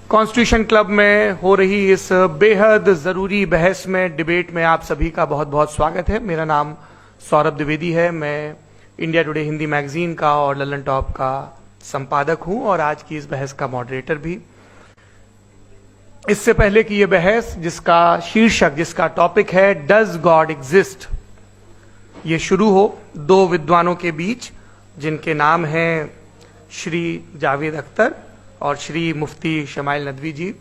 Constitution club में हो रही इस बेहद जरूरी बहस में, डिबेट में आप सभी का बहुत बहुत स्वागत है। मेरा नाम सौरभ द्विवेदी है। मैं इंडिया टुडे हिंदी मैगजीन का और ललन टॉप का संपादक हूं और आज की इस बहस का मॉडरेटर भी। इससे पहले कि यह बहस, जिसका शीर्षक, जिसका टॉपिक है डज गॉड एग्जिस्ट, ये शुरू हो दो विद्वानों के बीच जिनके नाम हैं श्री जावेद अख्तर और श्री मुफ्ती शमाइल नदवी जी,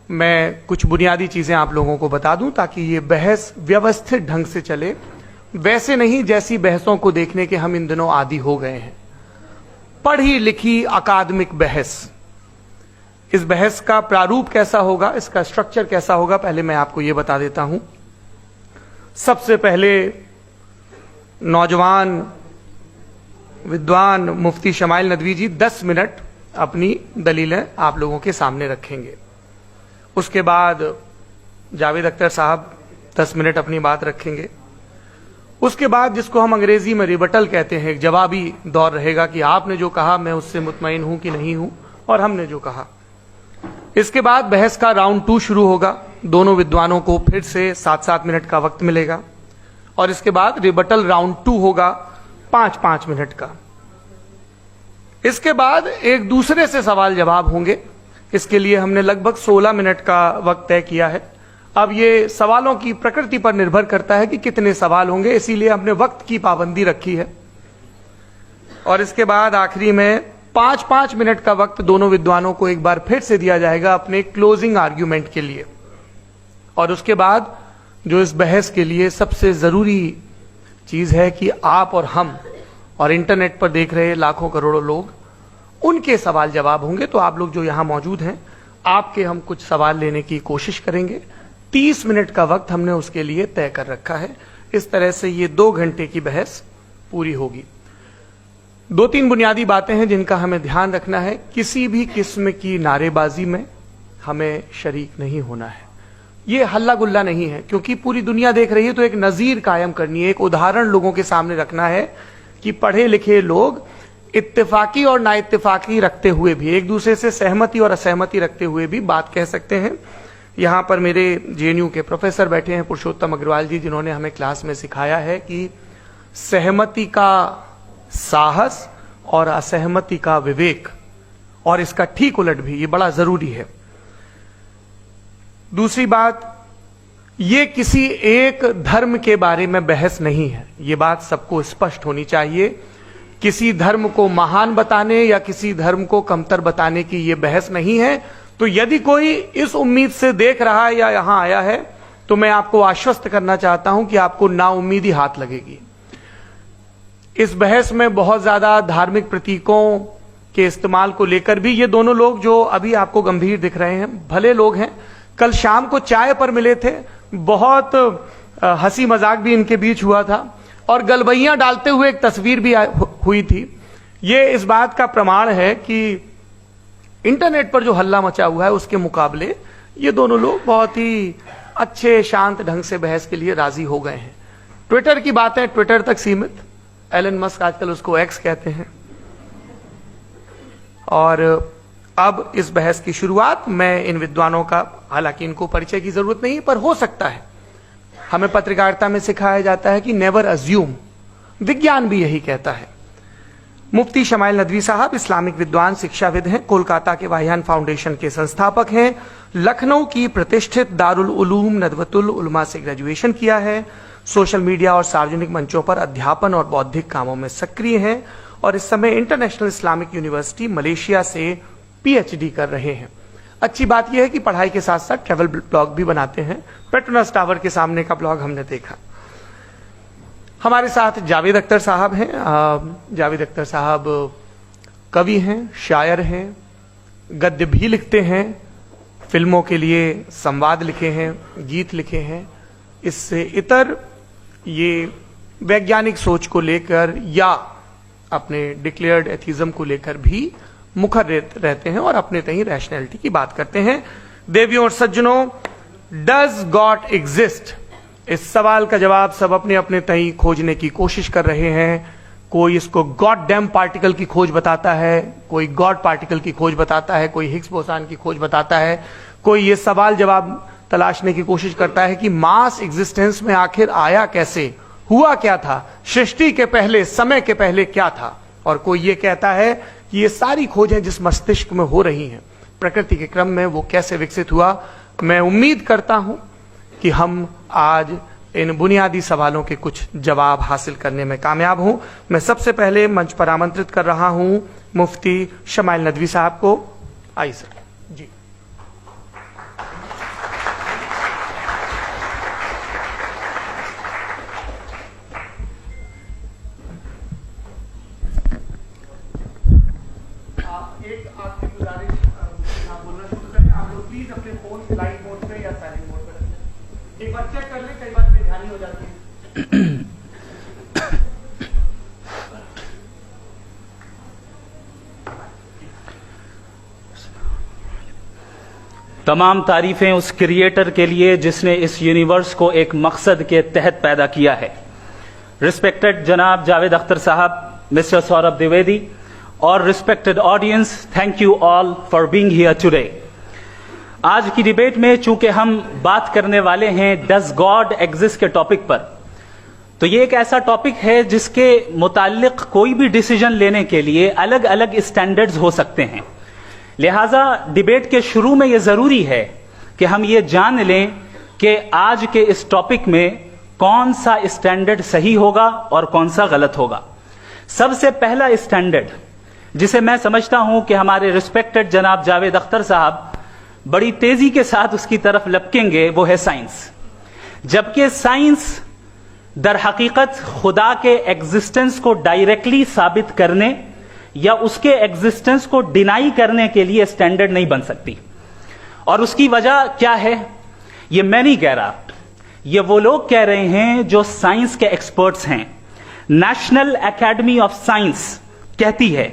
मैं कुछ बुनियादी चीजें आप लोगों को बता दूं ताकि ये बहस व्यवस्थित ढंग से चले, वैसे नहीं जैसी बहसों को देखने के हम इन दिनों आदी हो गए हैं। पढ़ी लिखी अकादमिक बहस। इस बहस का प्रारूप कैसा होगा, इसका स्ट्रक्चर कैसा होगा, पहले मैं आपको ये बता देता हूं। सबसे पहले नौजवान विद्वान मुफ्ती शमाइल नदवी जी 10 मिनट अपनी दलीलें आप लोगों के सामने रखेंगे। उसके बाद जावेद अख्तर साहब 10 मिनट अपनी बात रखेंगे। उसके बाद जिसको हम अंग्रेजी में रिबटल कहते हैं, एक जवाबी दौर रहेगा कि आपने जो कहा मैं उससे मुतमईन हूं कि नहीं हूं और हमने जो कहा। इसके बाद बहस का राउंड 2 शुरू होगा। दोनों विद्वानों को फिर से 7-7 मिनट का वक्त मिलेगा और इसके बाद रिबटल राउंड 2 होगा 5-5 मिनट का। इसके बाद एक दूसरे से सवाल जवाब होंगे। इसके लिए हमने लगभग 16 मिनट का वक्त तय किया है। अब ये सवालों की प्रकृति पर निर्भर करता है कि कितने सवाल होंगे, इसीलिए हमने वक्त की पाबंदी रखी है। और इसके बाद आखिरी में 5-5 मिनट का वक्त दोनों विद्वानों को एक बार फिर से दिया जाएगा अपने क्लोजिंग आर्ग्यूमेंट के लिए। और उसके बाद जो इस बहस के लिए सबसे जरूरी चीज है कि आप और हम और इंटरनेट पर देख रहे लाखों करोड़ों लोग, उनके सवाल जवाब होंगे। तो आप लोग जो यहां मौजूद हैं, आपके हम कुछ सवाल लेने की कोशिश करेंगे। 30 मिनट का वक्त हमने उसके लिए तय कर रखा है। इस तरह से ये 2 घंटे की बहस पूरी होगी। 2-3 बुनियादी बातें हैं जिनका हमें ध्यान रखना है। किसी भी किस्म की नारेबाजी में हमें शरीक नहीं होना है। ये हल्ला गुल्ला नहीं है, क्योंकि पूरी दुनिया देख रही है, तो एक नजीर कायम करनी है, एक उदाहरण लोगों के सामने रखना है कि पढ़े लिखे लोग इत्तेफाकी और ना इत्तेफाकी रखते हुए भी, एक दूसरे से सहमति और असहमति रखते हुए भी बात कह सकते हैं। यहां पर मेरे जेएनयू के प्रोफेसर बैठे हैं, पुरुषोत्तम अग्रवाल जी, जिन्होंने हमें क्लास में सिखाया है कि सहमति का साहस और असहमति का विवेक, और इसका ठीक उलट भी, ये बड़ा जरूरी है। दूसरी बात, ये किसी एक धर्म के बारे में बहस नहीं है, ये बात सबको स्पष्ट होनी चाहिए। किसी धर्म को महान बताने या किसी धर्म को कमतर बताने की ये बहस नहीं है। तो यदि कोई इस उम्मीद से देख रहा है या यहां आया है, तो मैं आपको आश्वस्त करना चाहता हूं कि आपको नाउम्मीदी हाथ लगेगी। इस बहस में बहुत ज्यादा धार्मिक प्रतीकों के इस्तेमाल को लेकर भी ये दोनों लोग जो अभी आपको गंभीर दिख रहे हैं, भले लोग हैं, कल शाम को चाय पर मिले थे, बहुत हंसी मजाक भी इनके बीच हुआ था और गलबैयां डालते हुए एक तस्वीर भी हुई थी। ये इस बात का प्रमाण है कि इंटरनेट पर जो हल्ला मचा हुआ है उसके मुकाबले ये दोनों लोग बहुत ही अच्छे शांत ढंग से बहस के लिए राजी हो गए हैं। ट्विटर की बातें ट्विटर तक सीमित, एलन मस्क आजकल उसको एक्स कहते हैं। और अब इस बहस की शुरुआत मैं इन विद्वानों का, हालांकि इनको परिचय की जरूरत नहीं, पर हो सकता है, हमें पत्रकारिता में सिखाया जाता है कि नेवर अज्यूम, विज्ञान भी यही कहता है। मुफ्ती शमाइल नदवी साहब इस्लामिक विद्वान शिक्षाविद हैं, कोलकाता के वाहियान फाउंडेशन के संस्थापक हैं, लखनऊ की प्रतिष्ठित दारुल उलूम नदवतुल उलमा से ग्रेजुएशन किया है, सोशल मीडिया और सार्वजनिक मंचों पर अध्यापन और बौद्धिक कामों में सक्रिय हैं और इस समय इंटरनेशनल इस्लामिक यूनिवर्सिटी मलेशिया से पीएचडी कर रहे हैं। अच्छी बात यह है कि पढ़ाई के साथ साथ ट्रैवल ब्लॉग भी बनाते हैं। पेट्रोनस टावर के सामने का ब्लॉग हमने देखा। हमारे साथ जावेद अख्तर साहब हैं। जावेद अख्तर साहब कवि हैं, शायर हैं, गद्य भी लिखते हैं, फिल्मों के लिए संवाद लिखे हैं, गीत लिखे हैं। इससे इतर ये वैज्ञानिक सोच को लेकर या अपने डिक्लेयर्ड एथिज्म को लेकर भी मुखर रहते हैं और अपने तहीं रैशनैलिटी की बात करते हैं। देवियों और सज्जनों, डज गॉड एग्जिस्ट? इस सवाल का जवाब सब अपने अपने तहीं खोजने की कोशिश कर रहे हैं। कोई इसको गॉड डैम पार्टिकल की खोज बताता है, कोई गॉड पार्टिकल की खोज बताता है, कोई हिग्स बोसान की खोज बताता है, कोई ये सवाल जवाब तलाशने की कोशिश करता है कि मास एग्जिस्टेंस में आखिर आया कैसे, हुआ क्या था, सृष्टि के पहले, समय के पहले क्या था। और कोई ये कहता है कि ये सारी खोजें जिस मस्तिष्क में हो रही हैं प्रकृति के क्रम में, वो कैसे विकसित हुआ। मैं उम्मीद करता हूं कि हम आज इन बुनियादी सवालों के कुछ जवाब हासिल करने में कामयाब हूं। मैं सबसे पहले मंच पर आमंत्रित कर रहा हूं मुफ्ती शमाइल नदवी साहब को। आइए सर जी। एक आपकी गुजारिश, आप बोलना शुरू करें। आप लोग प्लीज अपने फोन फ्लाइट मोड पे या साइलेंट मोड पे रखें। एक बार चेक कर लें, कई बार बेध्यानी हो जाती है। तमाम तारीफें उस क्रिएटर के लिए जिसने इस यूनिवर्स को एक मकसद के तहत पैदा किया है। रिस्पेक्टेड जनाब जावेद अख्तर साहब, मिस्टर सौरभ द्विवेदी और respected audience, thank you all for being here today. आज की डिबेट में चूंकि हम बात करने वाले हैं डज गॉड एग्जिस्ट के टॉपिक पर, तो ये एक ऐसा टॉपिक है जिसके मुताल्लिक कोई भी डिसीजन लेने के लिए अलग अलग स्टैंडर्ड्स हो सकते हैं। लिहाजा डिबेट के शुरू में यह जरूरी है कि हम ये जान लें कि आज के इस टॉपिक में कौन सा स्टैंडर्ड सही होगा और कौन सा गलत होगा। सबसे पहला स्टैंडर्ड जिसे मैं समझता हूं कि हमारे रिस्पेक्टेड जनाब जावेद अख्तर साहब बड़ी तेजी के साथ उसकी तरफ लपकेंगे, वो है साइंस। जबकि साइंस दर हकीकत खुदा के एग्जिस्टेंस को डायरेक्टली साबित करने या उसके एग्जिस्टेंस को डिनाई करने के लिए स्टैंडर्ड नहीं बन सकती। और उसकी वजह क्या है, ये मैं नहीं कह रहा, ये वो लोग कह रहे हैं जो साइंस के एक्सपर्ट्स हैं। नेशनल एकेडमी ऑफ साइंस कहती है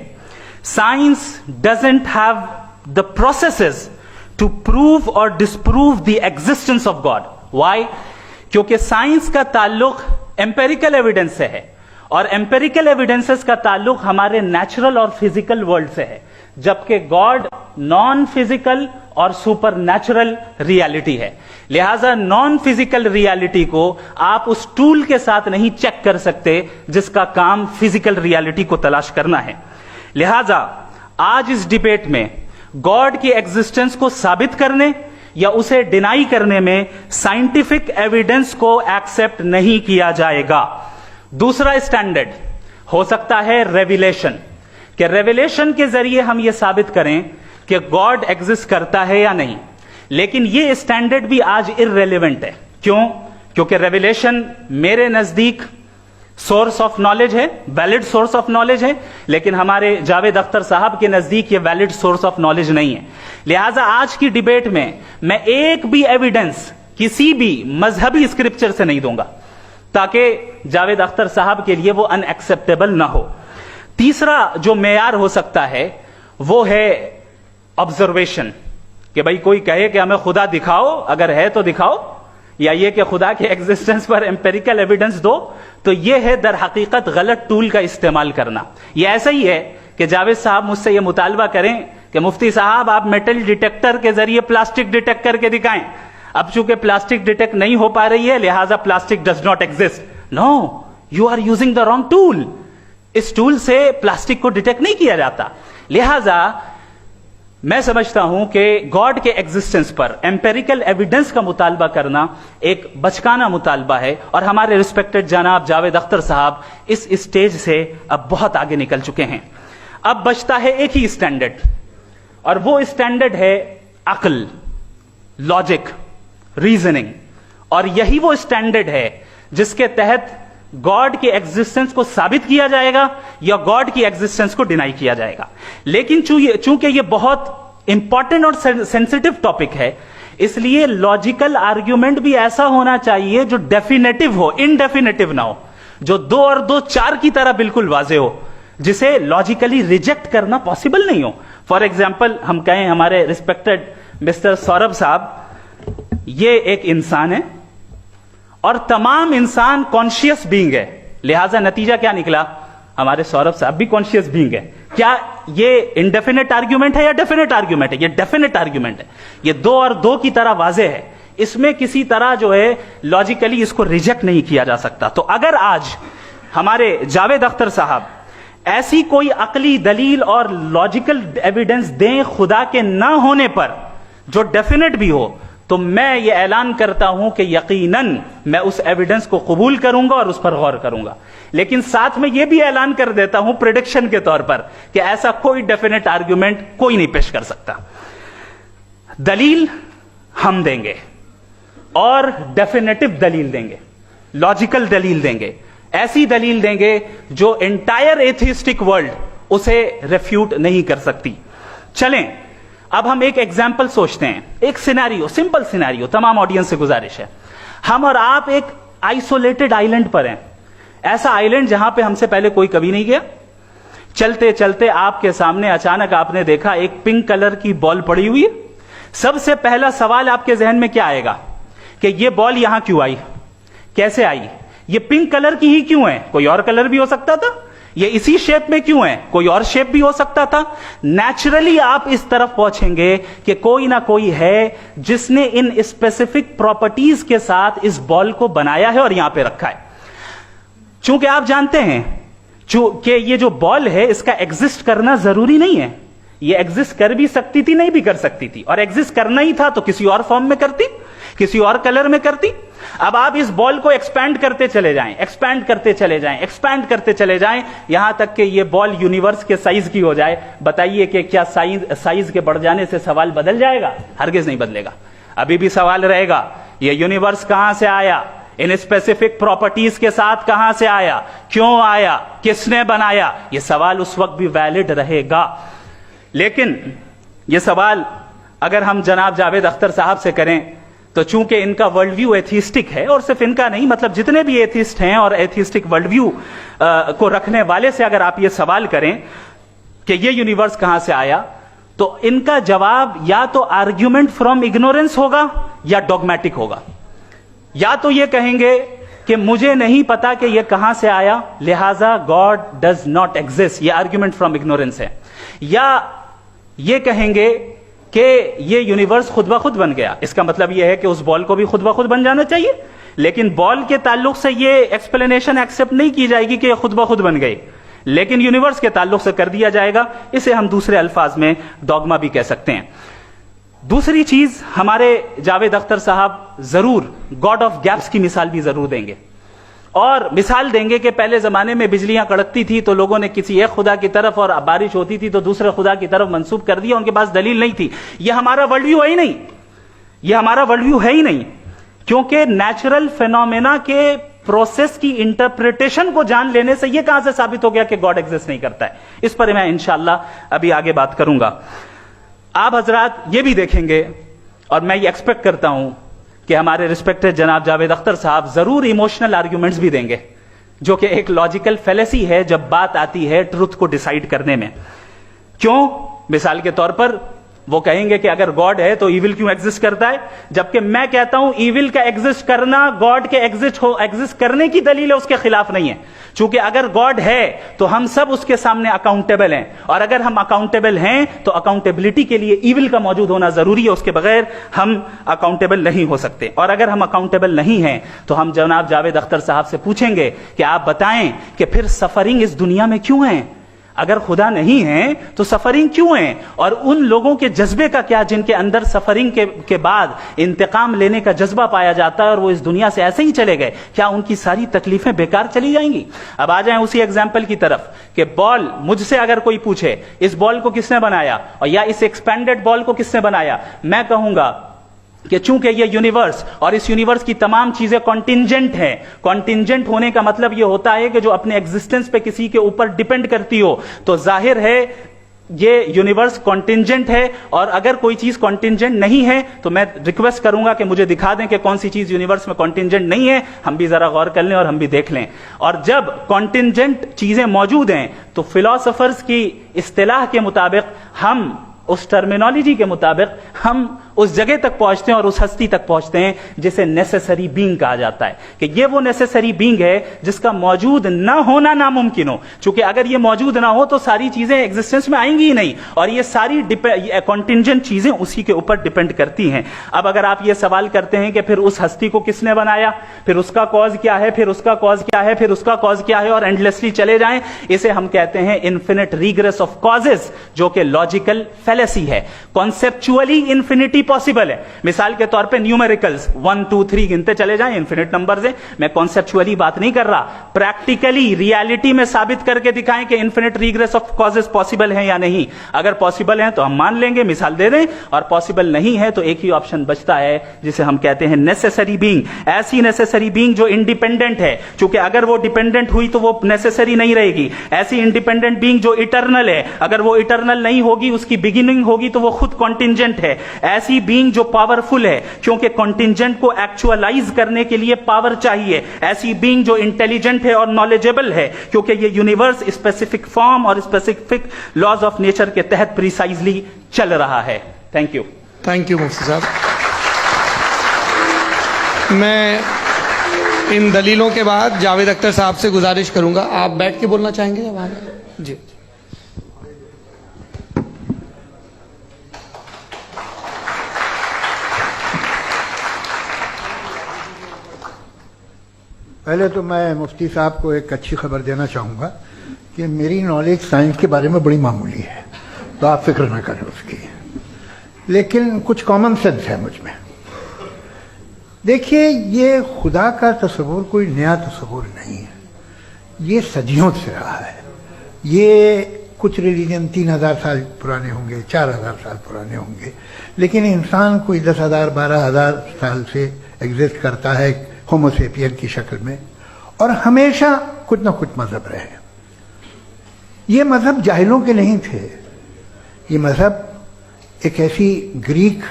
science doesn't have the processes to prove और disprove the existence of God. Why? क्योंकि साइंस का ताल्लुक एम्पेरिकल एविडेंस से है और एम्पेरिकल एविडेंसेस का ताल्लुक हमारे नेचुरल और फिजिकल वर्ल्ड से है, जबकि गॉड नॉन फिजिकल और सुपर नेचुरल रियलिटी है। लिहाजा नॉन फिजिकल रियलिटी को आप उस टूल के साथ नहीं चेक कर सकते जिसका काम फिजिकल रियलिटी को तलाश करना है। लिहाजा आज इस डिबेट में गॉड की एग्जिस्टेंस को साबित करने या उसे डिनाई करने में साइंटिफिक एविडेंस को एक्सेप्ट नहीं किया जाएगा। दूसरा स्टैंडर्ड हो सकता है रेविलेशन, कि रेविलेशन के जरिए हम यह साबित करें कि गॉड एग्जिस्ट करता है या नहीं। लेकिन यह स्टैंडर्ड भी आज इररेलेवेंट है। क्यों? क्योंकि रेविलेशन मेरे नजदीक सोर्स ऑफ नॉलेज है, वैलिड सोर्स ऑफ नॉलेज है, लेकिन हमारे जावेद अख्तर साहब के नजदीक ये वैलिड सोर्स ऑफ नॉलेज नहीं है। लिहाजा आज की डिबेट में मैं एक भी एविडेंस किसी भी मजहबी स्क्रिप्चर से नहीं दूंगा ताकि जावेद अख्तर साहब के लिए वो अनएक्सेप्टेबल ना हो। तीसरा जो मेयार हो सकता है वो है ऑब्जर्वेशन, कि भाई कोई कहे कि हमें खुदा दिखाओ, अगर है तो दिखाओ, या ये कि खुदा के एग्जिस्टेंस पर एम्पेरिकल एविडेंस दो, तो ये है दर हकीकत गलत टूल का इस्तेमाल करना। ये ऐसा ही है कि जावेद साहब मुझसे ये मुतालबा करें कि मुफ्ती साहब आप मेटल डिटेक्टर के जरिए प्लास्टिक डिटेक्ट करके दिखाएं। अब चूंकि प्लास्टिक डिटेक्ट नहीं हो पा रही है लिहाजा plastic does not exist. No, you are using the wrong tool. इस टूल से प्लास्टिक को डिटेक्ट नहीं किया जाता। लिहाजा मैं समझता हूं कि गॉड के एग्जिस्टेंस पर एम्पेरिकल एविडेंस का मुतालबा करना एक बचकाना मुतालबा है, और हमारे रिस्पेक्टेड जनाब जावेद अख्तर साहब इस स्टेज से अब बहुत आगे निकल चुके हैं। अब बचता है एक ही स्टैंडर्ड, और वो स्टैंडर्ड है अक्ल, लॉजिक, रीजनिंग। और यही वो स्टैंडर्ड है जिसके तहत गॉड की एग्जिस्टेंस को साबित किया जाएगा या गॉड की एग्जिस्टेंस को डिनाई किया जाएगा। लेकिन चूंकि ये बहुत इंपॉर्टेंट और सेंसिटिव टॉपिक है, इसलिए लॉजिकल आर्ग्यूमेंट भी ऐसा होना चाहिए जो डेफिनेटिव हो, इनडेफिनेटिव ना हो, जो 2 और 2 4 की तरह बिल्कुल वाजे हो, जिसे लॉजिकली रिजेक्ट करना पॉसिबल नहीं हो। फॉर एग्जाम्पल हम कहें हमारे रिस्पेक्टेड मिस्टर सौरभ साहब, ये एक इंसान है और तमाम इंसान कॉन्शियस बीइंग है, लिहाजा नतीजा क्या निकला, हमारे सौरभ साहब भी कॉन्शियस बीइंग है। क्या ये इनडेफिनेट आर्ग्यूमेंट है या डेफिनेट आर्ग्यूमेंट है? ये डेफिनेट आर्ग्यूमेंट है, ये 2 और 2 की तरह वाजे है, इसमें किसी तरह जो है लॉजिकली इसको रिजेक्ट नहीं किया जा सकता। तो अगर आज हमारे जावेद अख्तर साहब ऐसी कोई अकली दलील और लॉजिकल एविडेंस दें खुदा के ना होने पर जो डेफिनेट भी हो, तो मैं ये ऐलान करता हूं कि यकीनन मैं उस एविडेंस को कबूल करूंगा और उस पर गौर करूंगा। लेकिन साथ में यह भी ऐलान कर देता हूं प्रेडिक्शन के तौर पर कि ऐसा कोई डेफिनेट आर्ग्यूमेंट कोई नहीं पेश कर सकता। दलील हम देंगे और डेफिनेटिव दलील देंगे, लॉजिकल दलील देंगे, ऐसी दलील देंगे जो एंटायर एथिस्टिक वर्ल्ड उसे रेफ्यूट नहीं कर सकती। चलें अब हम एक एग्जाम्पल सोचते हैं, एक सिनेरियो, सिंपल सिनेरियो, तमाम ऑडियंस से गुजारिश है, हम और आप एक आइसोलेटेड आइलैंड पर हैं, ऐसा आइलैंड जहां पे हमसे पहले कोई कभी नहीं गया। चलते चलते आपके सामने अचानक आपने देखा एक पिंक कलर की बॉल पड़ी हुई है। सबसे पहला सवाल आपके जहन में क्या आएगा कि ये बॉल यहां क्यों आई, कैसे आई, ये पिंक कलर की ही क्यों है, कोई और कलर भी हो सकता था, ये इसी शेप में क्यों है, कोई और शेप भी हो सकता था। नेचुरली आप इस तरफ पहुंचेंगे कि कोई ना कोई है जिसने इन स्पेसिफिक प्रॉपर्टीज के साथ इस बॉल को बनाया है और यहां पे रखा है। चूंकि आप जानते हैं कि ये जो बॉल है इसका एग्जिस्ट करना जरूरी नहीं है, ये एग्जिस्ट कर भी सकती थी, नहीं भी कर सकती थी, और एग्जिस्ट करना ही था तो किसी और फॉर्म में करती, किसी और कलर में करती। अब आप इस बॉल को एक्सपैंड करते चले जाएं, एक्सपैंड करते चले जाएं, एक्सपैंड करते चले जाएं, यहां तक कि ये बॉल यूनिवर्स के साइज की हो जाए। बताइए कि क्या साइज के बढ़ जाने से सवाल बदल जाएगा? हरगिज नहीं बदलेगा। अभी भी सवाल रहेगा, ये यूनिवर्स कहां से आया, इन स्पेसिफिक प्रॉपर्टीज के साथ कहां से आया, क्यों आया, किसने बनाया, यह सवाल उस वक्त भी वैलिड रहेगा। लेकिन यह सवाल अगर हम जनाब जावेद अख्तर साहब से करें तो चूंकि इनका वर्ल्ड व्यू एथिस्टिक है, और सिर्फ इनका नहीं, मतलब जितने भी एथिस्ट हैं और एथिस्टिक वर्ल्ड व्यू को रखने वाले से अगर आप ये सवाल करें कि ये यूनिवर्स कहां से आया, तो इनका जवाब या तो आर्ग्यूमेंट फ्रॉम इग्नोरेंस होगा या डॉगमेटिक होगा। या तो ये कहेंगे कि मुझे नहीं पता कि ये कहां से आया, लिहाजा गॉड डज नॉट एग्जिस्ट, ये आर्ग्यूमेंट फ्रॉम इग्नोरेंस है, या ये कहेंगे कि ये यूनिवर्स खुद ब खुद बन गया। इसका मतलब यह है कि उस बॉल को भी खुद ब खुद बन जाना चाहिए, लेकिन बॉल के ताल्लुक से ये एक्सप्लेनेशन एक्सेप्ट नहीं की जाएगी कि खुद ब खुद बन गई, लेकिन यूनिवर्स के ताल्लुक से कर दिया जाएगा। इसे हम दूसरे अल्फाज में डॉगमा भी कह सकते हैं। दूसरी चीज, हमारे जावेद अख्तर साहब जरूर गॉड ऑफ गैप्स की मिसाल भी जरूर देंगे, और मिसाल देंगे कि पहले जमाने में बिजलियां कड़कती थी तो लोगों ने किसी एक खुदा की तरफ, और बारिश होती थी तो दूसरे खुदा की तरफ मंसूब कर दिया, उनके पास दलील नहीं थी। यह हमारा वर्ल्ड व्यू है ही नहीं, यह हमारा वर्ल्ड व्यू है ही नहीं, क्योंकि नेचुरल फेनोमेना के प्रोसेस की इंटरप्रिटेशन को जान लेने से यह कहां से साबित हो गया कि गॉड एग्जिस्ट नहीं करता है। इस पर मैं इंशाअल्लाह अभी आगे बात करूंगा। आप हजरात ये भी देखेंगे, और मैं ये एक्सपेक्ट करता हूं कि हमारे रिस्पेक्टेड जनाब जावेद अख्तर साहब जरूर इमोशनल आर्ग्यूमेंट्स भी देंगे, जो कि एक लॉजिकल फेलेसी है जब बात आती है ट्रुथ को डिसाइड करने में। क्यों? मिसाल के तौर पर वो कहेंगे कि अगर गॉड है तो ईविल क्यों एग्जिस्ट करता है, जबकि मैं कहता हूं ईविल का एग्जिस्ट करना गॉड के एग्जिस्ट करने की दलील है, उसके खिलाफ नहीं है। क्योंकि अगर गॉड है तो हम सब उसके सामने अकाउंटेबल हैं, और अगर हम अकाउंटेबल हैं तो अकाउंटेबिलिटी के लिए ईविल का मौजूद होना जरूरी है, उसके बगैर हम अकाउंटेबल नहीं हो सकते। और अगर हम अकाउंटेबल नहीं हैं तो हम जनाब जावेद अख्तर साहब से पूछेंगे कि आप बताएं कि फिर सफरिंग इस दुनिया में क्यों है? अगर खुदा नहीं है तो सफरिंग क्यों है? और उन लोगों के जज्बे का क्या जिनके अंदर सफरिंग के बाद इंतकाम लेने का जज्बा पाया जाता है और वो इस दुनिया से ऐसे ही चले गए, क्या उनकी सारी तकलीफें बेकार चली जाएंगी? अब आ जाएं उसी एग्जाम्पल की तरफ कि बॉल, मुझसे अगर कोई पूछे इस बॉल को किसने बनाया और या इस एक्सपेंडेड बॉल को किसने बनाया, मैं कहूंगा कि चूंकि ये यूनिवर्स और इस यूनिवर्स की तमाम चीजें कॉन्टिंजेंट हैं, कॉन्टिंजेंट होने का मतलब ये होता है कि जो अपने एग्जिस्टेंस पे किसी के ऊपर डिपेंड करती हो, तो जाहिर है ये यूनिवर्स कॉन्टिंजेंट है। और अगर कोई चीज कॉन्टिंजेंट नहीं है तो मैं रिक्वेस्ट करूंगा कि मुझे दिखा दें कि कौन सी चीज यूनिवर्स में कॉन्टिंजेंट नहीं है, हम भी जरा गौर कर लें और हम भी देख लें। और जब कॉन्टिंजेंट चीजें मौजूद हैं तो फिलोसोफर्स की इस्तिलाह के मुताबिक, हम उस टर्मिनोलॉजी के मुताबिक हम उस जगह तक पहुंचते हैं और उस हस्ती तक पहुंचते हैं जिसे नेसेसरी बीइंग कहा जाता है, कि ये वो नेसेसरी बीइंग है जिसका मौजूद ना होना नामुमकिन हो। क्योंकि अगर ये मौजूद ना हो तो सारी चीजें एग्जिस्टेंस में आएंगी ही नहीं, और ये सारी कॉन्टिंजेंट चीजें उसी के ऊपर डिपेंड करती हैं। अब अगर आप ये सवाल करते हैं कि फिर उस हस्ती को किसने बनाया, फिर उसका कॉज क्या है, फिर उसका कॉज क्या है, फिर उसका कॉज क्या है, और एंडलेसली चले जाएं, इसे हम कहते हैं इन्फिनिट रिग्रेस ऑफ कॉजेज, जो कि लॉजिकल फैलेसी है। कॉन्सेप्चुअली इंफिनिटी पॉसिबल है। मिसाल के तौर पे न्यूमेरिकल्स 1 2 3 गिनते चले जाएं, इन्फिनिट नंबर्स है। मैं कॉन्सेप्चुअली बात नहीं कर रहा, प्रैक्टिकली रियलिटी में साबित करके दिखाएं कि infinite regress of causes possible है या नहीं। अगर पॉसिबल है तो हम मान लेंगे, मिसाल दे दें, और पॉसिबल नहीं है तो एक ही ऑप्शन बचता है जिसे हम कहते हैं नेसेसरी बीइंग। ऐसी नेसेसरी बीइंग जो इंडिपेंडेंट है, क्योंकि अगर वो डिपेंडेंट हुई तो वो नेसेसरी नहीं रहेगी। ऐसी इंडिपेंडेंट बीइंग जो इटर्नल है, अगर वो इटर्नल नहीं होगी, उसकी बिगिनिंग होगी तो वो खुद कॉन्टिंजेंट है। ऐसी बीइंग जो पावरफुल है, क्योंकि कॉन्टिंजेंट को एक्चुअलाइज करने के लिए पावर चाहिए। ऐसी बीइंग जो इंटेलिजेंट है और नॉलेजेबल है, क्योंकि ये यूनिवर्स स्पेसिफिक फॉर्म और स्पेसिफिक लॉज ऑफ नेचर के तहत प्रिसाइजली चल रहा है। Thank you. थैंक यू मुफ्ती साहब। मैं इन दलीलों के बाद जावेद अख्तर साहब से गुजारिश करूंगा, आप बैठ के बोलना चाहेंगे अब आगे? जी। पहले तो मैं मुफ्ती साहब को एक अच्छी खबर देना चाहूँगा कि मेरी नॉलेज साइंस के बारे में बड़ी मामूली है, तो आप फिक्र ना करें उसकी, लेकिन कुछ कॉमन सेंस है मुझ में। देखिए, ये खुदा का तस्वुर कोई नया तस्वुर नहीं है, ये सदियों से रहा है। ये कुछ रिलीजन 3000 साल पुराने होंगे, 4000 साल पुराने होंगे, लेकिन इंसान कोई 10,000 12,000 साल से एग्जिस्ट करता है होमोसेपियन की शक्ल में, और हमेशा कुछ ना कुछ मजहब रहे। ये मजहब जाहिलों के नहीं थे, ये मजहब एक ऐसी ग्रीक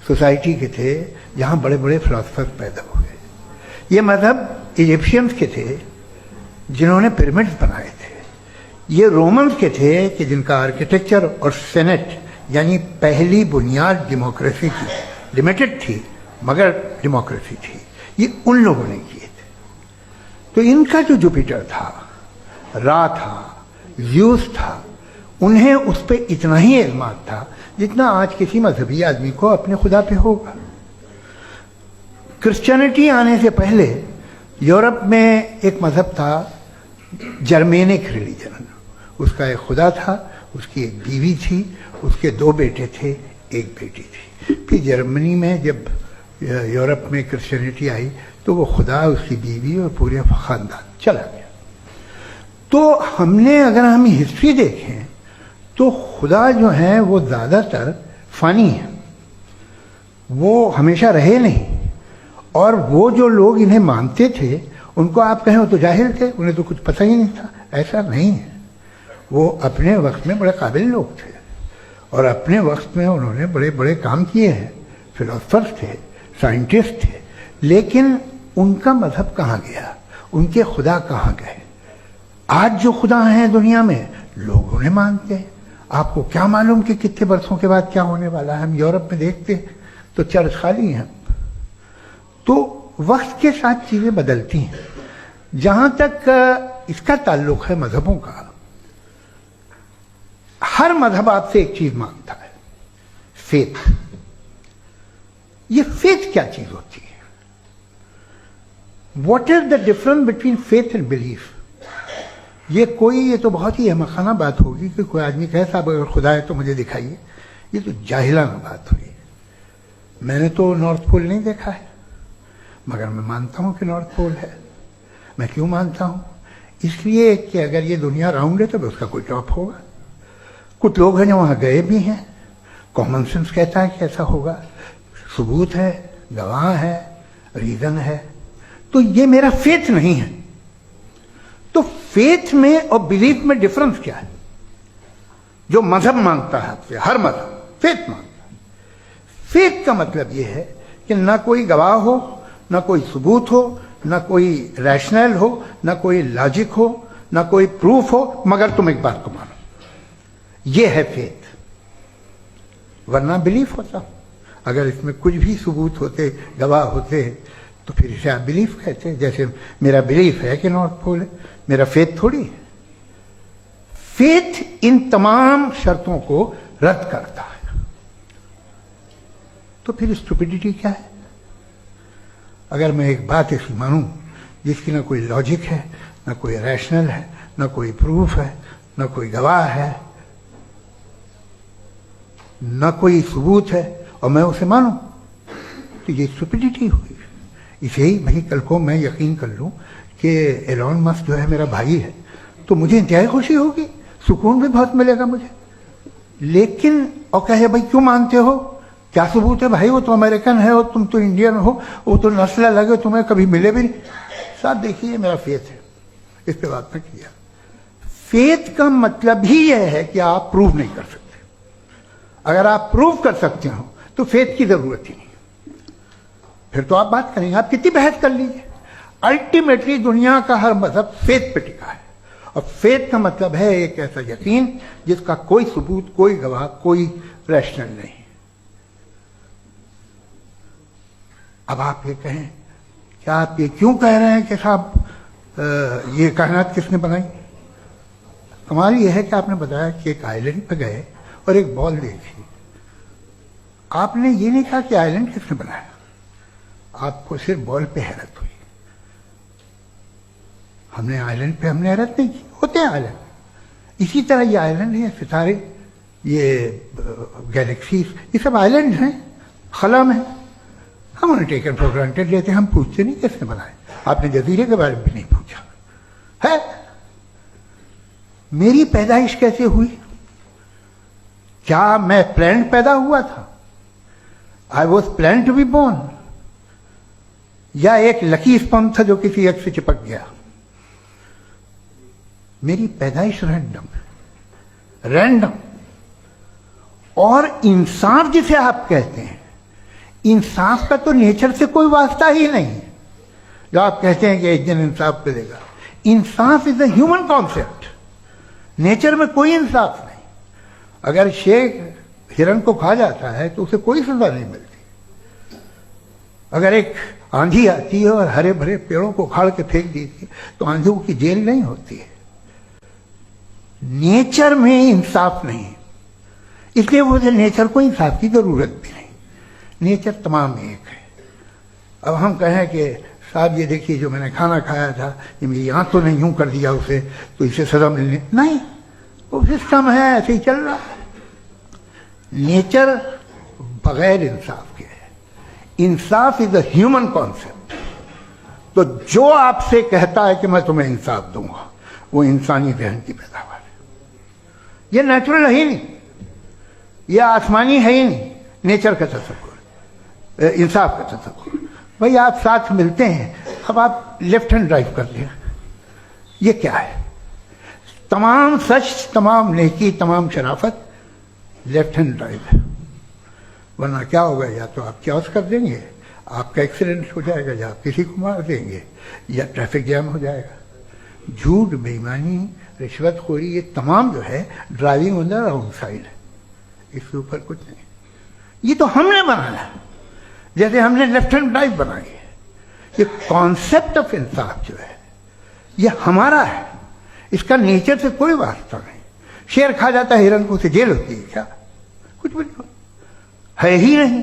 सोसाइटी के थे जहाँ बड़े बड़े फिलोसफर पैदा हुए। ये मजहब इजिप्शियंस के थे जिन्होंने पिरामिड्स बनाए थे। ये रोमन्स के थे कि जिनका आर्किटेक्चर और सेनेट यानी पहली बुनियाद डेमोक्रेसी की, लिमिटेड थी मगर डेमोक्रेसी थी, ये उन लोगों ने किए थे। तो इनका जो जुपिटर था, रा था, ज़्यूस था, उन्हें उस पर इतना ही एतमाद था जितना आज किसी मजहबी आदमी को अपने खुदा पे होगा। क्रिश्चियनिटी आने से पहले यूरोप में एक मजहब था, जर्मेनिक रिलीजन। उसका एक खुदा था, उसकी एक बीवी थी, उसके 2 बेटे थे, एक बेटी थी। फिर जर्मनी में जब यूरोप में क्रिश्चियनिटी आई तो वो खुदा, उसकी बीवी और पूरे ख़ानदान चला गया। तो हमने, अगर हम हिस्ट्री देखें तो खुदा जो है वो ज़्यादातर फ़नी है, वो हमेशा रहे नहीं। और वो जो लोग इन्हें मानते थे उनको आप कहें वो तो जाहिल थे, उन्हें तो कुछ पता ही नहीं था, ऐसा नहीं है। वो अपने वक्त में बड़े काबिल लोग थे और अपने वक्त में उन्होंने बड़े बड़े काम किए हैं, फिलोसफर्स थे, साइंटिस्ट थे, लेकिन उनका मजहब कहाँ गया, उनके खुदा कहाँ गए? आज जो खुदा हैं दुनिया में लोग उन्हें मानते हैं। आपको क्या मालूम कि कितने वर्षों के बाद क्या होने वाला है। हम यूरोप में देखते हैं तो चर्च खाली हैं। तो वक्त के साथ चीजें बदलती हैं। जहां तक इसका ताल्लुक है मजहबों का, हर मजहब आपसे एक चीज मांगता है, फेथ। ये फेथ क्या चीज होती है? What is the difference between faith and belief? ये तो बहुत ही अहमखाना बात होगी कि कोई आदमी कहे साहब अगर खुदा है तो मुझे दिखाइए। ये तो जाहिलाना बात हुई। मैंने तो नॉर्थ पोल नहीं देखा है, मगर मैं मानता हूं कि नॉर्थ पोल है। मैं क्यों मानता हूं? इसलिए कि अगर ये दुनिया राउंड है तो उसका कोई टॉप होगा। कुछ लोग हैं जो वहां गए भी हैं, कॉमन सेंस कहता है कि ऐसा होगा, सबूत है, गवाह है, रीजन है। तो ये मेरा फेथ नहीं है। तो फेथ में और बिलीफ में डिफरेंस क्या है? जो मजहब मांगता है आपसे, हर मजहब फेथ मांगता है। फेथ का मतलब यह है कि ना कोई गवाह हो, ना कोई सबूत हो, ना कोई रैशनल हो, ना कोई लॉजिक हो, ना कोई प्रूफ हो, मगर तुम एक बात को मानो। यह है फेथ। वरना बिलीफ होता। अगर इसमें कुछ भी सबूत होते, गवाह होते, तो फिर इसे आप बिलीफ कहते। जैसे मेरा बिलीफ है कि नॉर्थ पोल है, मेरा फेथ थोड़ी है। फेथ इन तमाम शर्तों को रद्द करता है। तो फिर स्टुपिडिटी क्या है? अगर मैं एक बात ऐसी मानूं जिसकी ना कोई लॉजिक है, ना कोई रैशनल है, ना कोई प्रूफ है, ना कोई गवाह है, ना कोई सबूत है, और मैं उसे मानूं, तो ये स्टुपिडिटी हुई। इसे ही भाई कल को मैं यकीन कर लूं कि एलॉन मस्क जो है मेरा भाई है, तो मुझे इंतहाई खुशी होगी, सुकून भी बहुत मिलेगा मुझे। लेकिन और कहे भाई क्यों मानते हो, क्या सबूत है? भाई वो तो अमेरिकन है और तुम तो इंडियन हो, वो तो नस्ल लगे, तुम्हें कभी मिले भी नहीं। साथ देखिए मेरा फेथ है, इस पे बात मैं किया। फेथ का मतलब ही यह है कि आप प्रूव नहीं कर सकते। अगर आप प्रूव कर सकते हो तो फेथ की जरूरत ही नहीं, फिर तो आप बात करेंगे, आप कितनी बहस कर लीजिए। अल्टीमेटली दुनिया का हर मजहब फेथ पे टिका है, और फेथ का मतलब है एक ऐसा यकीन जिसका कोई सबूत, कोई गवाह, कोई रैशनल नहीं। अब आप ये कहें, क्या आप ये क्यों कह रहे हैं कि साहब ये कायनात किसने बनाई? कमाल ये है कि आपने बताया कि एक आइलैंड पे गए और एक बॉल देखी। आपने ये नहीं कहा कि आइलैंड किसने बनाया, आपको सिर्फ बॉल पे हैरत हुई। हमने आइलैंड पे हमने हैरत नहीं की, होते हैं आइलैंड। इसी तरह ये आइलैंड है, सितारे, ये गैलेक्सीज, ये सब आइलैंड हैं, खला में। हम उन्हें टेकन फॉर ग्रांटेड लेते हैं, हम पूछते नहीं किसने बनाए। आपने जजीरे के बारे में भी नहीं पूछा है। मेरी पैदाइश कैसे हुई? क्या मैं प्लान्ड पैदा हुआ था? I was plan to be born, या एक लकी स्पॉन था जो किसी एक से चिपक गया? मेरी पैदाइश रैंडम। और इंसाफ जिसे आप कहते हैं, इंसाफ का तो नेचर से कोई वास्ता ही नहीं है। जो आप कहते हैं कि एक दिन इंसाफ मिलेगा, इंसाफ is a human concept. Nature में कोई इंसाफ नहीं। अगर शेर हिरन को खा जाता है तो उसे कोई सजा नहीं मिलती। अगर एक आंधी आती है और हरे भरे पेड़ों को उखाड़ के फेंक देती है तो आंधियों की जेल नहीं होती है। नेचर में इंसाफ नहीं, इसलिए मुझे नेचर को इंसाफ की जरूरत भी नहीं। नेचर तमाम एक है। अब हम कहें कि साहब ये देखिए जो मैंने खाना खाया था, ये मेरी आंख तो नहीं यूं कर दिया उसे, तो इसे सजा मिलनी नहीं। वो सिस्टम है, ऐसे ही चल रहा है। नेचर बगैर इंसाफ के है। इंसाफ इज अ ह्यूमन कॉन्सेप्ट। तो जो आपसे कहता है कि मैं तुम्हें इंसाफ दूंगा, वो इंसानी जहन की पैदावार है। ये नेचुरल है ही नहीं, ये आसमानी है ही नहीं। नेचर का तसव्वुर, इंसाफ का तसव्वुर। भाई आप साथ मिलते हैं, अब आप लेफ्ट हैंड ड्राइव कर लें, ये क्या है? तमाम सच, तमाम नेकी, तमाम शराफत लेफ्ट हैंड ड्राइव है। वरना क्या होगा, या तो आप क्रॉस कर देंगे, आपका एक्सीडेंट हो जाएगा, या आप किसी को मार देंगे, या ट्रैफिक जैम हो जाएगा। झूठ, बेईमानी, रिश्वतखोरी, ये तमाम जो है driving on the wrong side है, इसके ऊपर कुछ नहीं। ये तो हमने बनाया, जैसे हमने लेफ्ट हैंड ड्राइव बनाई है। ये कॉन्सेप्ट ऑफ इंसाफ जो है ये हमारा है, इसका नेचर से कोई वास्ता नहीं। शेर खा जाता है हिरन को, उसे जेल होती है क्या? कुछ भी नहीं है ही नहीं।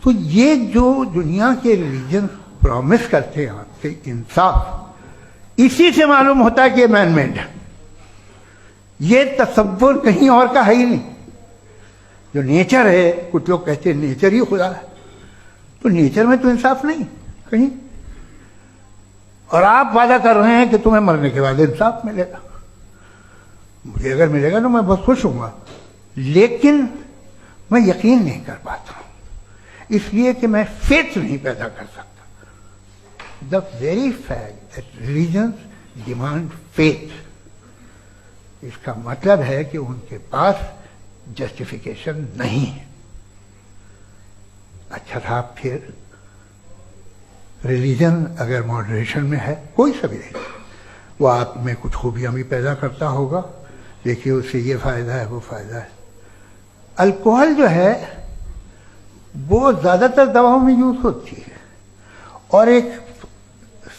तो ये जो दुनिया के रिलीजन प्रॉमिस करते हैं आपसे इंसाफ, इसी से मालूम होता है कि ये मैन मेड है। ये तसव्वुर कहीं और का है ही नहीं। जो नेचर है, कुछ लोग कहते हैं नेचर ही खुदा है, तो नेचर में तो इंसाफ नहीं कहीं। और आप वादा कर रहे हैं कि तुम्हें मरने के बाद इंसाफ मिलेगा। मुझे अगर मिलेगा तो मैं बहुत खुश हूंगा, लेकिन मैं यकीन नहीं कर पाता हूं, इसलिए कि मैं फेथ नहीं पैदा कर सकता। The very fact that religions demand faith, इसका मतलब है कि उनके पास जस्टिफिकेशन नहीं है। अच्छा साहब, फिर रिलीजन अगर मॉडरेशन में है, कोई सा भी नहीं, वो आप में कुछ खूबियां भी पैदा करता होगा, देखिए उससे ये फायदा है वो फायदा है। अल्कोहल जो है वो ज्यादातर दवाओं में यूज होती है, और एक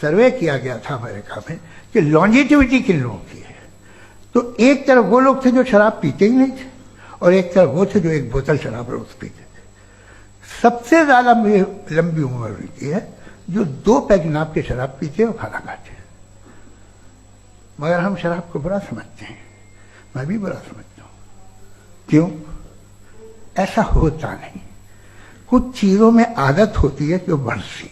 सर्वे किया गया था अमेरिका में कि लॉन्जेटिविटी किन लोगों की है, तो एक तरफ वो लोग थे जो शराब पीते ही नहीं थे, और एक तरफ वो थे जो एक बोतल शराब रोज पीते थे। सबसे ज्यादा लंबी उम्र उनकी है जो 2 पैग नाप के शराब पीते हैं और खाना खाते हैं। मगर हम शराब को बुरा समझते हैं, मैं भी बुरा समझता हूं। क्यों? ऐसा होता नहीं। कुछ चीजों में आदत होती है कि वो बढ़ती है।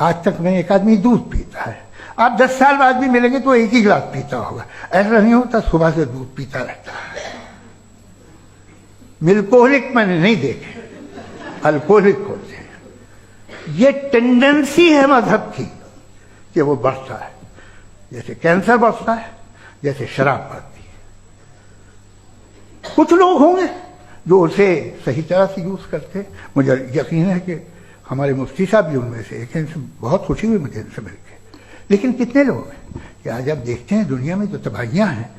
आज तक में एक आदमी दूध पीता है, आप 10 साल बाद भी मिलेंगे तो एक ही गिलास पीता होगा। ऐसा नहीं होता, सुबह से दूध पीता रहता है। मिल्कोहलिक मैंने नहीं देखे, अल्कोहलिक होते हैं। ये टेंडेंसी है मजहब की कि वो बढ़ता है, जैसे कैंसर बढ़ता है, जैसे शराब बढ़ती है। कुछ लोग होंगे जो उसे सही तरह से यूज करते हैं। मुझे यकीन है कि हमारे मुफ्ती साहब भी उनमें से एक हैं, इनसे बहुत खुशी हुई मुझे इनसे मिलकर। लेकिन कितने लोग हैं कि आज आप देखते हैं दुनिया में जो तबाहियां हैं,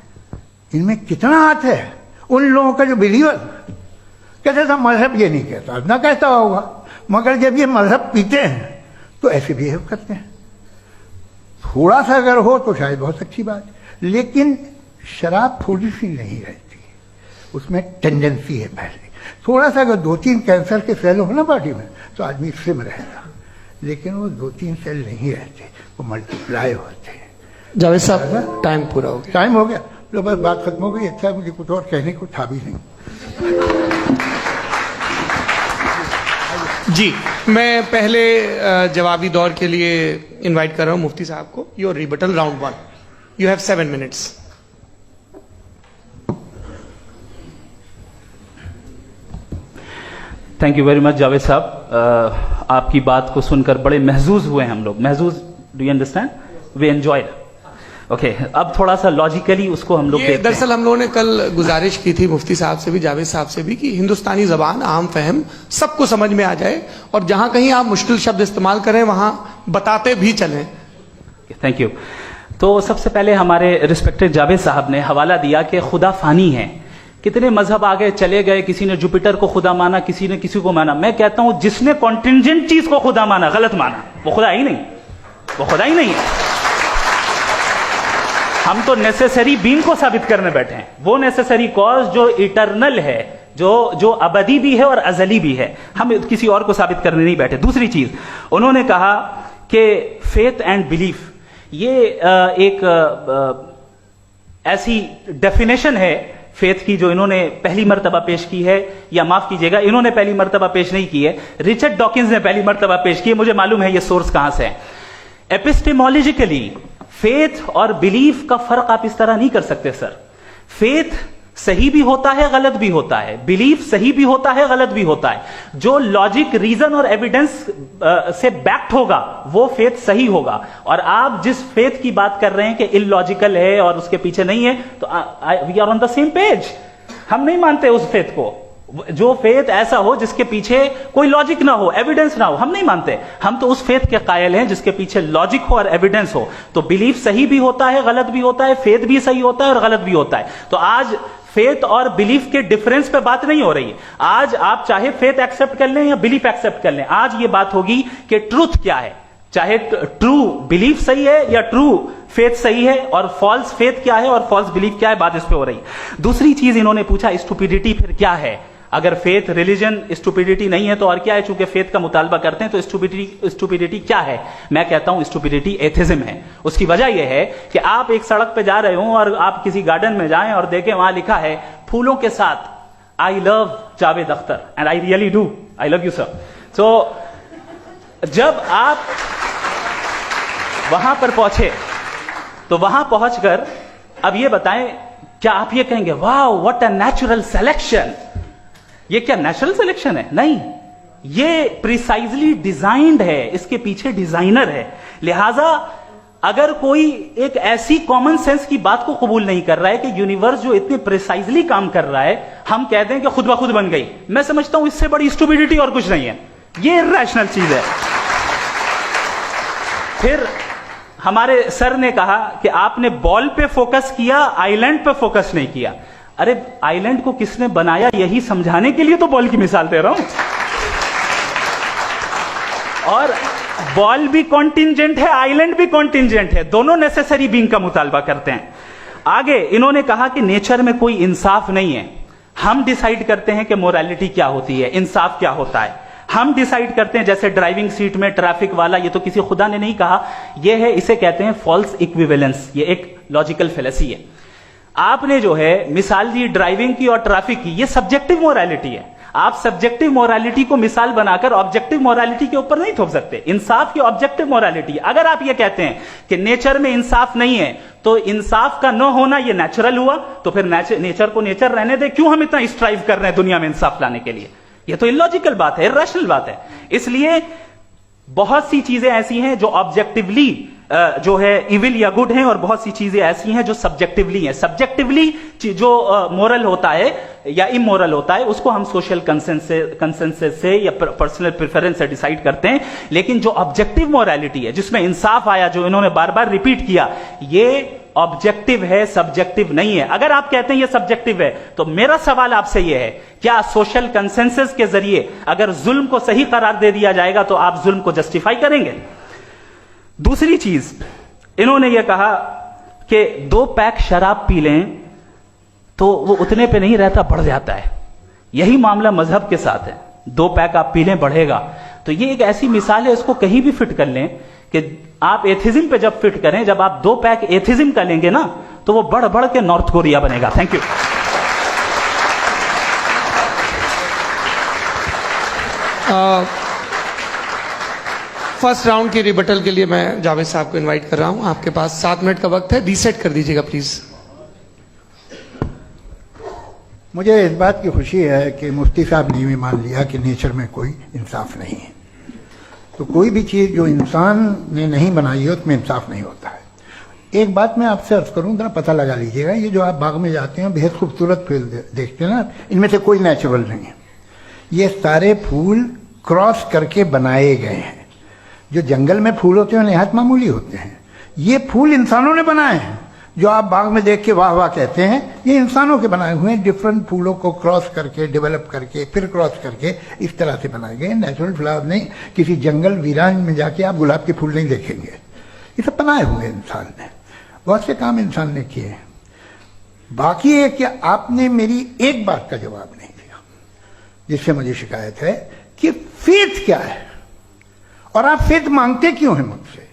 इनमें कितना हाथ है उन लोगों का जो बिलीवर कहते था मजहब ये नहीं कहता, ना कहता होगा, मगर जब ये मजहब पीते हैं तो ऐसे बिहेव करते हैं। थोड़ा सा अगर हो तो शायद बहुत अच्छी बात, लेकिन शराब थोड़ी सी नहीं रहती, उसमें टेंडेंसी है पहले। थोड़ा सा अगर 2-3 कैंसर के सेल हो ना बॉडी में तो आदमी स्लिम रहेगा, लेकिन वो 2-3 सेल नहीं रहते, वो मल्टीप्लाई होते हैं। जावेद साहब, टाइम पूरा हो गया। टाइम हो गया, तो बस बात खत्म हो गई। अच्छा, मुझे कुछ और कहने को था भी नहीं। जी, मैं पहले जवाबी दौर के लिए इनवाइट कर रहा हूं मुफ्ती साहब को। Your rebuttal round 1, you have 7 minutes. Thank you very much Javed साहब, आपकी बात को सुनकर बड़े महजूज हुए हम लोग। महजूज, do you understand? We enjoyed. Okay, अब थोड़ा सा लॉजिकली उसको हम लोग देखते हैं। दरअसल हम लोगों ने कल गुजारिश की थी मुफ्ती साहब से भी, जावेद साहब से भी, कि हिंदुस्तानी जबान आम फहम सबको समझ में आ जाए, और जहां कहीं आप मुश्किल शब्द इस्तेमाल करें वहां बताते भी चलें। Thank you. तो सबसे पहले हमारे रिस्पेक्टेड जावेद साहब ने हवाला दिया कि खुदा फानी है। कितने मजहब आगे चले गए, किसी ने जुपिटर को खुदा माना, किसी ने किसी को माना। मैं कहता हूं जिसने कॉन्टिंजेंट चीज को खुदा माना, गलत माना, वो खुदा ही नहीं, वो खुदा ही नहीं है। हम तो नेसेसरी बीइंग को साबित करने बैठे हैं, वो नेसेसरी कॉज जो इटरनल है, जो अबदी भी है और अजली भी है। हम किसी और को साबित करने नहीं बैठे। दूसरी चीज, उन्होंने कहा कि फेथ एंड बिलीफ, ये एक ऐसी डेफिनेशन है फेथ की जो इन्होंने पहली मर्तबा पेश की है, या माफ कीजिएगा, इन्होंने पहली मर्तबा पेश नहीं की है, रिचर्ड डॉकिंस ने पहली मर्तबा पेश की है। मुझे मालूम है ये सोर्स कहां से है। एपिस्टेमोलॉजिकली फेथ और बिलीफ का फर्क आप इस तरह नहीं कर सकते सर। फेथ सही भी होता है, गलत भी होता है, बिलीफ सही भी होता है, गलत भी होता है। जो लॉजिक, रीजन और एविडेंस से बैक्ड होगा वो फेथ सही होगा। और आप जिस फेथ की बात कर रहे हैं कि इलॉजिकल है और उसके पीछे नहीं है, तो we are on the same page. हम नहीं मानते उस फेथ को, जो फेथ ऐसा हो जिसके पीछे कोई लॉजिक ना हो, एविडेंस ना हो, हम नहीं मानते। हम तो उस फेथ के कायल हैं जिसके पीछे लॉजिक हो और एविडेंस हो। तो बिलीफ सही भी होता है, गलत भी होता है, फेथ भी सही होता है और गलत भी होता है। तो आज फेथ और बिलीफ के डिफरेंस पे बात नहीं हो रही है। आज आप चाहे फेथ एक्सेप्ट कर लें या बिलीफ एक्सेप्ट कर लें, आज ये बात होगी कि ट्रूथ क्या है, चाहे ट्रू बिलीफ सही है या ट्रू फेथ सही है, और फॉल्स फेथ क्या है और फॉल्स बिलीफ क्या है, बात इस पे हो रही है। दूसरी चीज इन्होंने पूछा, स्टुपिडिटी फिर क्या है? अगर फेथ रिलीजन स्टुपिडिटी नहीं है तो और क्या है? चूंकि फेथ का मुतालबा करते हैं तो स्टुपिडिटी क्या है? मैं कहता हूं स्टुपिडिटी एथिज्म है। उसकी वजह यह है कि आप एक सड़क पे जा रहे हो और आप किसी गार्डन में जाएं और देखें वहां लिखा है फूलों के साथ I love Javed Akhtar, and I really do, I love you sir. So जब आप वहां पर पहुंचे तो वहां पहुंचकर अब ये बताएं, क्या आप ये कहेंगे वाह व्हाट अ नेचुरल सिलेक्शन? ये क्या नेचुरल सिलेक्शन है? नहीं, ये प्रिसाइजली डिजाइंड है, इसके पीछे डिजाइनर है। लिहाजा अगर कोई एक ऐसी कॉमन सेंस की बात को कबूल नहीं कर रहा है कि यूनिवर्स जो इतने प्रिसाइजली काम कर रहा है, हम कहते हैं कि खुद ब खुद बन गई, मैं समझता हूं इससे बड़ी स्टुपिडिटी और कुछ नहीं है। ये इरैशनल चीज है। फिर हमारे सर ने कहा कि आपने बॉल पे फोकस किया, आइलैंड पे फोकस नहीं किया। अरे आइलैंड को किसने बनाया यही समझाने के लिए तो बॉल की मिसाल दे रहा हूं। और बॉल भी कॉन्टिंजेंट है, आइलैंड भी कॉन्टिंजेंट है, दोनों नेसेसरी बीइंग का मुतालबा करते हैं। आगे इन्होंने कहा कि नेचर में कोई इंसाफ नहीं है, हम डिसाइड करते हैं कि मोरालिटी क्या होती है, इंसाफ क्या होता है, हम डिसाइड करते हैं। जैसे ड्राइविंग सीट में ट्रैफिक वाला, ये तो किसी खुदा ने नहीं कहा, ये है, इसे कहते हैं फॉल्स इक्विवेलेंस। ये एक लॉजिकल फेलेसी है। आपने जो है मिसाल दी ड्राइविंग की और ट्रैफिक की, ये सब्जेक्टिव मोरालिटी है। आप सब्जेक्टिव मोरालिटी को मिसाल बनाकर ऑब्जेक्टिव मोरालिटी के ऊपर नहीं थोप सकते। इंसाफ की ऑब्जेक्टिव मोरालिटी। अगर आप ये कहते हैं कि नेचर में इंसाफ नहीं है तो इंसाफ का न होना ये नेचुरल हुआ, तो फिर नेचर को नेचर रहने दे, क्यों हम इतना स्ट्राइव कर रहे हैं दुनिया में इंसाफ लाने के लिए? ये तो इलॉजिकल बात है, इरैशनल बात है। इसलिए बहुत सी चीजें ऐसी हैं जो ऑब्जेक्टिवली जो है इविल या गुड हैं, और बहुत सी चीजें ऐसी हैं जो सब्जेक्टिवली हैं। सब्जेक्टिवली जो मोरल होता है या इमोरल होता है उसको हम सोशल कंसेंसस से या पर्सनल प्रेफरेंस से डिसाइड करते हैं। लेकिन जो ऑब्जेक्टिव मोरालिटी है जिसमें इंसाफ आया, जो इन्होंने बार बार रिपीट किया, ये ऑब्जेक्टिव है, सब्जेक्टिव नहीं है। अगर आप कहते हैं ये सब्जेक्टिव है तो मेरा सवाल आपसे ये है, क्या सोशल कंसेंसस के जरिए अगर जुल्म को सही करार दे दिया जाएगा तो आप जुल्म को जस्टिफाई करेंगे? दूसरी चीज इन्होंने ये कहा कि 2 पैक शराब पी लें तो वो उतने पे नहीं रहता, बढ़ जाता है। यही मामला मजहब के साथ है। 2 पैक आप पी लें, बढ़ेगा। तो ये एक ऐसी मिसाल है, इसको कहीं भी फिट कर लें कि आप एथिज्म पे जब फिट करें, जब आप 2 पैक एथिज्म का लेंगे ना तो वो बढ़ बढ़ के नॉर्थ कोरिया बनेगा। Thank you. फर्स्ट राउंड के रिबटल के लिए मैं जावेद साहब को इनवाइट कर रहा हूं। आपके पास 7 मिनट का वक्त है, रीसेट कर दीजिएगा प्लीज। मुझे इस बात की खुशी है कि मुफ्ती साहब ने भी मान लिया कि नेचर में कोई इंसाफ नहीं है। तो कोई भी चीज़ जो इंसान ने नहीं बनाई है उसमें इंसाफ नहीं होता है। एक बात मैं आपसे अर्ज करूं, जरा पता लगा लीजिएगा, ये जो आप बाग में जाते हैं बेहद खूबसूरत फूल देखते हैं ना, इनमें से कोई नेचुरल नहीं है। ये सारे फूल क्रॉस करके बनाए गए हैं। जो जंगल में फूल होते हैं निहायत मामूली होते हैं, ये फूल इंसानों ने बनाए हैं। जो आप बाग में देख के वाह वाह कहते हैं, ये इंसानों के बनाए हुए हैं। डिफरेंट फूलों को क्रॉस करके, डेवलप करके, फिर क्रॉस करके इस तरह से बनाए गए। नेचुरल फ्लावर नहीं। किसी जंगल वीरान में जाके आप गुलाब के फूल नहीं देखेंगे। ये सब बनाए हुए इंसान ने, बहुत से काम इंसान ने किए हैं। बाकी है कि आपने मेरी एक बात का जवाब नहीं दिया, जिससे मुझे शिकायत है कि फेथ क्या है और आप फेथ मांगते क्यों हैं मुझसे?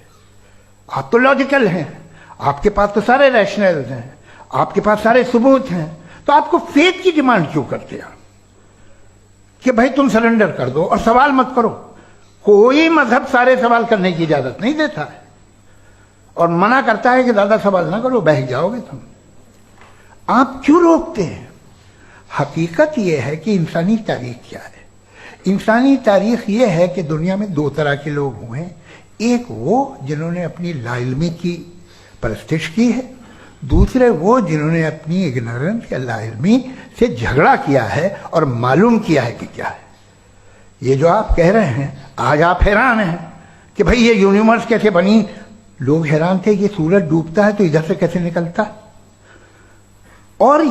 आप तो लॉजिकल हैं, आपके पास तो सारे रैशनल्स हैं, आपके पास सारे सबूत हैं, तो आपको फेथ की डिमांड क्यों करते हैं कि भाई तुम सरेंडर कर दो और सवाल मत करो? कोई मजहब सारे सवाल करने की इजाजत नहीं देता है और मना करता है कि ज्यादा सवाल ना करो, बह जाओगे तुम। आप क्यों रोकते हैं? हकीकत यह है कि इंसानी तारीख क्या है। इंसानी तारीख यह है कि दुनिया में 2 तरह के लोग हुए हैं। एक वो जिन्होंने अपनी लाइल्मी की परस्तिश की है, दूसरे वो जिन्होंने अपनी इग्नोरेंस या लाइल्मी से झगड़ा किया है और मालूम किया है कि क्या है। ये जो आप कह रहे हैं, आज आप हैरान हैं कि भाई ये यूनिवर्स कैसे बनी। लोग हैरान थे ये सूरज डूबता है तो इधर से कैसे निकलता। और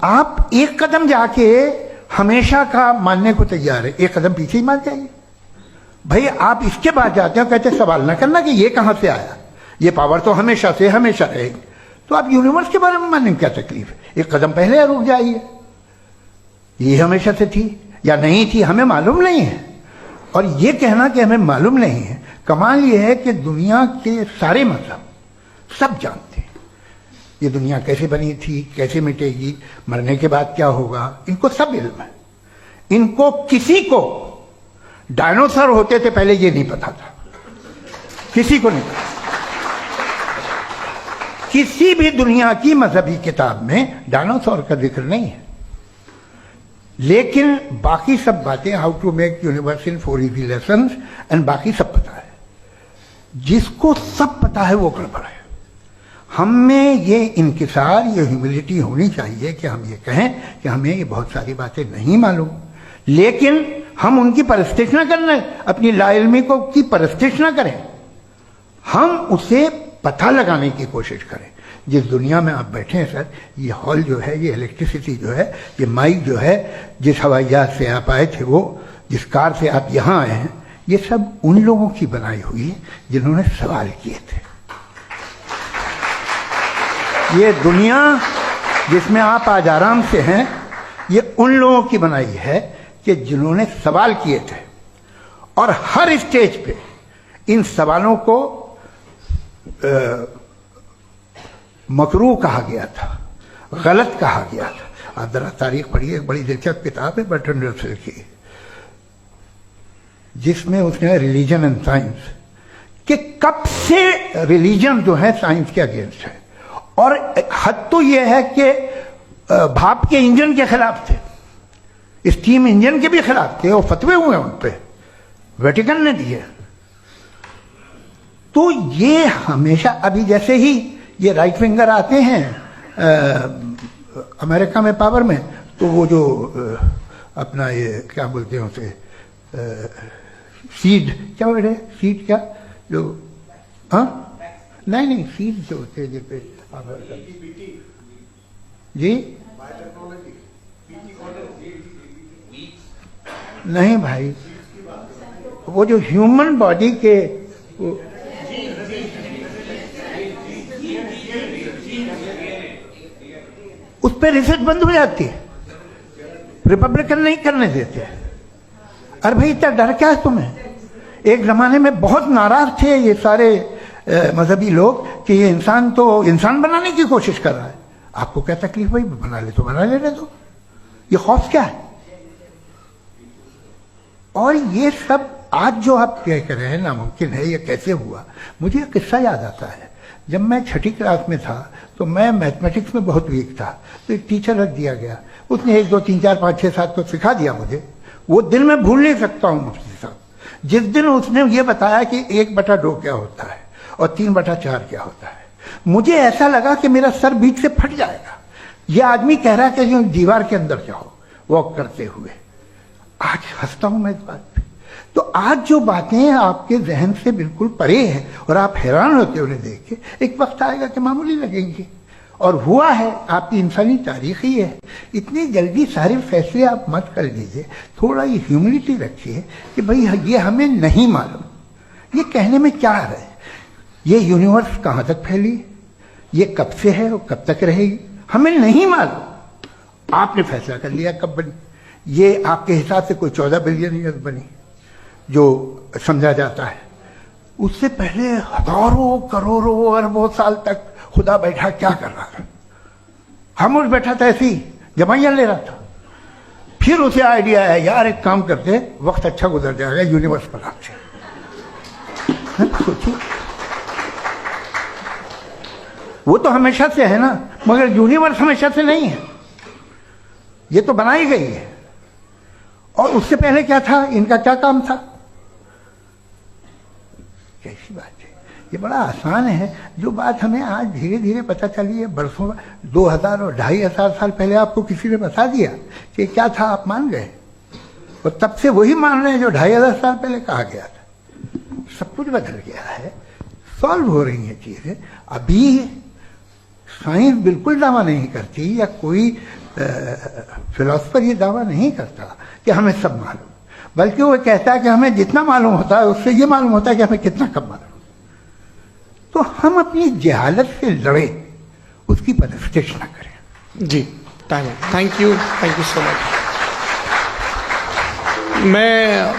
आप एक कदम जाके हमेशा का मानने को तैयार है, एक कदम पीछे ही मान जाइए। भाई आप इसके बाद जाते हो, कहते सवाल ना करना कि ये कहां से आया, ये पावर तो हमेशा से हमेशा रहेगी। तो आप यूनिवर्स के बारे में मानने में क्या तकलीफ है। एक कदम पहले रुक जाइए, ये हमेशा से थी या नहीं थी हमें मालूम नहीं है। और ये कहना कि हमें मालूम नहीं है, कमाल ये है कि दुनिया के सारे मजहब सब जानते हैं ये दुनिया कैसे बनी थी, कैसे मिटेगी, मरने के बाद क्या होगा, इनको सब इल्म है। इनको किसी को डायनासोर होते थे पहले ये नहीं पता था, किसी को नहीं पता। किसी भी दुनिया की मजहबी किताब में डायनासोर का जिक्र नहीं है। लेकिन बाकी सब बातें, how to make universe in 4 easy lessons and बाकी सब पता है। जिसको सब पता है वो गड़बड़ है। हम में ये इंकिसार, ये ह्यूमिलिटी होनी चाहिए कि हम ये कहें कि हमें ये बहुत सारी बातें नहीं मालूम, लेकिन हम उनकी परस्तिश ना करें, अपनी लाइल्मी को की परस्तिश ना करें, हम उसे पता लगाने की कोशिश करें। जिस दुनिया में आप बैठे हैं सर, ये हॉल जो है, ये इलेक्ट्रिसिटी जो है, ये माइक जो है, जिस हवाई जहाज से आप आए थे, वो जिस कार से आप यहाँ आए हैं, ये सब उन लोगों की बनाई हुई है जिन्होंने सवाल किए थे। ये दुनिया जिसमें आप आज आराम से हैं, ये उन लोगों की बनाई है कि जिन्होंने सवाल किए थे। और हर स्टेज पे इन सवालों को मकरू कहा गया था, गलत कहा गया था। आप जरा तारीख पढ़िए, एक बड़ी दिलचस्प किताब है बर्ट्रैंड रसेल की, जिसमें उसने रिलीजन एंड साइंस कि कब से रिलीजन जो है साइंस के अगेंस्ट है। और हद तो यह है कि भाप के इंजन के खिलाफ थे, स्टीम इंजन के भी खिलाफ थे, और फतवे हुए उन पे, वेटिकन ने दिए। तो ये हमेशा, अभी जैसे ही ये राइट विंगर आते हैं अमेरिका में पावर में, तो वो जो अपना ये क्या बोलते हैं उसे, सीड क्या बोलते हैं, सीड क्या जो, हाँ नहीं सीड जो होते हैं जिस पे जी नहीं भाई, वो जो ह्यूमन बॉडी के उस पर रिसर्च बंद हो जाती है, रिपब्लिकन नहीं करने देते। अरे भाई इतना डर क्या है तुम्हें। एक जमाने में बहुत नाराज थे ये सारे मजहबी लोग कि ये इंसान तो इंसान बनाने की कोशिश कर रहा है। आपको क्या तकलीफ भाई, बना ले तो बना लेने दो, ये खौफ क्या है। और ये सब आज जो आप कह रहे हैं नामुमकिन है, ये कैसे हुआ। मुझे एक किस्सा याद आता है, जब मैं 6ठी क्लास में था तो मैं मैथमेटिक्स में बहुत वीक था, तो एक टीचर रख दिया गया, उसने 1 2 3 4 5 6 7 को सिखा दिया मुझे। वो दिन मैं भूल नहीं सकता हूँ मुफ्ती साहब, जिस दिन उसने ये बताया कि 1/2 क्या होता है और 3/4 क्या होता है। मुझे ऐसा लगा कि मेरा सर बीच से फट जाएगा। ये आदमी कह रहा है कि जो दीवार के अंदर जाओ वॉक करते हुए। आज हंसता हूं मैं इस बात पे। तो आज जो बातें आपके जहन से बिल्कुल परे हैं और आप हैरान होते उन्हें देख के, एक वक्त आएगा कि मामूली लगेंगे। और हुआ है, आपकी इंसानी तारीख ही है। इतनी जल्दी सारे फैसले आप मत कर लीजिए, थोड़ा ये ह्यूमिलिटी रखिए कि भाई ये हमें नहीं मालूम। ये कहने में क्या है, ये यूनिवर्स कहाँ तक फैली, ये कब से है और कब तक रहेगी, हमें नहीं मालूम। आपने फैसला कर लिया कब बनी। ये आपके हिसाब से कोई 14 बिलियन ईयर बनी जो समझा जाता है। उससे पहले हजारों करोड़ों अरबों साल तक खुदा बैठा क्या कर रहा था। हम उस बैठा था ऐसे ही जमाइयां ले रहा था। फिर उसे आइडिया आया, यार एक काम करते, वक्त अच्छा गुजर जाएगा, यूनिवर्स पर आपसे सोचिए। वो तो हमेशा से है ना, मगर यूनिवर्स हमेशा से नहीं है, ये तो बनाई गई है। और उससे पहले क्या था, इनका क्या काम था। कैसी बात है, ये बड़ा आसान है। जो बात हमें आज धीरे धीरे पता चली है, बरसों 2000 और 2500 साल पहले आपको किसी ने बता दिया कि क्या था, आप मान गए, और तब से वही मान रहे हैं जो 2500 साल पहले कहा गया था। सब कुछ बदल गया है, सॉल्व हो रही हैं चीजें। अभी साइंस बिल्कुल दावा नहीं करती, या कोई फिलोसफर ये दावा नहीं करता कि हमें सब मालूम, बल्कि वो कहता है कि हमें जितना मालूम होता है उससे ये मालूम होता है कि हमें कितना कम मालूम। तो हम अपनी जहालत से लड़े, उसकी परस्तिश न करें। जी, time, thank you so much. मैं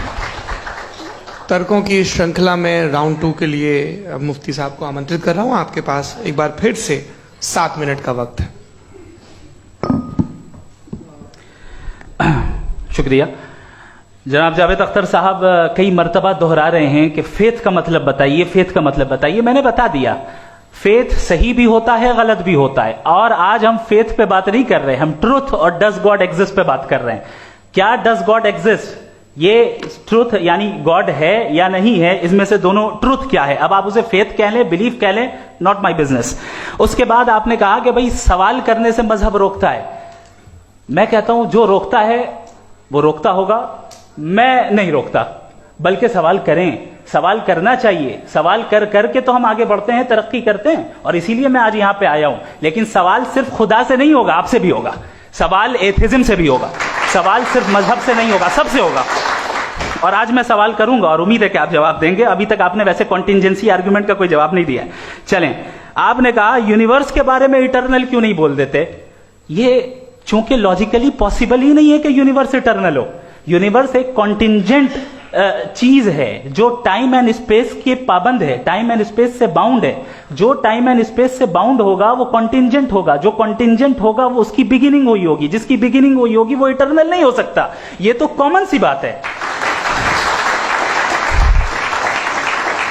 तर्कों की श्रृंखला में राउंड 2 के लिए मुफ्ती साहब को आमंत्रित कर रहा हूं। आपके पास एक बार फिर से 7 मिनट का वक्त है। शुक्रिया। जनाब जावेद अख्तर साहब कई मर्तबा दोहरा रहे हैं कि फेथ का मतलब बताइए, फेथ का मतलब बताइए। मैंने बता दिया, फेथ सही भी होता है, गलत भी होता है। और आज हम फेथ पे बात नहीं कर रहे, हम ट्रूथ और डज गॉड एग्जिस्ट पे बात कर रहे हैं। क्या डज गॉड एग्जिस्ट, ये ट्रूथ यानी गॉड है या नहीं है, इसमें से दोनों ट्रूथ क्या है। अब आप उसे फेथ कह लें, बिलीफ कह लें, नॉट माई बिजनेस। उसके बाद आपने कहा कि भाई सवाल करने से मजहब रोकता है। मैं कहता हूं जो रोकता है वो रोकता होगा, मैं नहीं रोकता, बल्कि सवाल करें, सवाल करना चाहिए। सवाल कर करके तो हम आगे बढ़ते हैं, तरक्की करते हैं, और इसीलिए मैं आज यहां पे आया हूं। लेकिन सवाल सिर्फ खुदा से नहीं होगा, आपसे भी होगा। सवाल एथिज्म से भी होगा, सवाल सिर्फ मजहब से नहीं होगा, सबसे होगा। और आज मैं सवाल करूंगा और उम्मीद है कि आप जवाब देंगे। अभी तक आपने वैसे कॉन्टिंजेंसी आर्गुमेंट का कोई जवाब नहीं दिया है। चलें, आपने कहा यूनिवर्स के बारे में इटर्नल क्यों नहीं बोल देते। ये चूंकि लॉजिकली पॉसिबल ही नहीं है कि यूनिवर्स इटर्नल हो। यूनिवर्स एक कॉन्टिंजेंट चीज है जो टाइम एंड स्पेस के पाबंद है, टाइम एंड स्पेस से बाउंड है। जो टाइम एंड स्पेस से बाउंड होगा वो कॉन्टिंजेंट होगा, जो कॉन्टिंजेंट होगा वो उसकी बिगिनिंग हुई होगी, जिसकी बिगिनिंग हुई होगी वो इटर्नल नहीं हो सकता। ये तो कॉमन सी बात है।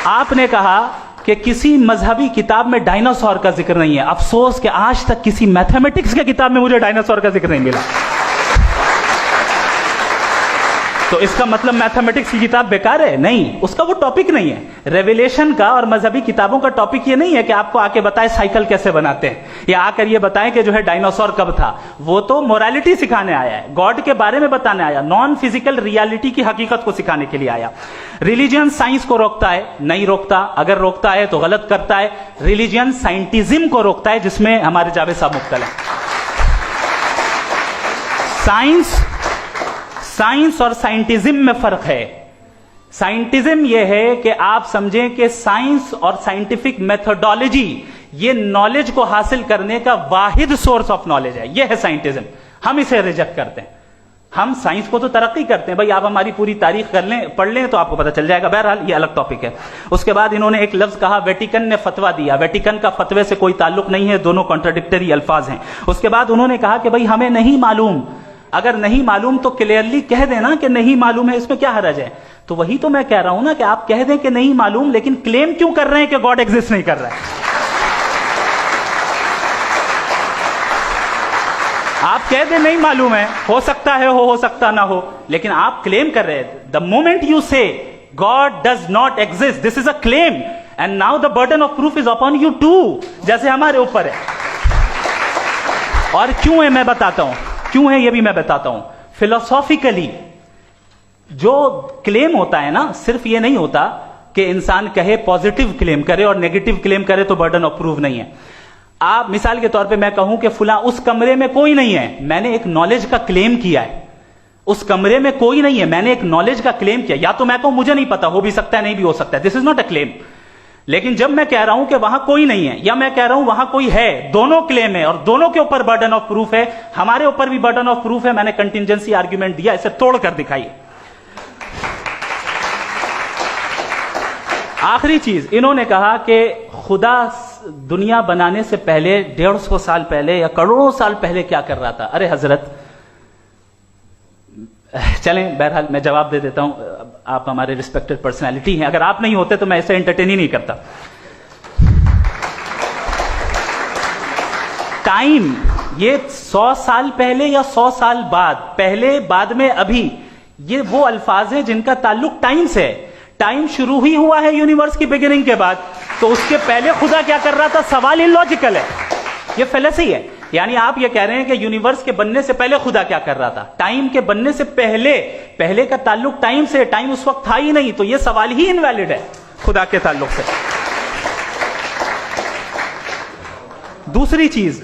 आपने कहा कि किसी मजहबी किताब में डायनासोर का जिक्र नहीं है। अफसोस कि आज तक किसी मैथमेटिक्स के किताब में मुझे डायनासोर का जिक्र नहीं मिला। तो इसका मतलब मैथमेटिक्स की किताब बेकार है? नहीं, उसका वो टॉपिक नहीं है। रेवलेशन का और मजहबी किताबों का टॉपिक ये नहीं है कि आपको आके बताए साइकिल कैसे बनाते हैं, या आकर ये बताएं कि जो है डायनासोर कब था। वो तो मोरालिटी सिखाने आया है, गॉड के बारे में बताने आया, नॉन फिजिकल रियलिटी की हकीकत को सिखाने के लिए आया। रिलीजियन साइंस को रोकता है? नहीं रोकता। अगर रोकता है तो गलत करता है। रिलीजियन साइंटिज्म को रोकता है, जिसमें हमारे जावेद साहब मुब्तला है। साइंस और साइंटिज्म में फर्क है। साइंटिज्म यह है कि आप समझें कि साइंस और साइंटिफिक मेथोडोलॉजी ये नॉलेज को हासिल करने का वाहिद सोर्स ऑफ नॉलेज है। यह है साइंटिज्म। हम इसे रिजेक्ट करते हैं। हम साइंस को तो तरक्की करते हैं। भाई आप हमारी पूरी तारीख कर लें, पढ़ लें तो आपको पता चल जाएगा। बहरहाल ये अलग टॉपिक है। उसके बाद इन्होंने एक लफ्ज कहा, वेटिकन ने फतवा दिया। वेटिकन का फतवे से कोई ताल्लुक नहीं है, दोनों कॉन्ट्राडिक्टरी अल्फाज हैं। उसके बाद उन्होंने कहा कि भाई हमें नहीं मालूम। अगर नहीं मालूम तो क्लियरली कह देना कि नहीं मालूम है, इसमें क्या हरज है। तो वही तो मैं कह रहा हूं ना कि आप कह दें कि नहीं मालूम, लेकिन क्लेम क्यों कर रहे हैं कि गॉड एग्जिस्ट नहीं कर रहा है। आप कह दें नहीं मालूम है, हो सकता है हो सकता ना हो, लेकिन आप क्लेम कर रहे हैं। The moment you say God does not exist, this is a claim, and now the burden of proof is upon you too, जैसे हमारे ऊपर है। और क्यों है मैं बताता हूं, क्यों है ये भी मैं बताता हूं। फिलोसॉफिकली जो क्लेम होता है ना, सिर्फ ये नहीं होता कि इंसान कहे पॉजिटिव क्लेम करे और नेगेटिव क्लेम करे तो बर्डन ऑफ प्रूफ नहीं है। आप मिसाल के तौर पे मैं कहूं कि फुला उस कमरे में कोई नहीं है, मैंने एक नॉलेज का क्लेम किया है। उस कमरे में कोई नहीं है, मैंने एक नॉलेज का क्लेम किया। या तो मैं कहूं मुझे नहीं पता, हो भी सकता है नहीं भी हो सकता है, this is not a claim. लेकिन जब मैं कह रहा हूं कि वहां कोई नहीं है, या मैं कह रहा हूं वहां कोई है, दोनों क्लेम है और दोनों के ऊपर बर्डन ऑफ प्रूफ है। हमारे ऊपर भी बर्डन ऑफ प्रूफ है। मैंने कंटिंजेंसी आर्ग्यूमेंट दिया, इसे तोड़कर दिखाइए। आखिरी चीज, इन्होंने कहा कि खुदा दुनिया बनाने से पहले 150 साल पहले या करोड़ों साल पहले क्या कर रहा था। अरे हजरत, चलें, बहरहाल मैं जवाब दे देता हूं। आप हमारे रिस्पेक्टेड पर्सनैलिटी हैं, अगर आप नहीं होते तो मैं इसे एंटरटेन ही नहीं करता। टाइम, ये 100 साल पहले या 100 साल बाद, पहले बाद में अभी, ये वो अल्फाज हैं जिनका ताल्लुक टाइम से है। टाइम शुरू ही हुआ है यूनिवर्स की बिगिनिंग के बाद, तो उसके पहले खुदा क्या कर रहा था? सवाल इलॉजिकल है, ये फेलेसी है। यानी आप ये कह रहे हैं कि यूनिवर्स के बनने से पहले खुदा क्या कर रहा था? टाइम के बनने से पहले का ताल्लुक टाइम से, टाइम उस वक्त था ही नहीं, तो ये सवाल ही इनवैलिड है खुदा के ताल्लुक से। दूसरी चीज,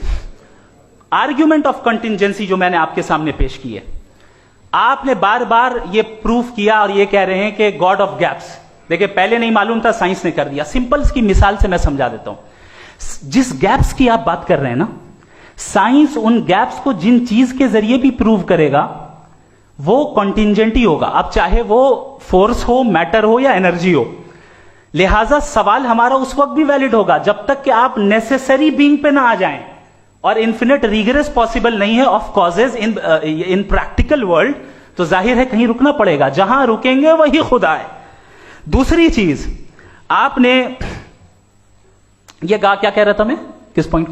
आर्ग्यूमेंट ऑफ कंटिंजेंसी जो मैंने आपके सामने पेश की है, आपने बार बार ये प्रूफ किया और ये कह रहे हैं कि गॉड ऑफ गैप्स। देखिए, पहले नहीं मालूम था, साइंस ने कर दिया। सिंपल की मिसाल से मैं समझा देता हूं। जिस गैप्स की आप बात कर रहे हैं ना, साइंस उन गैप्स को जिन चीज के जरिए भी प्रूव करेगा वो कॉन्टिंजेंट ही होगा। अब चाहे वो फोर्स हो, मैटर हो या एनर्जी हो। लिहाजा सवाल हमारा उस वक्त भी वैलिड होगा जब तक कि आप नेसेसरी बीइंग पे ना आ जाएं, और इन्फिनिट रिगरेस पॉसिबल नहीं है of causes in practical world, तो जाहिर है कहीं रुकना पड़ेगा। जहां रुकेंगे वही खुदा है। दूसरी चीज, आपने ये कहा, क्या कह रहा था मैं, किस point?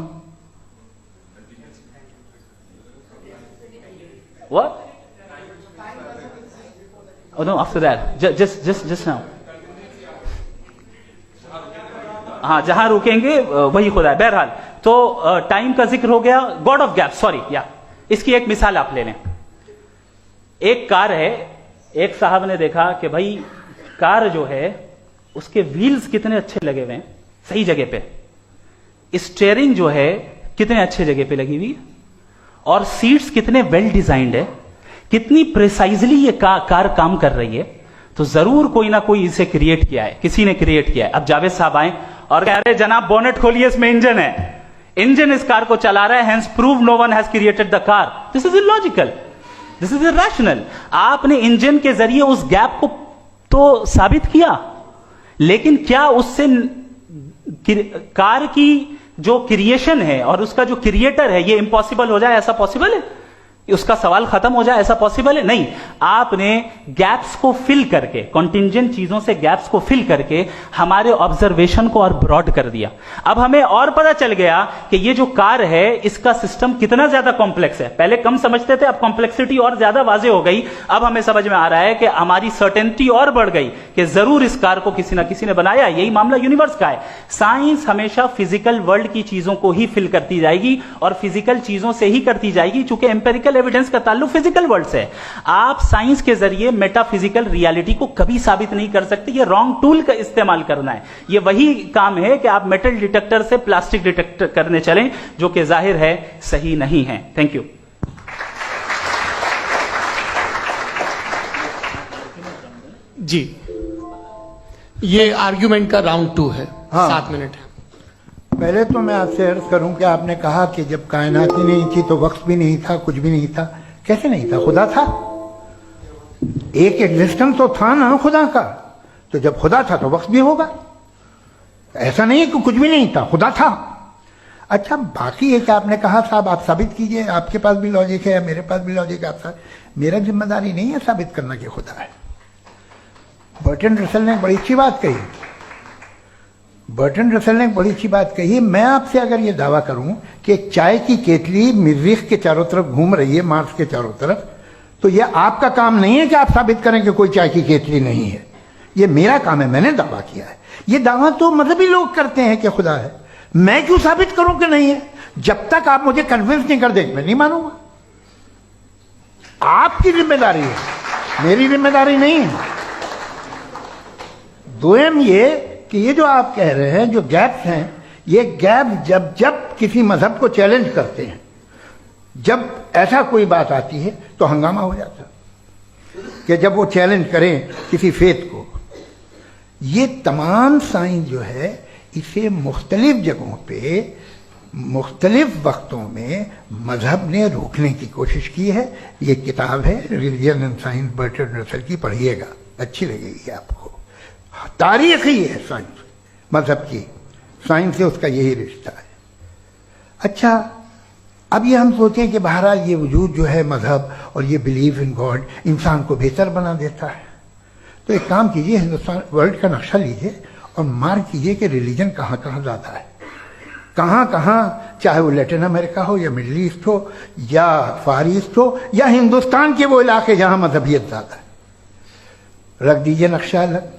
What? Oh no, after that. Just now. हाँ, जहां रुकेंगे वही खुदा है। बहरहाल, तो टाइम का जिक्र हो गया। गॉड ऑफ गैप, सॉरी, या इसकी एक मिसाल आप ले लें। एक कार है, एक साहब ने देखा कि भाई कार जो है उसके व्हील्स कितने अच्छे लगे हुए हैं, सही जगह पे। स्टीयरिंग जो है कितने अच्छे जगह पे लगी हुई है, और सीट्स कितने वेल डिजाइंड है, कितनी प्रिसाइजली ये कार काम कर रही है। तो जरूर कोई ना कोई इसे क्रिएट किया है, किसी ने क्रिएट किया है। अब जावेद साहब आए और कह रहे जनाब बोनेट खोलिए, इसमें इंजन है, इंजन इस कार को चला रहा है, hence prove no one has created the car. This is illogical, this is irrational. आपने इंजन के जरिए उस गैप को तो साबित किया, लेकिन क्या उससे कार की जो क्रिएशन है और उसका जो क्रिएटर है ये इम्पॉसिबल हो जाए? ऐसा पॉसिबल है? उसका सवाल खत्म हो जाए, ऐसा पॉसिबल है? नहीं। आपने गैप्स को फिल करके, कॉन्टिंजेंट चीजों से गैप्स को फिल करके हमारे ऑब्जर्वेशन को और ब्रॉड कर दिया। अब हमें और पता चल गया कि ये जो कार है इसका सिस्टम कितना ज्यादा कॉम्प्लेक्स है। पहले कम समझते थे, अब कॉम्प्लेक्सिटी और ज्यादा वाजे हो गई। अब हमें समझ में आ रहा है कि हमारी सर्टेनिटी और बढ़ गई कि जरूर इस कार को किसी ना किसी ने बनाया। यही मामला यूनिवर्स का है। साइंस हमेशा फिजिकल वर्ल्ड की चीजों को ही फिल करती जाएगी और फिजिकल चीजों से ही करती जाएगी, चूंकि एम्पेरिकल एविडेंस का ताल्लुक फिजिकल वर्ल्ड से है। आप साइंस के जरिए मेटाफिजिकल रियलिटी को कभी साबित नहीं कर सकते। ये रॉन्ग टूल का इस्तेमाल करना है। ये वही काम है कि आप मेटल डिटेक्टर से प्लास्टिक डिटेक्टर करने चलें, जो कि जाहिर है सही नहीं है। Thank you. जी, ये आर्ग्यूमेंट का राउंड 2 है। हाँ। 7 मिनट है। पहले तो मैं आपसे अर्ज करूं कि आपने कहा कि जब कायनात ही नहीं थी तो वक्त भी नहीं था, कुछ भी नहीं था। कैसे नहीं था? खुदा था, एक एग्जिस्टेंस तो था ना खुदा का। तो जब खुदा था तो वक्त भी होगा। ऐसा नहीं है कि कुछ भी नहीं था, खुदा था। अच्छा, बाकी एक आपने कहा साहब आप साबित कीजिए, आपके पास भी लॉजिक है, मेरे पास भी लॉजिक है। मेरा जिम्मेदारी नहीं है साबित करना कि खुदा है। बर्टन रसल ने बड़ी अच्छी बात कही। बर्टन रसल ने बड़ी अच्छी बात कही। मैं आपसे अगर ये दावा करूं कि चाय की केतली मरीख के चारों तरफ घूम रही है, मार्स के चारों तरफ, तो यह आपका काम नहीं है कि आप साबित करें कि कोई चाय की केतली नहीं है। ये मेरा काम है, मैंने दावा किया है। ये दावा तो मजहबी लोग करते हैं कि खुदा है। मैं क्यों साबित करूं कि नहीं है? जब तक आप मुझे कन्विंस नहीं कर देंगे मैं नहीं मानूंगा। आपकी जिम्मेदारी है, मेरी जिम्मेदारी नहीं है। दोयम ये कि ये जो आप कह रहे हैं जो गैप्स हैं, ये गैप जब जब किसी मजहब को चैलेंज करते हैं, जब ऐसा कोई बात आती है तो हंगामा हो जाता है कि जब वो चैलेंज करें किसी फेथ को। ये तमाम साइंस जो है इसे मुख्तलिफ जगहों पे मुख्तलिफ वक्तों में मजहब ने रोकने की कोशिश की है। ये किताब है religion and science, Burton Russell की, पढ़िएगा, अच्छी लगेगी आपको। तारीख ही है साइंस, मजहब की साइंस से उसका यही रिश्ता है। अच्छा, अब ये हम सोचें कि बहरहाल ये वजूद जो है मजहब और ये बिलीव इन गॉड इंसान को बेहतर बना देता है। तो एक काम कीजिए, हिंदुस्तान वर्ल्ड का नक्शा लीजिए और मार्क कीजिए कि रिलीजन कहाँ कहाँ ज़्यादा है, कहाँ कहाँ, चाहे वो लैटिन अमेरिका हो या मिडल ईस्ट हो या फार ईस्ट हो या हिंदुस्तान के वो इलाके जहाँ मजहबियत ज़्यादा है। रख दीजिए नक्शा अलग।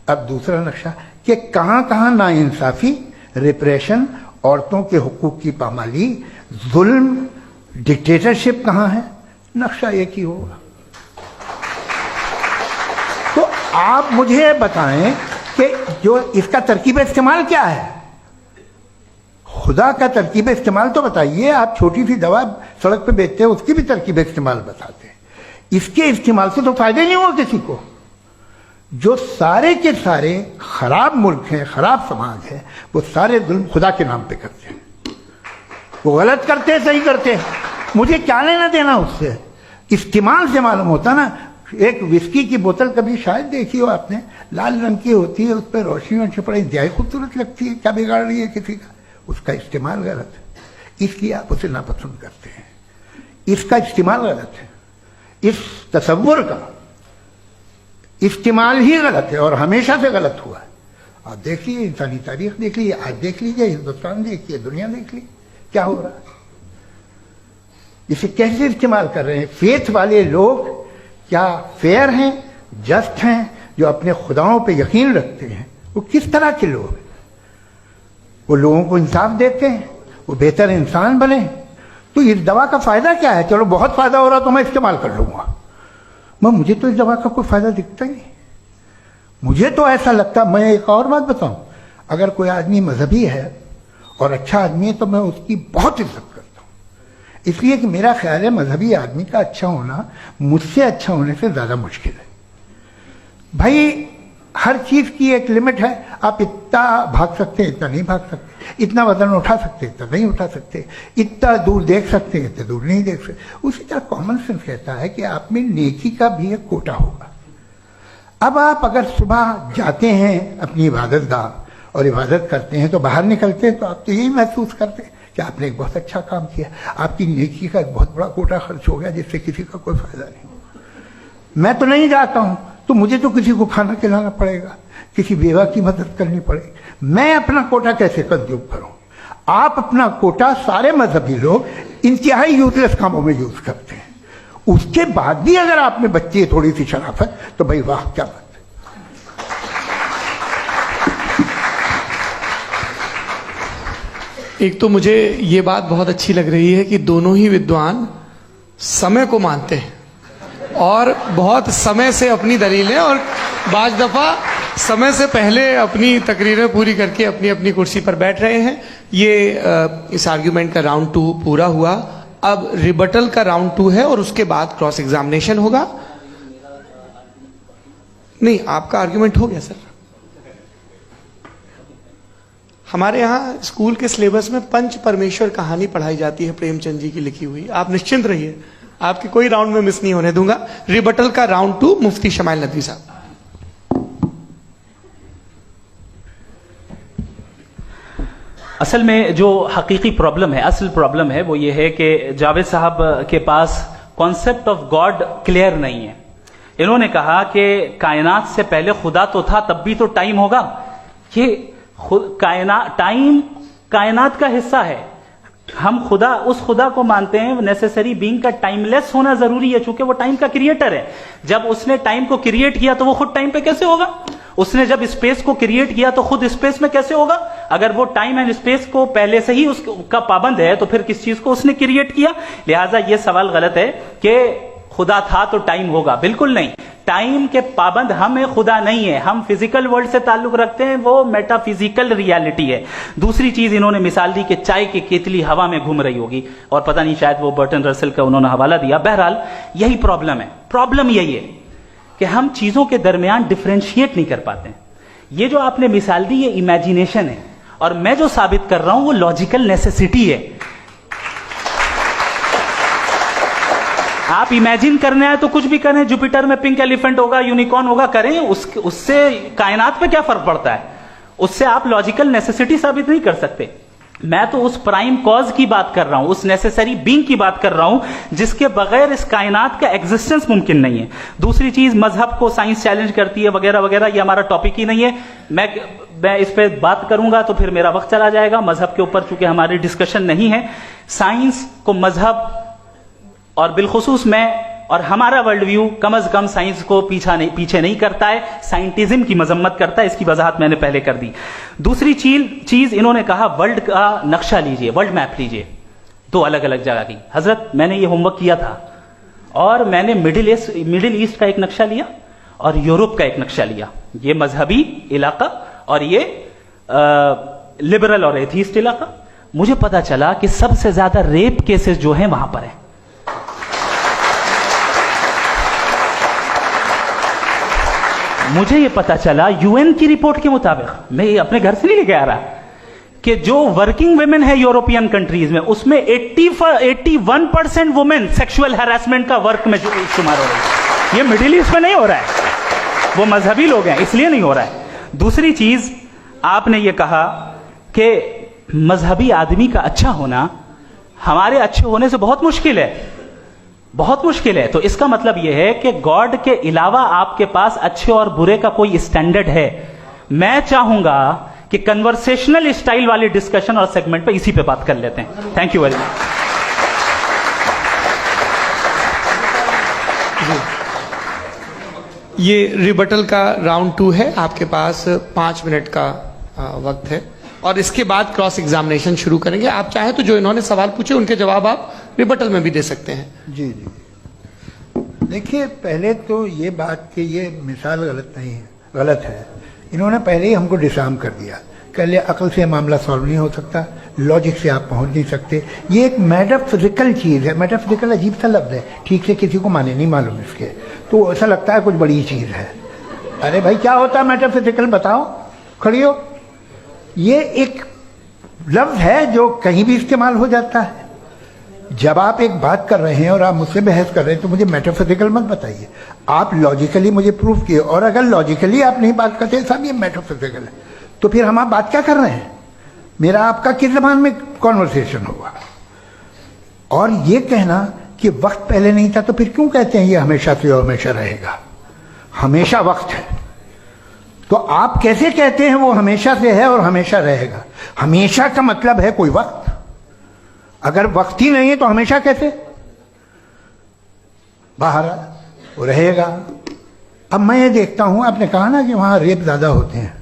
अब दूसरा नक्शा कि कहां कहां नाइंसाफी, रिप्रेशन, औरतों के हुकूक की पामाली, जुल्म, डिक्टेटरशिप कहां है, नक्शा एक ही होगा। तो आप मुझे बताएं कि जो इसका तरकीब इस्तेमाल क्या है, खुदा का तरकीब इस्तेमाल तो बताइए। आप छोटी सी दवा सड़क पे बेचते हैं, उसकी भी तरकीब इस्तेमाल बताते हैं। इसके इस्तेमाल से तो फायदे नहीं हुआ किसी को। जो सारे के सारे खराब मुल्क हैं, खराब समाज है, वो सारे जुल्म खुदा के नाम पे करते हैं। वो गलत करते हैं, सही करते हैं, मुझे क्या लेना देना उससे। इस्तेमाल से मालूम होता ना। एक विस्की की बोतल कभी शायद देखी हो आपने, लाल रंग की होती है, उस पर रोशनी और छपड़ा इंतहाई खूबसूरत लगती है, क्या बिगाड़ रही है किसी का। उसका इस्तेमाल गलत है, इसलिए आप उसे नापसंद करते हैं। इसका इस्तेमाल गलत है, इस तसव्वुर का इस्तेमाल ही गलत है और हमेशा से गलत हुआ है। आप देखिए, इंसानी तारीख देख लीजिए, आज देख लीजिए, हिंदुस्तान देखिए, दुनिया देख लीजिए क्या हो रहा है। इसे कैसे इस्तेमाल कर रहे हैं फेथ वाले लोग। क्या फेयर हैं, जस्ट हैं, जो अपने खुदाओं पे यकीन रखते हैं, वो किस तरह के लोग हैं। वो लोगों को इंसाफ देते हैं, वो बेहतर इंसान बने। तो इस दवा का फायदा क्या है। चलो बहुत फायदा हो रहा तो मैं इस्तेमाल कर लूंगा, मुझे तो इस दवा का कोई फायदा दिखता ही नहीं। मुझे तो ऐसा लगता, मैं एक और बात बताऊं, अगर कोई आदमी मजहबी है और अच्छा आदमी है तो मैं उसकी बहुत इज्जत करता हूं, इसलिए कि मेरा ख्याल है मजहबी आदमी का अच्छा होना मुझसे अच्छा होने से ज्यादा मुश्किल है। भाई हर चीज की एक लिमिट है। आप इतना भाग सकते हैं, इतना नहीं भाग सकते, इतना वजन उठा सकते, इतना नहीं उठा सकते, इतना दूर देख सकते हैं, इतना दूर नहीं देख सकते। उसी तरह कॉमन सेंस कहता है कि आप में नेकी का भी एक कोटा होगा। अब आप अगर सुबह जाते हैं अपनी इबादत गाह और इबादत करते हैं, तो बाहर निकलते हैं तो आप तो यही महसूस करते हैं कि आपने एक बहुत अच्छा काम किया, आपकी नेकी का एक बहुत बड़ा कोटा खर्च हो गया जिससे किसी का कोई फायदा नहीं। मैं तो नहीं जाता हूं तो मुझे तो किसी को खाना खिलाना पड़ेगा, किसी बेवा की मदद करनी पड़ेगी। मैं अपना कोटा कैसे कंज्यूम करूं। आप अपना कोटा, सारे मजहबी लोग इंतहाई यूजलेस कामों में यूज करते हैं। उसके बाद भी अगर आप में बच्ची है थोड़ी सी शराफत, तो भाई वाह क्या बात है। एक तो मुझे ये बात बहुत अच्छी लग रही है कि दोनों ही विद्वान समय को मानते हैं और बहुत समय से अपनी दलीलें और बाज दफा समय से पहले अपनी तकरीरें पूरी करके अपनी अपनी कुर्सी पर बैठ रहे हैं। ये इस आर्ग्यूमेंट का राउंड 2 पूरा हुआ। अब रिबटल का राउंड 2 है और उसके बाद क्रॉस एग्जामिनेशन होगा। नहीं, आपका आर्ग्यूमेंट हो गया सर। हमारे यहाँ स्कूल के सिलेबस में पंच परमेश्वर कहानी पढ़ाई जाती है, प्रेमचंद जी की लिखी हुई। आप निश्चिंत रहिए, आपके कोई राउंड में मिस नहीं होने दूंगा। रिबटल का राउंड 2, मुफ्ती शमाइल नदवी साहब। असल में जो हकीकी प्रॉब्लम है, असल प्रॉब्लम है वो ये है कि जावेद साहब के पास कॉन्सेप्ट ऑफ गॉड क्लियर नहीं है। इन्होंने कहा कि कायनात से पहले खुदा तो था, तब भी तो टाइम होगा। ये टाइम कायनात का हिस्सा है। हम खुदा, उस खुदा को मानते हैं नेसेसरी बीइंग का टाइमलेस होना जरूरी है, चूंकि वो टाइम का क्रिएटर है। जब उसने टाइम को क्रिएट किया तो वो खुद टाइम पे कैसे होगा। उसने जब स्पेस को क्रिएट किया तो खुद स्पेस में कैसे होगा। अगर वो टाइम एंड स्पेस को पहले से ही उसका पाबंद है तो फिर किस चीज को उसने क्रिएट किया। लिहाजा ये सवाल गलत है कि खुदा था तो टाइम होगा, बिल्कुल नहीं। टाइम के पाबंद हम है, खुदा नहीं है। हम फिजिकल वर्ल्ड से ताल्लुक रखते हैं, वो मेटाफिजिकल रियलिटी है। दूसरी चीज इन्होंने मिसाल दी कि चाय की केतली हवा में घूम रही होगी, और पता नहीं शायद वो बर्टन रसल का उन्होंने हवाला दिया। बहरहाल यही प्रॉब्लम है। प्रॉब्लम यही है कि हम चीजों के दरमियान डिफरेंशिएट नहीं कर पाते हैं। ये जो आपने मिसाल दी ये इमेजिनेशन है, और मैं जो साबित कर रहा हूं वो लॉजिकल नेसेसिटी है। आप इमेजिन करने आए तो कुछ भी करें, जुपिटर में पिंक एलिफेंट होगा, यूनिकॉर्न होगा, करें, उससे कायनात पे क्या फर्क पड़ता है। उससे आप लॉजिकल नेसेसिटी साबित नहीं कर सकते। मैं तो उस प्राइम कॉज की बात कर रहा हूं, उस नेसेसरी बीइंग की बात कर रहा हूं जिसके बगैर इस कायनात का एग्जिस्टेंस मुमकिन नहीं है। दूसरी चीज, मजहब को साइंस चैलेंज करती है वगैरह वगैरह, ये हमारा टॉपिक ही नहीं है। मैं इस पे बात करूंगा तो फिर मेरा वक्त चला जाएगा। मजहब के ऊपर चूंकि हमारी डिस्कशन नहीं है, साइंस को मजहब और बिलखुसूस मैं और हमारा वर्ल्ड व्यू कम से कम साइंस को पीछे नहीं करता है, साइंटिज्म की मजम्मत करता है। इसकी वजाहत मैंने पहले कर दी। दूसरी चीज इन्होंने कहा वर्ल्ड का नक्शा लीजिए, वर्ल्ड मैप लीजिए, दो अलग अलग जगह की। हजरत मैंने ये होमवर्क किया था और मैंने मिडिल ईस्ट का एक नक्शा लिया और यूरोप का एक नक्शा लिया, ये मजहबी इलाका और ये लिबरल और एथीस्ट इलाका। मुझे पता चला कि सबसे ज्यादा रेप केसेस जो हैं वहां पर है। मुझे ये पता चला यूएन की रिपोर्ट के मुताबिक, मैं ये अपने घर से नहीं लेके आ रहा, कि जो वर्किंग वुमेन है यूरोपियन कंट्रीज में, उसमें 81% वुमेन सेक्सुअल हैरेसमेंट का वर्क में शुमार हो रही है। ये मिडिल ईस्ट में नहीं हो रहा है, वो मजहबी लोग हैं इसलिए नहीं हो रहा है। दूसरी चीज आपने ये कहा कि मजहबी आदमी का अच्छा होना हमारे अच्छे होने से बहुत मुश्किल है, बहुत मुश्किल है। तो इसका मतलब यह है कि गॉड के अलावा आपके पास अच्छे और बुरे का कोई स्टैंडर्ड है। मैं चाहूंगा कि कन्वर्सेशनल स्टाइल वाली डिस्कशन और सेगमेंट पे इसी पे बात कर लेते हैं। Thank you very much. ये रिबटल का राउंड 2 है, आपके पास 5 मिनट का वक्त है और इसके बाद क्रॉस एग्जामिनेशन शुरू करेंगे। आप चाहे तो जो इन्होंने सवाल पूछे उनके जवाब आप रिबटल में भी दे सकते हैं। जी जी, देखिए पहले तो ये बात कि ये मिसाल गलत नहीं है, गलत है। इन्होंने पहले ही हमको डिसार्म कर दिया, कह लिया अकल से मामला सॉल्व नहीं हो सकता, लॉजिक से आप पहुंच नहीं सकते। ये एक मेटाफिजिकल चीज़ है। मेटाफिजिकल अजीब सा लफ्ज़ है, ठीक से किसी को माने नहीं मालूम इसके, तो ऐसा लगता है कुछ बड़ी चीज़ है। अरे भाई क्या होता है मेटाफिजिकल, बताओ, खड़ी हो। ये एक लफ्ज़ है जो कहीं भी इस्तेमाल हो जाता है। जब आप एक बात कर रहे हैं और आप मुझसे बहस कर रहे हैं तो मुझे मेटाफिजिकल मत बताइए, आप लॉजिकली मुझे प्रूव किए। और अगर लॉजिकली आप नहीं बात करते साहब ये मेटाफिजिकल है, तो फिर हम आप बात क्या कर रहे हैं? मेरा आपका किस जबान में कॉन्वर्सेशन होगा? और ये कहना कि वक्त पहले नहीं था, तो फिर क्यों कहते हैं ये हमेशा से और हमेशा रहेगा? हमेशा वक्त है, तो आप कैसे कहते हैं वो हमेशा से है और हमेशा रहेगा? हमेशा का मतलब है कोई वक्त, अगर वक्त ही नहीं है तो हमेशा कैसे? बाहर वो रहेगा। अब मैं ये देखता हूं, आपने कहा ना कि वहां रेप ज्यादा होते हैं,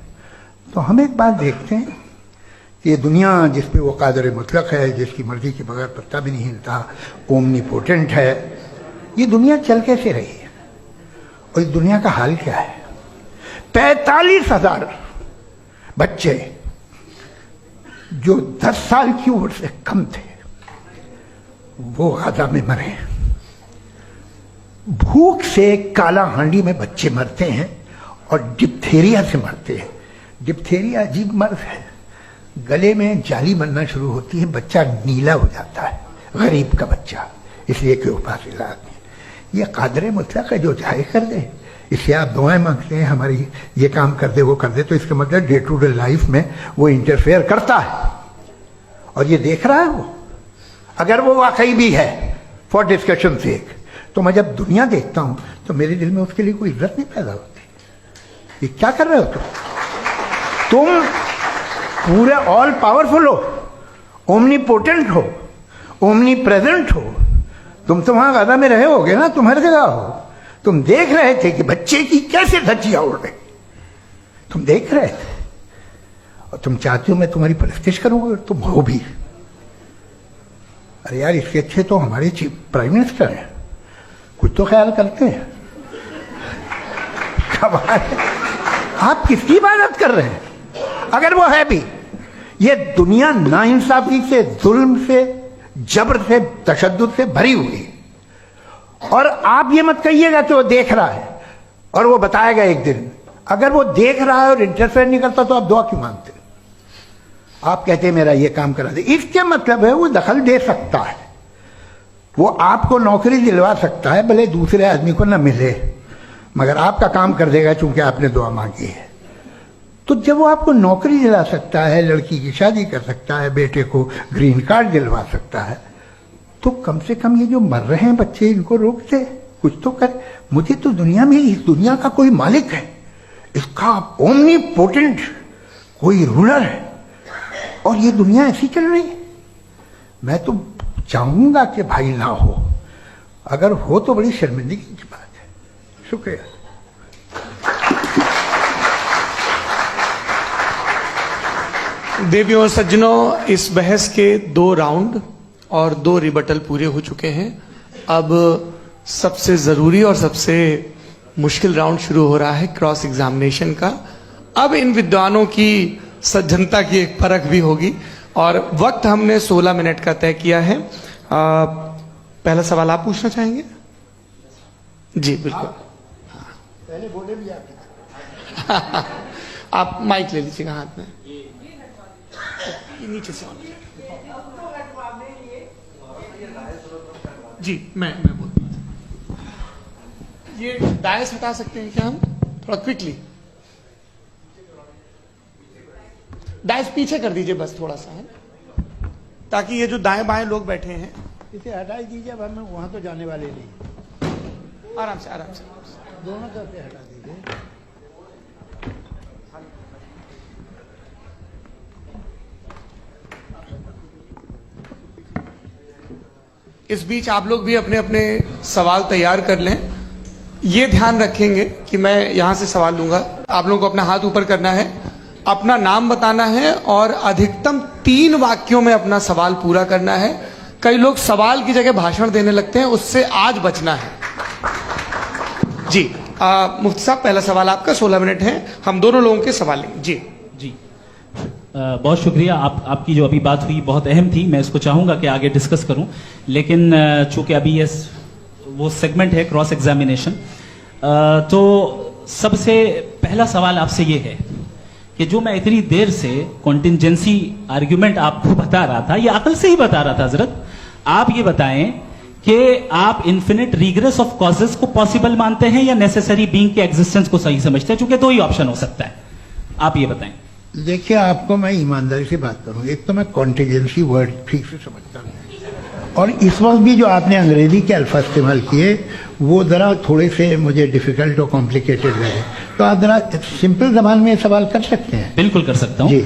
तो हम एक बात देखते हैं कि ये दुनिया जिस पे वो कादर मुतलक है, जिसकी मर्जी के बगैर पत्ता भी नहीं हिलता, ओमनीपोटेंट है, ये दुनिया चल कैसे रही है? और इस दुनिया का हाल क्या है? 45,000 बच्चे जो 10 साल की उम्र से कम थे वो गाजा में मरे। भूख से काला हांडी में बच्चे मरते हैं और डिप्थेरिया से मरते हैं। डिप्थेरिया अजीब मर्ज है, गले में जाली बनना शुरू होती है, बच्चा नीला हो जाता है, गरीब का बच्चा, इसलिए कि उपास इलाज नहीं। ये कादर मुतलक है, जो चाहे कर दे। इससे आप दुआएं मांगते हैं हमारी ये काम कर दे वो कर दे, तो इसका मतलब डे टू डे लाइफ में वो इंटरफेयर करता है और ये देख रहा है वो। अगर वो वाकई भी है फॉर डिस्कशन सेक, तो मैं जब दुनिया देखता हूं तो मेरे दिल में उसके लिए कोई इज्जत नहीं पैदा होती। ये क्या कर रहे हो तुम पूरे ऑल पावरफुल हो, ओमनीपोटेंट हो, ओमनी प्रेजेंट हो। तुम तो वहां गाजा में रहे होगे ना, तुम हर जगह हो। तुम देख रहे थे कि बच्चे की कैसे धज्जियां उड़ रही, तुम देख रहे थे और तुम चाहते हो मैं तुम्हारी परस्तिश करूंगा, तुम हो भी। अरे यार, इसके अच्छे तो हमारे चीफ प्राइम मिनिस्टर हैं, कुछ तो ख्याल करते हैं। आप किसकी इबादत कर रहे हैं? अगर वो है भी, ये दुनिया नाइंसाफी से, जुल्म से, जबर से, तशद्दुद से भरी हुई है। और आप ये मत कहिएगा कि वो देख रहा है और वो बताएगा एक दिन। अगर वो देख रहा है और इंटरफेयर नहीं करता तो आप दुआ क्यों मांगते? आप कहते हैं मेरा ये काम करा दे, इसके मतलब है वो दखल दे सकता है, वो आपको नौकरी दिलवा सकता है, भले दूसरे आदमी को ना मिले, मगर आपका काम कर देगा चूंकि आपने दुआ मांगी है। तो जब वो आपको नौकरी दिला सकता है, लड़की की शादी कर सकता है, बेटे को ग्रीन कार्ड दिलवा सकता है, तो कम से कम ये जो मर रहे हैं बच्चे, इनको रोक दे, कुछ तो कर। मुझे तो दुनिया में, इस दुनिया का कोई मालिक है, इसका ओमनीपोटेंट कोई रूलर है, और ये दुनिया ऐसी चल रही है। मैं तो चाहूंगा कि भाई ना हो, अगर हो तो बड़ी शर्मिंदगी की बात है। शुक्रिया। देवियों और सज्जनों, इस बहस के 2 राउंड और 2 रिबटल पूरे हो चुके हैं। अब सबसे जरूरी और सबसे मुश्किल राउंड शुरू हो रहा है, क्रॉस एग्जामिनेशन का। अब इन विद्वानों की सज्जनता की एक परख भी होगी और वक्त हमने 16 मिनट का तय किया है। पहला सवाल आप पूछना चाहेंगे? जी बिल्कुल। पहले बोले भी आप माइक ले लीजिएगा हाथ में, नीचे से। जी मैं बोलता हूँ, ये डायस हटा सकते हैं क्या हम थोड़ा क्विकली? डायस पीछे कर दीजिए बस थोड़ा सा, है ताकि ये जो दाएं बाएं लोग बैठे हैं इसे हटा ही दीजिए। अब हम वहां तो जाने वाले नहीं। आराम से आराम से दोनों तरफ से हटा दीजिए। इस बीच आप लोग भी अपने अपने सवाल तैयार कर लें। ये ध्यान रखेंगे कि मैं यहां से सवाल लूंगा, आप लोगों को अपना हाथ ऊपर करना है, अपना नाम बताना है और अधिकतम 3 वाक्यों में अपना सवाल पूरा करना है। कई लोग सवाल की जगह भाषण देने लगते हैं, उससे आज बचना है। जी मुफ्ती साहब, पहला सवाल आपका, 16 मिनट है, हम दोनों लोगों के सवाल लेंगे। जी बहुत शुक्रिया। आपकी जो अभी बात हुई बहुत अहम थी, मैं इसको चाहूंगा कि आगे डिस्कस करूं, लेकिन चूंकि अभी ये वो सेगमेंट है क्रॉस एग्जामिनेशन, तो सबसे पहला सवाल आपसे ये है कि जो मैं इतनी देर से कॉन्टिंजेंसी आर्ग्यूमेंट आपको बता रहा था, ये अकल से ही बता रहा था हजरत, आप ये बताएं कि आप इन्फिनिट रिग्रेस ऑफ कॉजेस को पॉसिबल मानते हैं या नेसेसरी बीइंग के एग्जिस्टेंस को सही समझते हैं? चूंकि 2 ही ऑप्शन हो सकता है, आप ये बताएं। देखिए, आपको मैं ईमानदारी से बात करूं, एक तो मैं कॉन्टिजेंसी वर्ड ठीक से समझता नहीं, और इस वक्त भी जो आपने अंग्रेजी के अल्फाज इस्तेमाल किए वो ज़रा थोड़े से मुझे डिफिकल्ट और कॉम्प्लिकेटेड रहे, तो आप ज़रा सिंपल जबान में सवाल कर सकते हैं? बिल्कुल कर सकता हूं। जी।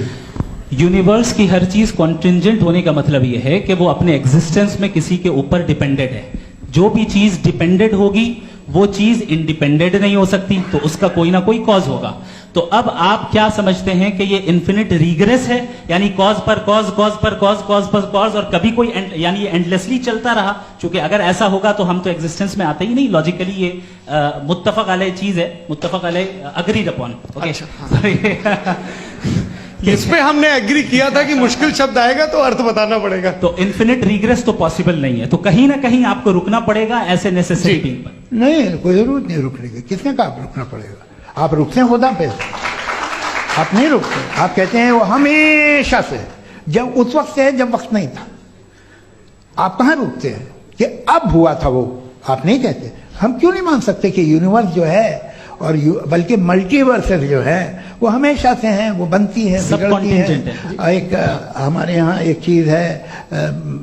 यूनिवर्स की हर चीज कॉन्टिंजेंट होने का मतलब यह है कि वो अपने एग्जिस्टेंस में किसी के ऊपर डिपेंडेंट है। जो भी चीज डिपेंडेंट होगी वो चीज इंडिपेंडेंट नहीं हो सकती, तो उसका कोई ना कोई कॉज होगा। तो अब आप क्या समझते हैं कि ये इन्फिनिट रिग्रेस है, यानी कॉज पर कॉज, कॉज पर कॉज, कॉज पर कॉज, और कभी कोई यानी ये एंडलेसली चलता रहा? क्योंकि अगर ऐसा होगा तो हम तो एग्जिस्टेंस में आते ही नहीं। लॉजिकली ये मुत्तफक अलैह चीज है, मुत्तफक अलैह अग्रीड अपॉन। इस पे हमने एग्री किया था कि मुश्किल शब्द आएगा तो अर्थ बताना पड़ेगा। तो इन्फिनिट रिग्रेस तो पॉसिबल नहीं है, तो कहीं ना कहीं आपको रुकना पड़ेगा ऐसे नेसेसरी बीइंग पर। नहीं, कोई जरूरत नहीं रुकने की। किसने कहा आप रुकना पड़ेगा? आप रुकते हैं खुदा पे, आप नहीं रुकते। आप कहते हैं वो हमेशा से, जब उस वक्त से है जब वक्त नहीं था। आप कहाँ रुकते हैं कि अब हुआ था वो? आप नहीं कहते। हम क्यों नहीं मान सकते कि यूनिवर्स जो है और बल्कि मल्टीवर्सेस जो है वो हमेशा से हैं, वो बनती है, बिगड़ती है। एक हमारे यहाँ एक चीज़ है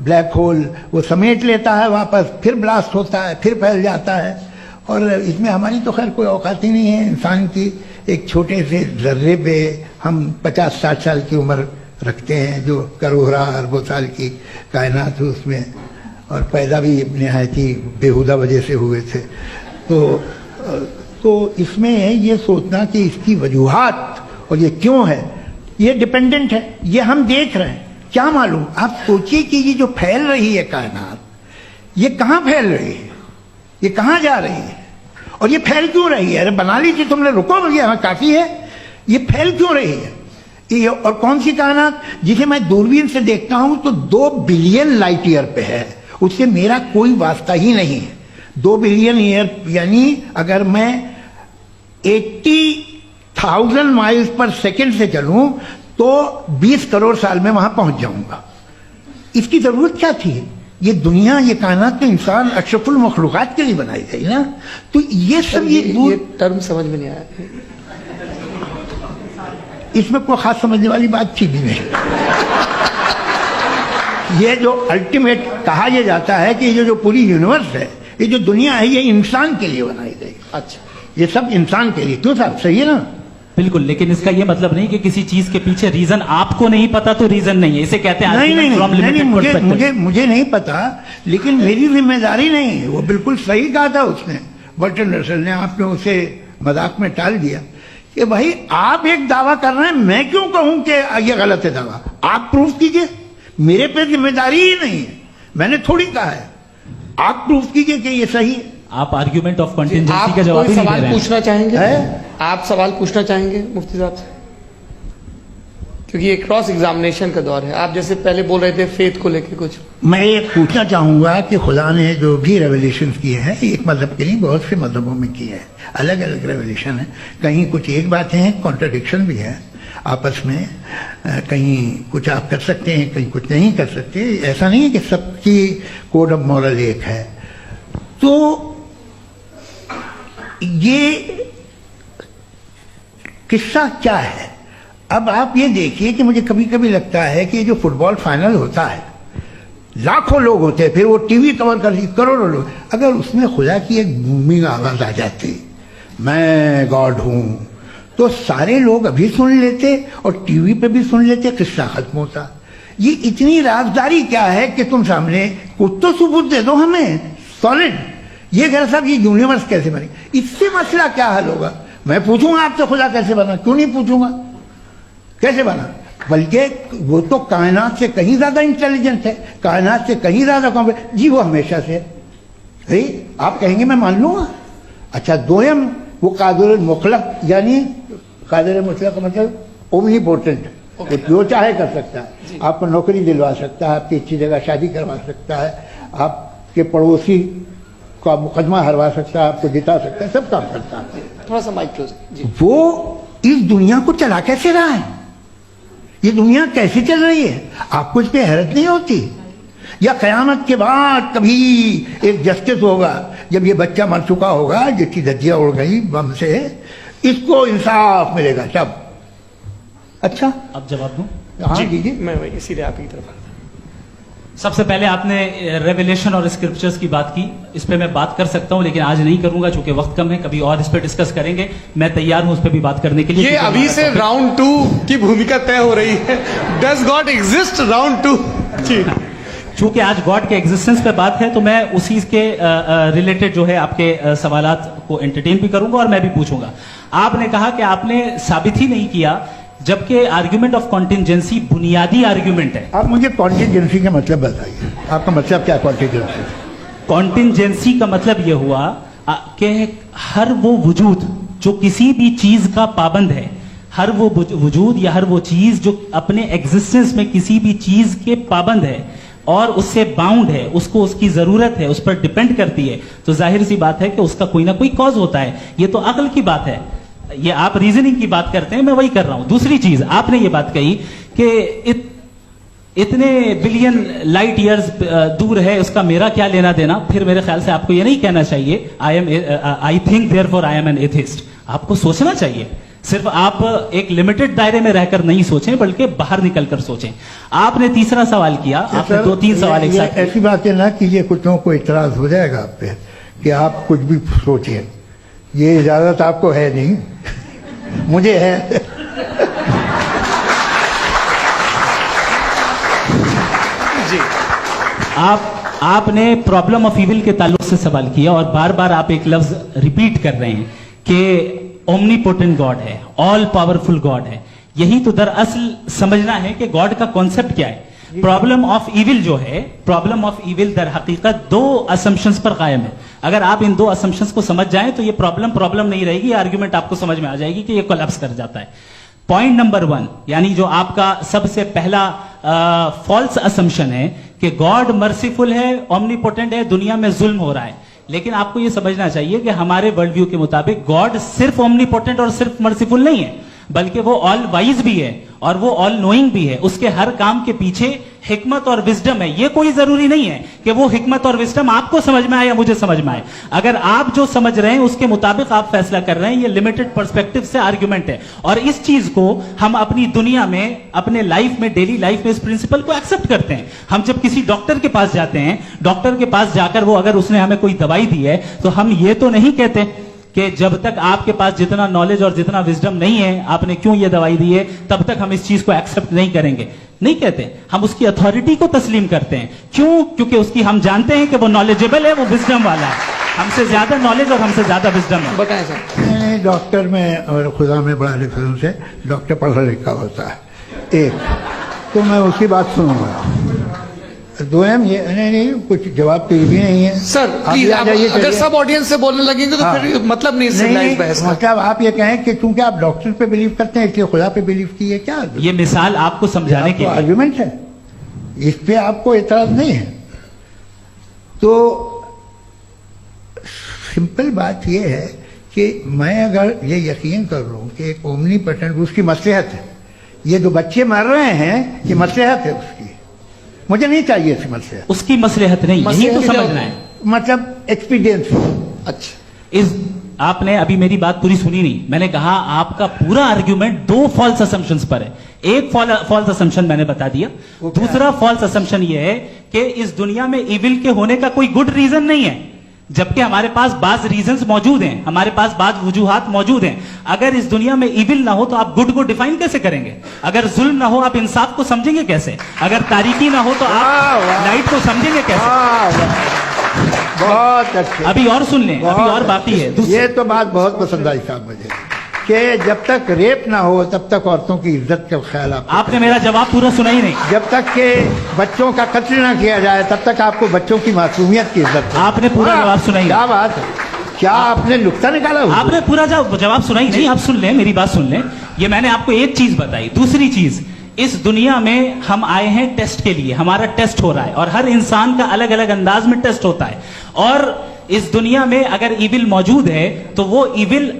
ब्लैक होल, वो समेट लेता है वापस, फिर ब्लास्ट होता है, फिर फैल जाता है। और इसमें हमारी तो खैर कोई औकात ही नहीं है इंसान की। एक छोटे से जर्रे पे हम 50-60 साल की उम्र रखते हैं, जो करोड़ों अरबों साल की कायनात है उसमें, और पैदा भी नहायत ही बेहुदा वजह से हुए थे। तो इसमें ये सोचना कि इसकी वजूहात और ये क्यों है, ये डिपेंडेंट है, ये हम देख रहे हैं, क्या मालूम। आप सोचिए कि ये जो फैल रही है कायनात, ये कहाँ फैल रही है, ये कहाँ जा रही है, और ये फैल क्यों रही है? अरे बना लीजिए तुमने, रुको भैया, हाँ काफी है। ये फैल क्यों रही है? ये और कौन सी कायनात जिसे मैं दूरबीन से देखता हूं तो 2 बिलियन लाइट ईयर पे है, उससे मेरा कोई वास्ता ही नहीं है। 2 बिलियन ईयर यानी अगर मैं 80,000 माइल्स पर सेकेंड से चलूं तो 20 करोड़ साल में वहां पहुंच जाऊंगा। इसकी जरूरत क्या थी? ये दुनिया, ये कायनात तो इंसान अशरफुल मखलूकात के लिए बनाई गई ना। तो ये सब ये टर्म समझ में नहीं आया, इसमें कोई खास समझने वाली बात थी भी नहीं। ये जो अल्टीमेट कहा यह जाता है कि ये जो पूरी यूनिवर्स है, ये जो दुनिया है, ये इंसान के लिए बनाई गई। अच्छा, ये सब इंसान के लिए। क्यों साहब, सही है ना? बिल्कुल, लेकिन इसका ये मतलब नहीं कि किसी चीज के पीछे रीजन आपको नहीं पता तो रीजन नहीं है, इसे कहते हैं नहीं argument from limited मुझे perspective। मुझे मुझे नहीं पता, लेकिन मेरी जिम्मेदारी नहीं है। वो बिल्कुल सही कहा था उसने, बर्टन रसल ने, आपने उसे मजाक में टाल दिया कि भाई आप एक दावा कर रहे हैं, मैं क्यों कहूं कि ये गलत है दावा, आप प्रूफ कीजिए, मेरे पे जिम्मेदारी ही नहीं है, मैंने थोड़ी कहा है, आप प्रूफ कीजिए कि ये सही है। आप आर्ग्यूमेंट ऑफ कंटिजेंसी आप का जवाब कोई ही नहीं दे सवाल रहे हैं। पूछना चाहेंगे? है? आप सवाल पूछना चाहेंगे मुफ्ती साहब से? क्योंकि ये क्रॉस एग्जामिनेशन का दौर है। आप जैसे पहले बोल रहे थे फेथ को लेके कुछ, मैं ये पूछना चाहूंगा कि खुदा ने जो भी रेवल्यूशन किए हैं, एक मजहब के नहीं बहुत से मजहबों में किए हैं, अलग अलग रेवल्यूशन है, कहीं कुछ एक बातें हैं, कॉन्ट्रडिक्शन भी है आपस में, कहीं कुछ आप कर सकते हैं, कहीं कुछ नहीं कर सकते, ऐसा नहीं है कि सबकी कोड ऑफ मॉरल एक है। तो ये किस्सा क्या है? अब आप ये देखिए कि मुझे कभी कभी लगता है कि जो फुटबॉल फाइनल होता है, लाखों लोग होते हैं, फिर वो टीवी कवर कर ली, करोड़ों लोग, अगर उसमें खुदा की एक बूमिंग आवाज आ जाती, मैं गॉड हूं, तो सारे लोग अभी सुन लेते और टीवी पे भी सुन लेते, किस्सा खत्म होता। ये इतनी राजदारी क्या है कि तुम सामने कुछ तो सबूत दे दो हमें सॉलिड। ये कह साहब ये यूनिवर्स कैसे बनी, इससे मसला क्या हल होगा? मैं पूछूंगा आपसे खुदा कैसे बना, क्यों नहीं पूछूंगा कैसे बना? बल्कि वो तो कायनात से कहीं ज्यादा इंटेलिजेंट है, कायनात से कहीं ज्यादा कॉम्पिटेंट। जी वो हमेशा से है, आप कहेंगे मैं मान लूंगा। अच्छा दोयम वो कादिर मुतलक, यानी कादिर मुतलक का मतलब ओमनीपोटेंट, वो जो चाहे कर सकता है, आपको नौकरी दिलवा सकता है, आपकी अच्छी जगह शादी करवा सकता है, आपके पड़ोसी का मुकदमा हरवा सकता है, आपको जिता सकता है, सब काम करता है। थोड़ा सा माइक क्लोज जी। वो इस दुनिया को चला कैसे रहा है, ये दुनिया कैसे चल रही है, आपको इस पे हैरत नहीं होती? या कयामत के बाद कभी एक जस्टिस होगा, जब ये बच्चा मर चुका होगा जिसकी धज्जियां उड़ गई बम से, इसको इंसाफ मिलेगा तब? अच्छा अब जवाब दूं? हाँ दीजिए। मैं वही इसीलिए आप की तरफ आता। सबसे पहले आपने रेवलेशन और स्क्रिप्चर्स की बात की, इस पे मैं बात कर सकता हूं लेकिन आज नहीं करूंगा क्योंकि वक्त कम है, कभी और इस पे डिस्कस करेंगे। मैं तैयार हूं उस पे भी बात करने के लिए। ये अभी से राउंड 2 की भूमिका तय हो रही है। Does God exist round 2? जी चूंकि आज गॉड के एग्जिस्टेंस पे बात है तो मैं उसी के रिलेटेड जो है आपके सवालात को एंटरटेन भी करूंगा और मैं भी पूछूंगा। आपने कहा कि आपने साबित ही नहीं किया, जबकि आर्ग्यूमेंट ऑफ कॉन्टिजेंसी बुनियादी आर्ग्यूमेंट है। आप मुझे कॉन्टिजेंसी का मतलब बताइए, आपका मतलब क्या कॉन्टिजेंसी? कॉन्टिजेंसी का मतलब यह हुआ कि हर वो वजूद जो किसी भी चीज का पाबंद है, हर वो वजूद या हर वो चीज जो अपने एग्जिस्टेंस में किसी भी चीज के पाबंद है और उससे बाउंड है, उसको उसकी जरूरत है, उस पर डिपेंड करती है, तो जाहिर सी बात है कि उसका कोई ना कोई कॉज होता है। ये तो अक्ल की बात है, ये आप रीजनिंग की बात करते हैं, मैं वही कर रहा हूं। दूसरी चीज आपने ये बात कही कि इतने बिलियन लाइट ईयर्स दूर है, उसका मेरा क्या लेना देना। फिर मेरे ख्याल से आपको ये नहीं कहना चाहिए I think therefore I am an atheist. आपको सोचना चाहिए, सिर्फ आप एक लिमिटेड दायरे में रहकर नहीं सोचें बल्कि बाहर निकलकर सोचें। आपने तीसरा सवाल किया, आपने 2-3 सवाल एक साथ। ऐसी बातें ना कीजिए, कुछ लोगों को इतराज हो जाएगा आप पे कि आप कुछ भी सोचिए, ये इजाजत आपको है नहीं, मुझे है। जी आपने प्रॉब्लम ऑफ इविल के ताल्लुक से सवाल किया और बार बार आप एक लफ्ज रिपीट कर रहे हैं कि ओमनीपोटेंट गॉड है, ऑल पावरफुल गॉड है। यही तो दरअसल समझना है कि गॉड का कॉन्सेप्ट क्या है। प्रॉब्लम ऑफ इविल जो है, प्रॉब्लम ऑफ इविल दर हकीकत 2 असम्पशंस पर कायम है। अगर आप इन 2 असम्पशंस को समझ जाएं तो ये प्रॉब्लम नहीं रहेगी, आर्ग्यूमेंट आपको समझ में आ जाएगी कि ये कोलैप्स कर जाता है। पॉइंट नंबर 1, यानी जो आपका सबसे पहला फॉल्स असम्पशन है कि गॉड मर्सीफुल है, ओमनीपोटेंट है, दुनिया में जुल्म हो रहा है। लेकिन आपको यह समझना चाहिए कि हमारे वर्ल्ड व्यू के मुताबिक गॉड सिर्फ ओमनीपोटेंट और सिर्फ मर्सीफुल नहीं है, बल्कि वो ऑल वाइज भी है और वो ऑल नोइंग भी है। उसके हर काम के पीछे हिकमत और विजडम है। ये कोई जरूरी नहीं है कि वो हिकमत और विजडम आपको समझ में आए या मुझे समझ में आए। अगर आप जो समझ रहे हैं उसके मुताबिक आप फैसला कर रहे हैं, ये लिमिटेड पर्सपेक्टिव से आर्ग्यूमेंट है। और इस चीज को हम अपनी दुनिया में, अपने लाइफ में, डेली लाइफ में इस प्रिंसिपल को एक्सेप्ट करते हैं। हम जब किसी डॉक्टर के पास जाते हैं, डॉक्टर के पास जाकर वो अगर उसने हमें कोई दवाई दी है तो हम ये तो नहीं कहते कि जब तक आपके पास जितना नॉलेज और जितना विजडम नहीं है, आपने क्यों ये दवाई दी है, तब तक हम इस चीज को एक्सेप्ट नहीं करेंगे। नहीं कहते, हम उसकी अथॉरिटी को तस्लीम करते हैं। क्यों? क्योंकि उसकी हम जानते हैं कि वो नॉलेजेबल है, वो विजडम वाला है, हमसे ज्यादा नॉलेज और हमसे ज्यादा विजडम है। बताएं सर। डॉक्टर में और खुदा में बड़ा डिफरेंस है। डॉक्टर पढ़ा लिखा होता है, एक तो मैं उसकी बात सुनूंगा। दो ये नहीं कुछ जवाब तो ये भी नहीं है सर आप प्लीज, ये आ जाइए, अगर चलिए। सब ऑडियंस से बोलने लगेंगे तो हाँ। फिर मतलब नहीं नहीं, सिविलाइज बहस का। मतलब आप ये कहें कि क्योंकि आप डॉक्टर पे बिलीव करते हैं इसलिए खुदा पे बिलीव किए, क्या ये मिसाल आपको समझाने के लिए। आर्गुमेंट है, इस पे आपको एतराज नहीं है। तो सिंपल बात यह है कि मैं अगर ये यकीन कर लूं कि एक ओमनीपोटेंट उसकी मसलहत है, ये जो बच्चे मर रहे हैं ये मसलहत है उसकी, मुझे नहीं चाहिए इसकी मसलहत। उसकी मसलहत नहीं, यही तो समझना है। मतलब एक्सपीरियंस। अच्छा, इस आपने अभी मेरी बात पूरी सुनी नहीं। मैंने कहा आपका पूरा आर्ग्यूमेंट दो फॉल्स असम्पशंस पर है। एक फॉल्स असम्पशन मैंने बता दिया, दूसरा फॉल्स असम्पशन यह है कि इस दुनिया में इविल के होने का कोई गुड रीजन नहीं है, जबकि हमारे पास बाज रीजंस मौजूद हैं, हमारे पास बाज वजूहात मौजूद हैं। अगर इस दुनिया में इविल ना हो तो आप गुड को डिफाइन कैसे करेंगे? अगर जुल्म ना हो आप इंसाफ को समझेंगे कैसे? अगर तारीकी ना हो तो आप लाइट को समझेंगे कैसे? बहुत अच्छे। अभी और सुन लें, अभी और बाकी है। ये तो बात बहुत पसंद आई साहब मुझे कि जब तक रेप ना हो तब तक औरतों की इज्जत का ख्याल आपने मेरा जवाब पूरा सुना ही नहीं। जब तक के बच्चों का कत्ल ना किया जाए तब तक आपको बच्चों की मासूमियत की इज्जत है। आपने पूरा जवाब सुना ही नहीं। क्या बात है, क्या आपने नुक्ता निकाला हुआ? आपने पूरा जवाब सुना ही नहीं। आप सुन लें, मेरी बात सुन लें। ये मैंने आपको एक चीज बताई। दूसरी चीज, इस दुनिया में हम आए हैं टेस्ट के लिए, हमारा टेस्ट हो रहा है और हर इंसान का अलग अलग अंदाज में टेस्ट होता है। और इस दुनिया में अगर इविल मौजूद है तो वो इविल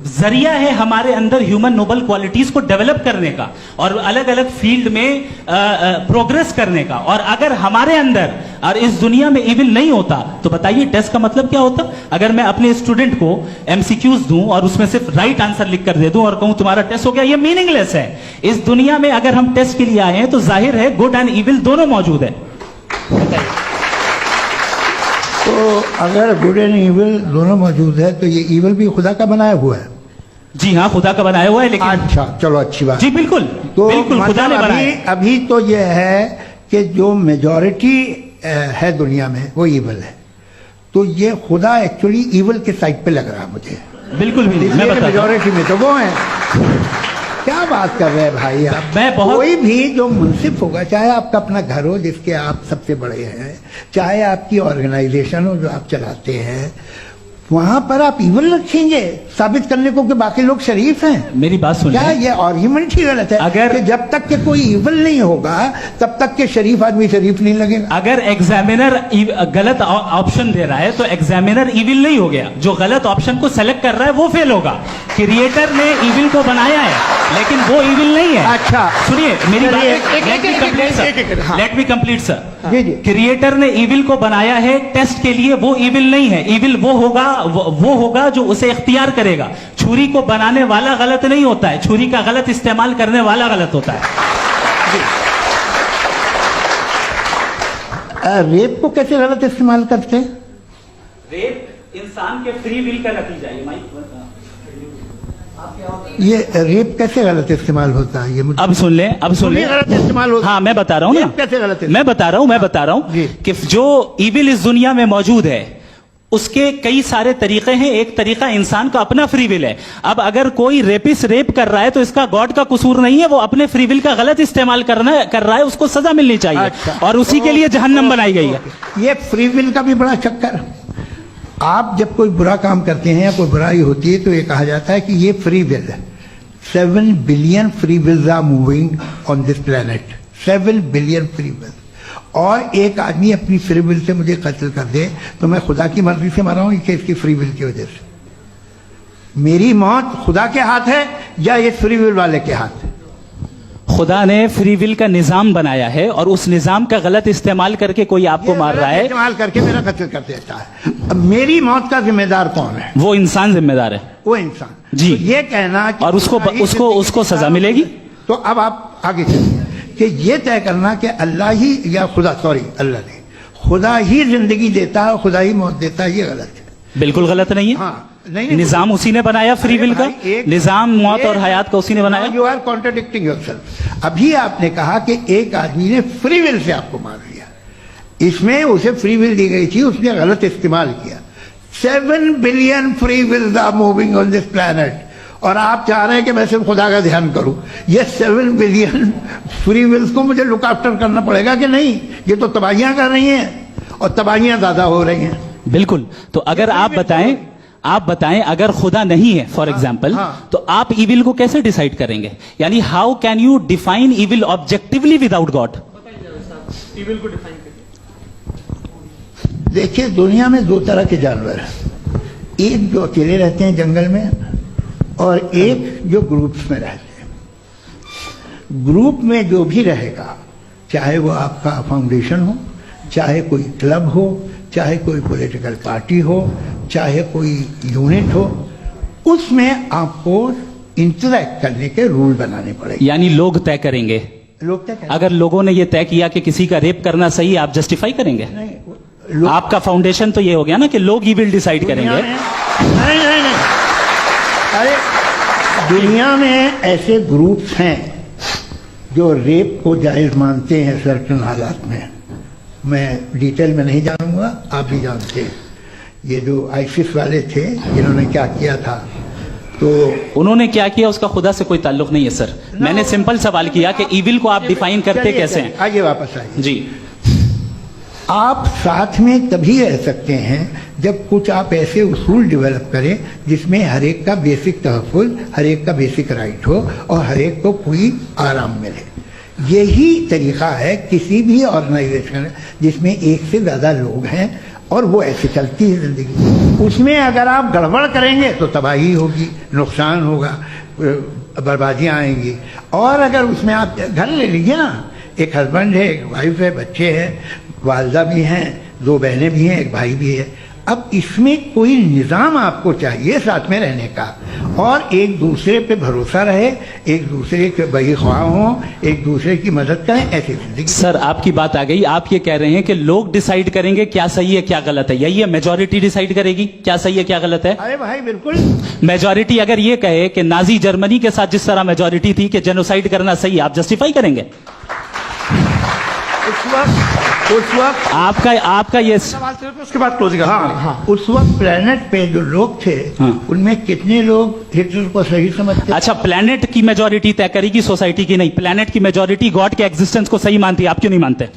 जरिया है हमारे अंदर ह्यूमन नोबल क्वालिटीज को डेवलप करने का और अलग अलग फील्ड में प्रोग्रेस करने का। और अगर हमारे अंदर और इस दुनिया में इविल नहीं होता तो बताइए टेस्ट का मतलब क्या होता? अगर मैं अपने स्टूडेंट को एमसीक्यूज दूं और उसमें सिर्फ राइट आंसर लिख कर दे दूं और कहूं तुम्हारा टेस्ट हो गया, ये मीनिंगलेस है। इस दुनिया में अगर हम टेस्ट के लिए आए हैं तो जाहिर है गुड एंड इविल दोनों मौजूद है। तो अगर गुड एंड इविल दोनों मौजूद है तो ये इविल भी खुदा का बनाया हुआ है। जी हाँ, खुदा का बनाया हुआ है। लेकिन अच्छा, चलो अच्छी बात। जी बिल्कुल, तो बिल्कुल खुदा ने मतलब बनाया। अभी तो ये है कि जो मेजॉरिटी है दुनिया में वो इविल है, तो ये खुदा एक्चुअली इविल के साइड पे लग रहा है मुझे। बिल्कुल भी नहीं, मैं बताता हूं। मेजॉरिटी में तो वो है। क्या बात कर रहे हैं भाई आप? मैं बहुत कोई भी जो मुंसिफ होगा, चाहे आपका अपना घर हो जिसके आप सबसे बड़े हैं, चाहे आपकी ऑर्गेनाइजेशन हो जो आप चलाते हैं, वहां पर आप इविल रखेंगे साबित करने को कि बाकी लोग शरीफ हैं। मेरी बात सुन क्या लें। ये आर्ग्यूमेंट ही गलत है? अगर कि जब तक के कोई इविल नहीं होगा तब तक के शरीफ आदमी शरीफ नहीं लगेगा। अगर एग्जामिनर गलत ऑप्शन दे रहा है तो एग्जामिनर इविल नहीं हो गया, जो गलत ऑप्शन को सेलेक्ट कर रहा है वो फेल होगा। क्रिएटर ने इविल को बनाया है लेकिन वो इविल नहीं है। अच्छा सुनिए मेरी बात, एक- लेट मी कंप्लीट सर। जी जी। क्रिएटर ने इविल को बनाया है टेस्ट के लिए, वो इविल नहीं है। इविल वो होगा जो उसे इख्तियार करेगा। छुरी को बनाने वाला गलत नहीं होता है, छुरी का गलत इस्तेमाल करने वाला गलत होता है। रेप को कैसे गलत इस्तेमाल करते हैं? रेप इंसान के फ्री विल का नतीजा है। ये रेप कैसे गलत इस्तेमाल होता है? ये मुझे अब सुन लें, अब सुन लें। गलत इस्तेमाल होता है। हाँ मैं बता रहा हूँ ना, रेप कैसे गलत इस्तेमाल? मैं बता रहा हूँ कि जो इविल इस दुनिया में मौजूद है उसके कई सारे तरीके हैं। एक तरीका इंसान का अपना फ्री विल है। अब अगर कोई रेपिस्ट रेप कर रहा है तो इसका गॉड का कसूर नहीं है, वो अपने फ्री विल का गलत इस्तेमाल कर रहा है, उसको सजा मिलनी चाहिए। अच्छा। और उसी के लिए जहन्नम बनाई गई है। ये फ्री विल का भी बड़ा चक्कर। आप जब कोई बुरा काम करते हैं या कोई बुराई होती है तो ये कहा जाता है कि ये फ्री विल है। 7 billion free wills are moving on this planet. 7 billion free will. और एक आदमी अपनी फ्री विल से मुझे कत्ल कर दे तो मैं खुदा की मर्जी से मरा हूं कि इसकी फ्री विल की वजह से? मेरी मौत खुदा के हाथ है या ये फ्री विल वाले के हाथ है? खुदा ने फ्री विल का निजाम बनाया है और उस निजाम का गलत इस्तेमाल करके कोई आपको मार रहा है, इस्तेमाल करके मेरा कत्ल कर देता है। अब मेरी मौत का जिम्मेदार कौन है? वो इंसान जिम्मेदार है। वो इंसान। जी। तो ये कहना कि और उसको सजा मिलेगी। तो अब आप आगे चलिए कि ये तय करना कि अल्लाह ही या खुदा, सॉरी अल्लाह नहीं, खुदा ही जिंदगी देता है, खुदा ही मौत देता है, ये गलत है। बिल्कुल गलत नहीं है। हाँ, नहीं, निजाम उसी ने बनाया फ्री विल का, निजाम मौत और हयात का उसी ने बनाया। You are contradicting yourself. अभी आपने कहा कि एक आदमी ने फ्री विल से आपको मार दिया, इसमें उसे फ्री विल दी गई थी, उसने गलत इस्तेमाल किया। 7 billion free wills are moving on this planet, और आप चाह रहे हैं कि मैं सिर्फ खुदा का ध्यान करूं। ये 7 बिलियन फ्री विल्स को मुझे लुक आफ्टर करना पड़ेगा कि नहीं? ये तो तबाहियां कर रही हैं, और तबाहियां ज्यादा हो रही हैं। बिल्कुल। तो अगर आप बताएं अगर खुदा नहीं है फॉर एग्जाम्पल, तो आप इविल को कैसे डिसाइड करेंगे? यानी how can you define evil objectively without God? Evil को डिफाइन करिए। देखिए, दुनिया में 2 तरह के जानवर हैं, एक जो अकेले रहते हैं जंगल में, और एक जो ग्रुप्स में रहते हैं। ग्रुप में जो भी रहेगा, चाहे वो आपका फाउंडेशन हो, चाहे कोई क्लब हो, चाहे कोई पॉलिटिकल पार्टी हो, चाहे कोई यूनिट हो, उसमें आपको इंटरैक्ट करने के रूल बनाने पड़ेंगे। यानी लोग तय करेंगे। लोग तय करेंगे। अगर लोगों ने ये तय किया कि किसी का रेप करना सही, आप जस्टिफाई करेंगे? नहीं, आपका फाउंडेशन तो ये हो गया ना कि लोग ही विल डिसाइड करेंगे। नहीं, अरे दुनिया में ऐसे ग्रुप्स हैं जो रेप को जायज मानते हैं सर्टेन हालात में। मैं डिटेल में नहीं जानूंगा, आप भी जानते हैं। ये जो आईसिस वाले थे, इन्होंने क्या किया था, तो उन्होंने क्या किया उसका खुदा से कोई ताल्लुक नहीं है सर। मैंने सिंपल सवाल किया कि इविल को आप डिफाइन करते कैसे हैं? आगे वापस आइए जी। आप साथ में तभी रह सकते हैं जब कुछ आप ऐसे उसूल डेवलप करें जिसमें हर एक का बेसिक तहफ़्फ़ुज़, हर एक का बेसिक राइट हो, और हर एक को कोई आराम मिले। यही तरीका है किसी भी ऑर्गेनाइजेशन जिसमें एक से ज़्यादा लोग हैं और वो ऐसे चलती है ज़िंदगी। उसमें अगर आप गड़बड़ करेंगे तो तबाही होगी, नुकसान होगा, बर्बादियाँ आएंगी। और अगर उसमें आप घर ले लीजिए ना, एक हस्बैंड है, एक वाइफ है, बच्चे हैं, वालदा भी हैं, 2 बहनें भी हैं, एक भाई भी है। अब इसमें कोई निज़ाम आपको चाहिए साथ में रहने का, और एक दूसरे पे भरोसा रहे, एक दूसरे के बहीख्वाह हों, एक दूसरे की मदद करें, ऐसी जिंदगी। सर आपकी बात आ गई। आप ये कह रहे हैं कि लोग डिसाइड करेंगे क्या सही है क्या गलत है, यही है? मेजॉरिटी डिसाइड करेगी क्या सही है क्या गलत है? अरे भाई बिल्कुल। मेजॉरिटी अगर ये कहे कि नाजी जर्मनी के साथ जिस तरह मेजॉरिटी थी कि जेनोसाइड करना सही, आप जस्टिफाई करेंगे? उस वक्त आपका ये सवाल सिर्फ उसके बाद क्लोजिंग। हाँ, उस वक्त प्लेनेट पे जो लोग थे, उनमें कितने लोग हिटलर को सही समझते? अच्छा, प्लेनेट की मेजॉरिटी तय करेगी, सोसाइटी की नहीं। प्लेनेट की मेजॉरिटी गॉड के एग्जिस्टेंस को सही मानती है, आप क्यों नहीं मानते?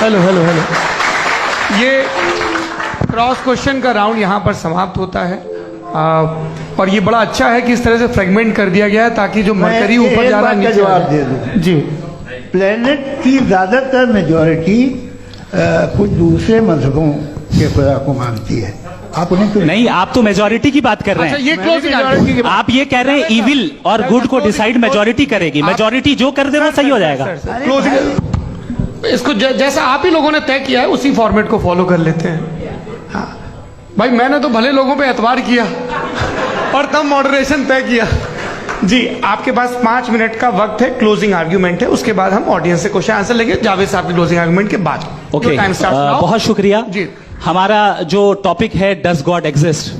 हेलो ये क्रॉस क्वेश्चन का राउंड यहाँ पर समाप्त होता है। और ये बड़ा अच्छा है कि इस तरह से फ्रेगमेंट कर दिया गया है ताकि जो मरकरी ऊपर जा रहा है नीचे जवाब दे दूं। जी। प्लेनेट की ज्यादातर मेजॉरिटी कुछ दूसरे मजहबों के खुदा को मानती है। आप उन्हें क्यों नहीं? आप तो मेजॉरिटी की बात कर रहे हैं। अच्छा, ये क्लोजिंग आप ये कह रहे हैं इविल और गुड को डिसाइड मेजॉरिटी करेगी। मेजॉरिटी जो कर दे वो सही हो जाएगा। क्लोजिंग इसको जैसा आप ही लोगों ने तय किया है उसी फॉर्मेट को फॉलो कर लेते हैं। हाँ भाई, मैंने तो भले लोगों पे एतबार किया और तब मॉडरेशन तय किया। जी, आपके पास 5 मिनट का वक्त है, क्लोजिंग आर्ग्यूमेंट है, उसके बाद हम ऑडियंस से क्वेश्चन आंसर लेंगे जावेद साहब के क्लोजिंग आर्ग्यूमेंट के बाद। ओके, बहुत शुक्रिया जी। हमारा जो टॉपिक है डज गॉड एग्जिस्ट,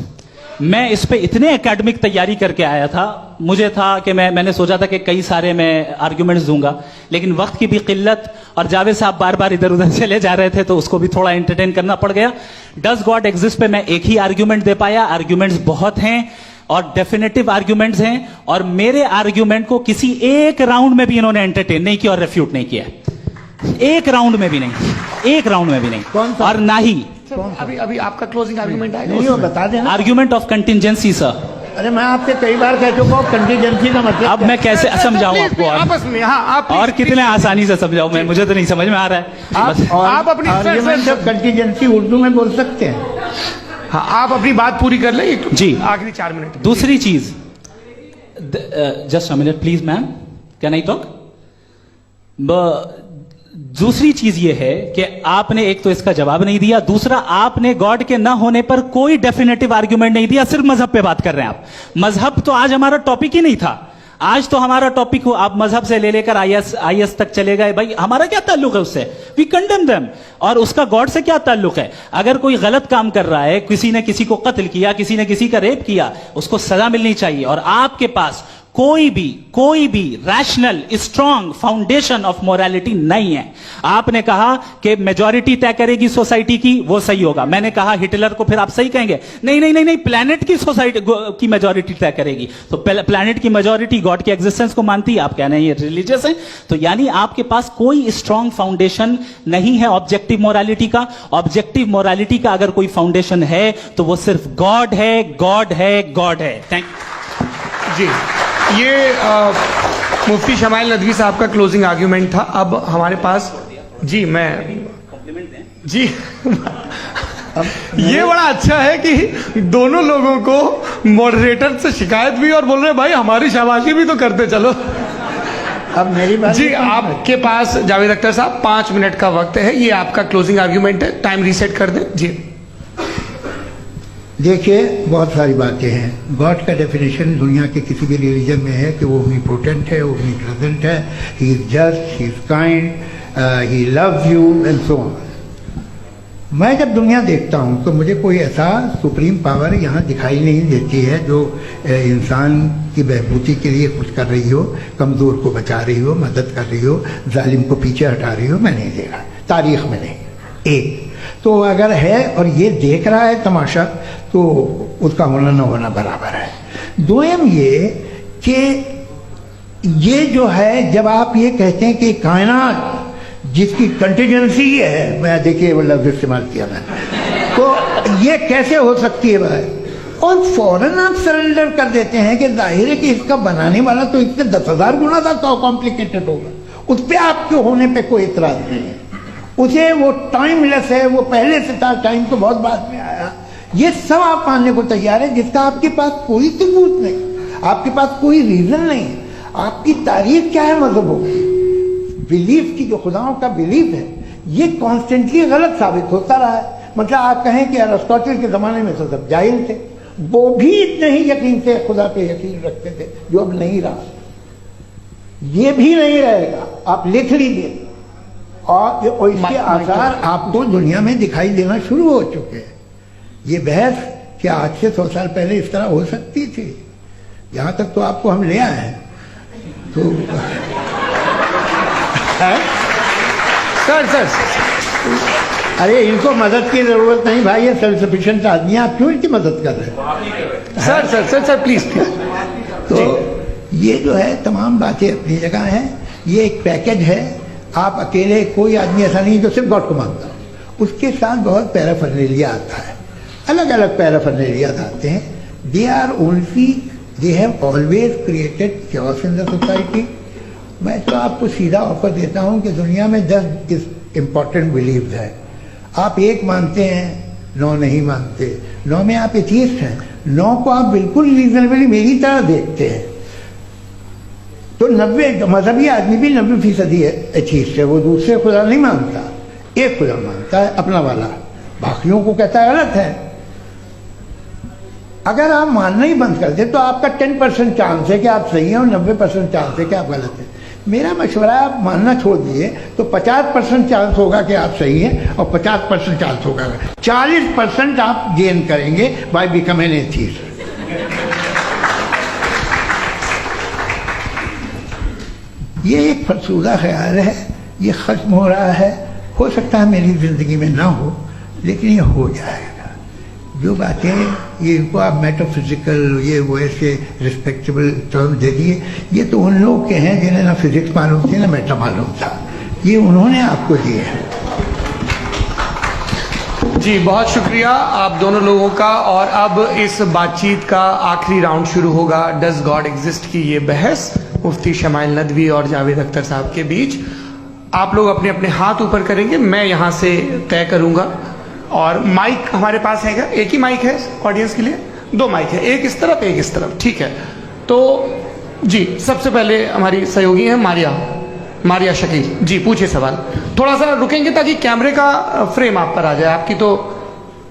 मैं इस पे इतने एकेडमिक तैयारी करके आया था। मुझे था कि मैंने सोचा था कि कई सारे मैं आर्ग्यूमेंट्स दूंगा, लेकिन वक्त की भी किल्लत और जावेद साहब बार बार इधर उधर चले जा रहे थे तो उसको भी थोड़ा एंटरटेन करना पड़ गया। डज गॉड एग्जिस्ट पे मैं एक ही आर्ग्यूमेंट दे पाया। आर्ग्यूमेंट्स बहुत हैं और डेफिनेटिव आर्ग्यूमेंट्स हैं, और मेरे आर्ग्यूमेंट को किसी एक राउंड में भी इन्होंने एंटरटेन नहीं किया और रेफ्यूट नहीं किया। एक राउंड में भी नहीं, एक राउंड में भी नहीं। और ना ही अभी आपका क्लोजिंग आर्ग्यूमेंट आएगा, नहीं, वो बता देना। Argument of contingency sir. अरे मैं आपसे कई बार कह चुका हूँ कंटीजेंसी का मतलब। अब मैं कैसे समझाऊं आपको? आपस में हाँ, आप और कितने आसानी से समझाऊं मैं, मुझे तो नहीं समझ में आ रहा है। आप अपनी आर्ग्यूमेंट ऑफ कंटीजेंसी उर्दू में बोल सकते हैं। हाँ, आप अपनी बात पूरी कर लें जी, आखिरी 4 मिनट। दूसरी चीज, just a minute please ma'am, can I talk? दूसरी चीज ये है कि आपने एक तो इसका जवाब नहीं दिया, दूसरा आपने गॉड के ना होने पर कोई डेफिनेटिव आर्ग्यूमेंट नहीं दिया, सिर्फ मजहब पे बात कर रहे हैं आप। मजहब तो आज हमारा टॉपिक ही नहीं था। आज तो हमारा टॉपिक हो, आप मजहब से ले लेकर आईएस तक चले गए, भाई हमारा क्या ताल्लुक है उससे? We condemn them. और उसका गॉड से क्या ताल्लुक है? अगर कोई गलत काम कर रहा है, किसी ने किसी को कत्ल किया, किसी ने किसी का रेप किया, उसको सजा मिलनी चाहिए। और आपके पास कोई भी rational strong foundation of morality नहीं है। आपने कहा कि मेजॉरिटी तय करेगी सोसाइटी की, वो सही होगा। मैंने कहा हिटलर को फिर आप सही कहेंगे? नहीं, प्लैनेट की सोसाइटी की मेजॉरिटी तय करेगी। तो प्लैनेट की मेजॉरिटी गॉड की एग्जिस्टेंस को मानती है, आप कह रहे हैं ये रिलीजियस है। तो यानी आपके पास कोई स्ट्रॉन्ग फाउंडेशन नहीं है ऑब्जेक्टिव मोरालिटी का। ऑब्जेक्टिव मोरालिटी का अगर कोई फाउंडेशन है तो वो सिर्फ गॉड है, गॉड है, गॉड है। थैंक यू जी। ये मुफ्ती शमाइल नदवी साहब का क्लोजिंग आर्ग्यूमेंट था। अब हमारे पास जी जी ये बड़ा अच्छा है कि दोनों लोगों को मॉडरेटर से शिकायत भी और बोल रहे भाई हमारी शाबाशी भी तो करते चलो। अब मेरी बात जी, आपके पास जावेद अख्तर साहब 5 मिनट का वक्त है, ये आपका क्लोजिंग आर्ग्यूमेंट है, टाइम रीसेट कर दें। जी देखिए, बहुत सारी बातें हैं। गॉड का डेफिनेशन दुनिया के किसी भी रिलीजन में है कि वो ओमनीपोटेंट है, ओमनीप्रेजेंट है, he is just, he is kind, he loves you and so on. मैं जब दुनिया देखता हूँ तो मुझे कोई ऐसा सुप्रीम पावर यहाँ दिखाई नहीं देती है जो इंसान की बहबूदी के लिए कुछ कर रही हो, कमज़ोर को बचा रही हो, मदद कर रही हो, जालिम को पीछे हटा रही हो। मैं नहीं देखा, तारीख में नहीं। एक तो अगर है और ये देख रहा है तमाशा, तो उसका होना न होना बराबर है। दोयम ये कि ये जो है, जब आप ये कहते हैं कि कायनात जिसकी कंटीजेंसी है, मैं देखिए वो लफ्ज़ इस्तेमाल किया मैंने, तो ये कैसे हो सकती है भाई? और फौरन आप सरेंडर कर देते हैं कि जाहिर है कि इसका बनाने वाला तो इससे 10,000 गुना था, तो कॉम्प्लिकेटेड होगा। उस पर आपके होने पे कोई इतराज नहीं है। उसे वो टाइमलेस है, वो पहले से था, टाइम तो बहुत बाद में आया। ये सब आप मानने को तैयार है जिसका आपके पास कोई सबूत नहीं, आपके पास कोई रीजन नहीं है। आपकी तारीफ क्या है मजहबों की? बिलीफ की, जो खुदाओं का बिलीफ है, ये कॉन्स्टेंटली गलत साबित होता रहा है। मतलब आप कहें कि अरिस्टोटल के ज़माने में तो सब जाहिल थे, वो भी इतने ही यकीन से खुदा पे यकीन रखते थे, जो अब नहीं रहा। ये भी नहीं रहेगा, आप लिख लीजिए। और इसके आसार आपको दुनिया में दिखाई देना शुरू हो चुके हैं। ये बहस क्या आज से 100 साल पहले इस तरह हो सकती थी? यहाँ तक तो आपको हम ले आए हैं। तो सर अरे इनको मदद की जरूरत नहीं भाई, ये सेल्फ सफिशिएंट आदमी, आप क्यों इनकी मदद कर रहे हैं? Sir please. तो ये जो है तमाम बातें अपनी जगह हैं। ये एक पैकेज है। आप अकेले, कोई आदमी ऐसा नहीं जो सिर्फ गॉड को मानता है, उसके साथ बहुत पैराफर्नेलिया आता है, अलग अलग पैराफर्नेलिया आते हैं। They are only, they have always created chaos in the society. मैं तो आपको सीधा ऑफर देता हूँ कि दुनिया में 10 इम्पॉर्टेंट बिलीव्स हैं। आप एक मानते हैं, 9 नहीं मानते, 9 में आप एथियस्ट हैं, 9 को आप बिल्कुल रीजनेबली मेरी तरह देखते हैं। तो 90 मजहबी आदमी भी 90% एथियस्ट है, वो दूसरे खुदा नहीं मानता, एक खुदा मानता है, अपना वाला, बाकियों को कहता है गलत है। अगर आप मानना ही बंद कर दे तो आपका 10% चांस है कि आप सही हैं और 90% चांस है कि आप गलत हैं। मेरा मशवरा है, आप मानना छोड़ दिए तो 50% चांस होगा कि आप सही हैं और 50% चांस होगा, 40% आप गेन करेंगे बाय बिकमिंग एन एथियस्ट। ये एक फरसूदा ख्याल है, ये ख़त्म हो रहा है। हो सकता है मेरी ज़िंदगी में ना हो, लेकिन ये हो जाएगा। जो बातें ये इनको आप मेटाफिजिकल, ये वो ऐसे रिस्पेक्टेबल टर्म दे दिए, ये तो उन लोग के हैं जिन्हें ना फिजिक्स मालूम थी ना मेटा मालूम था, ये उन्होंने आपको दिए हैं। जी बहुत शुक्रिया आप दोनों लोगों का। और अब इस बातचीत का आखिरी राउंड शुरू होगा, डज गॉड एग्जिस्ट की ये बहस मुफ्ती शमाइल नदवी और जावेद अख्तर साहब के बीच। आप लोग अपने अपने हाथ ऊपर करेंगे, मैं यहाँ से तय करूँगा। और माइक हमारे पास है क्या? एक ही माइक है ऑडियंस के लिए? 2 माइक है, एक इस तरफ एक इस तरफ, ठीक है। तो जी सबसे पहले हमारी सहयोगी हैं मारिया शकील जी, पूछिए सवाल। थोड़ा सा रुकेंगे ताकि कैमरे का फ्रेम आप पर आ जाए, आपकी तो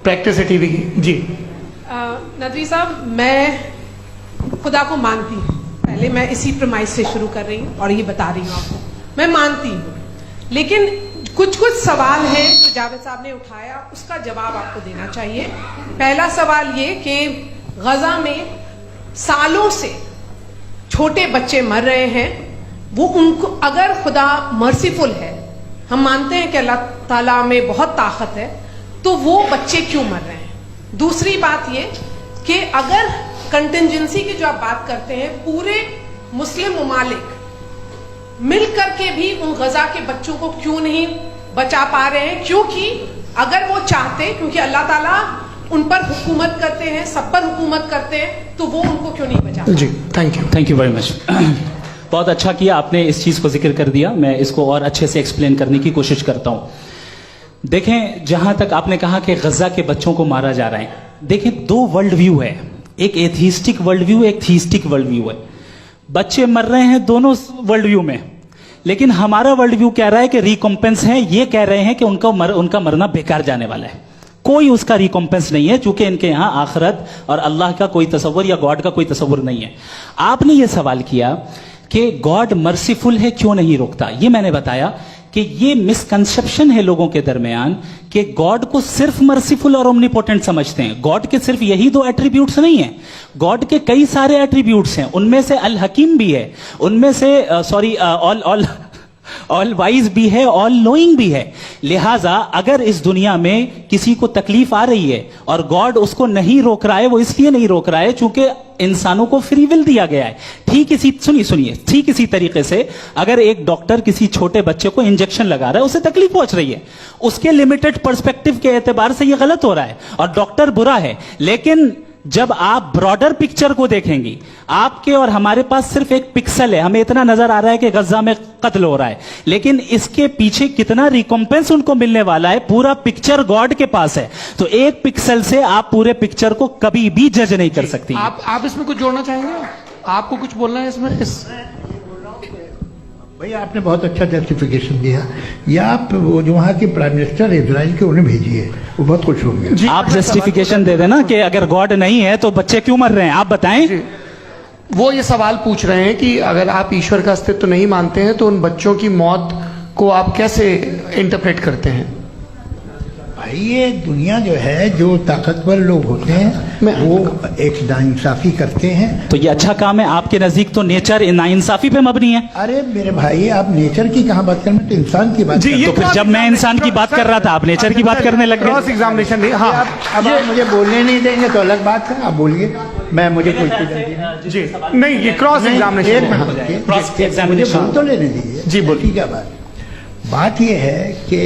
प्रैक्टिस है टीवी की। जी नदवी साहब, मैं खुदा को मानती हूँ, पहले मैं इसी प्रमाइस से शुरू कर रही हूँ और ये बता रही हूँ आपको, मैं मानती हूँ, लेकिन कुछ सवाल हैं जो जावेद साहब ने उठाया, उसका जवाब आपको देना चाहिए। पहला सवाल ये कि गजा में सालों से छोटे बच्चे मर रहे हैं, वो उनको अगर खुदा मर्सीफुल है, हम मानते हैं कि अल्लाह ताला में बहुत ताकत है, तो वो बच्चे क्यों मर रहे हैं। दूसरी बात ये कि अगर कंटिजेंसी की जो आप बात करते हैं, पूरे मुस्लिम ममालिक मिल करके भी उन गजा के बच्चों को क्यों नहीं बचा पा रहे हैं, क्योंकि अगर वो चाहते, क्योंकि अल्लाह ताला उन पर हुकूमत करते हैं, सब पर हुकूमत करते हैं, तो वो उनको क्यों नहीं बचा। जी थैंक यू वेरी मच। बहुत अच्छा किया आपने इस चीज़ को जिक्र कर दिया, मैं इसको और अच्छे से एक्सप्लेन करने की कोशिश करता हूँ। देखें, जहां तक आपने कहा कि गजा के बच्चों को मारा जा रहा है, देखें दो वर्ल्ड व्यू है, एक एथिस्टिक वर्ल्ड व्यू, एक थीस्टिक वर्ल्ड व्यू है। बच्चे मर रहे हैं दोनों वर्ल्ड व्यू में, लेकिन हमारा वर्ल्ड व्यू कह रहा है कि रिकॉम्पेंस है, ये कह रहे हैं कि उनका मरना बेकार जाने वाला है, कोई उसका रिकॉम्पेंस नहीं है, चूंकि इनके यहां आखिरत और अल्लाह का कोई तसव्वुर या गॉड का कोई तसव्वुर नहीं है। आपने ये सवाल किया कि गॉड मर्सीफुल है, क्यों नहीं रोकता। ये मैंने बताया कि ये मिसकंसेप्शन है लोगों के दरमियान कि गॉड को सिर्फ मर्सीफुल और ओमनीपोटेंट समझते हैं। गॉड के सिर्फ यही दो एट्रीब्यूट्स नहीं है, गॉड के कई सारे एट्रीब्यूट्स हैं, उनमें से अल हकीम भी है, उनमें से ऑल वाइज भी है, ऑल नोइंग भी है। लिहाजा अगर इस दुनिया में किसी को तकलीफ आ रही है और गॉड उसको नहीं रोक रहा है, वो इसलिए नहीं रोक रहा है चूंकि इंसानों को फ्री विल दिया गया है। ठीक इसी तरीके से अगर एक डॉक्टर किसी छोटे बच्चे को इंजेक्शन लगा रहा है, उसे तकलीफ पहुंच रही है, उसके लिमिटेड पर्सपेक्टिव के एतबार से यह गलत हो रहा है और डॉक्टर बुरा है। लेकिन जब आप ब्रॉडर पिक्चर को देखेंगी, आपके और हमारे पास सिर्फ एक पिक्सल है, हमें इतना नजर आ रहा है कि गजा में कत्ल हो रहा है, लेकिन इसके पीछे कितना रिकॉम्पेंस उनको मिलने वाला है, पूरा पिक्चर गॉड के पास है। तो एक पिक्सल से आप पूरे पिक्चर को कभी भी जज नहीं कर सकती। आप इसमें कुछ जोड़ना चाहेंगे? आपको कुछ बोलना है इसमें? भैया आपने बहुत अच्छा जस्टिफिकेशन दिया, या आप वो जो वहाँ के प्राइम मिनिस्टर इजराइल के उन्हें भेजिए, वो बहुत खुश होंगे। आप जस्टिफिकेशन दे देना कि अगर गॉड नहीं है तो बच्चे क्यों मर रहे हैं, आप बताएं। वो ये सवाल पूछ रहे हैं कि अगर आप ईश्वर का अस्तित्व नहीं मानते हैं तो उन बच्चों की मौत को आप कैसे इंटरप्रेट करते हैं? भाई ये दुनिया जो है, जो ताकतवर लोग होते हैं वो एक नाइंसाफी करते हैं। तो ये अच्छा काम है आपके नजदीक, तो नेचर नाइंसाफी पे मबनी है। अरे मेरे भाई, आप नेचर की कहाँ बात कर रहे हैं, तो इंसान की बात। तो फिर जब मैं इंसान की बात कर रहा था, आप नेचर की बात करने लग गए। क्रॉस एग्जामिनेशन नहीं। हाँ, अब आप मुझे बोलने नहीं देंगे तो अलग बात है, आप बोलिए, मैं मुझे कोई जी नहीं, ये क्रॉस एग्जामिनेशन, मुझे बोल तो लेने दीजिए। जी बोलिए। ठीक है, बात ये है कि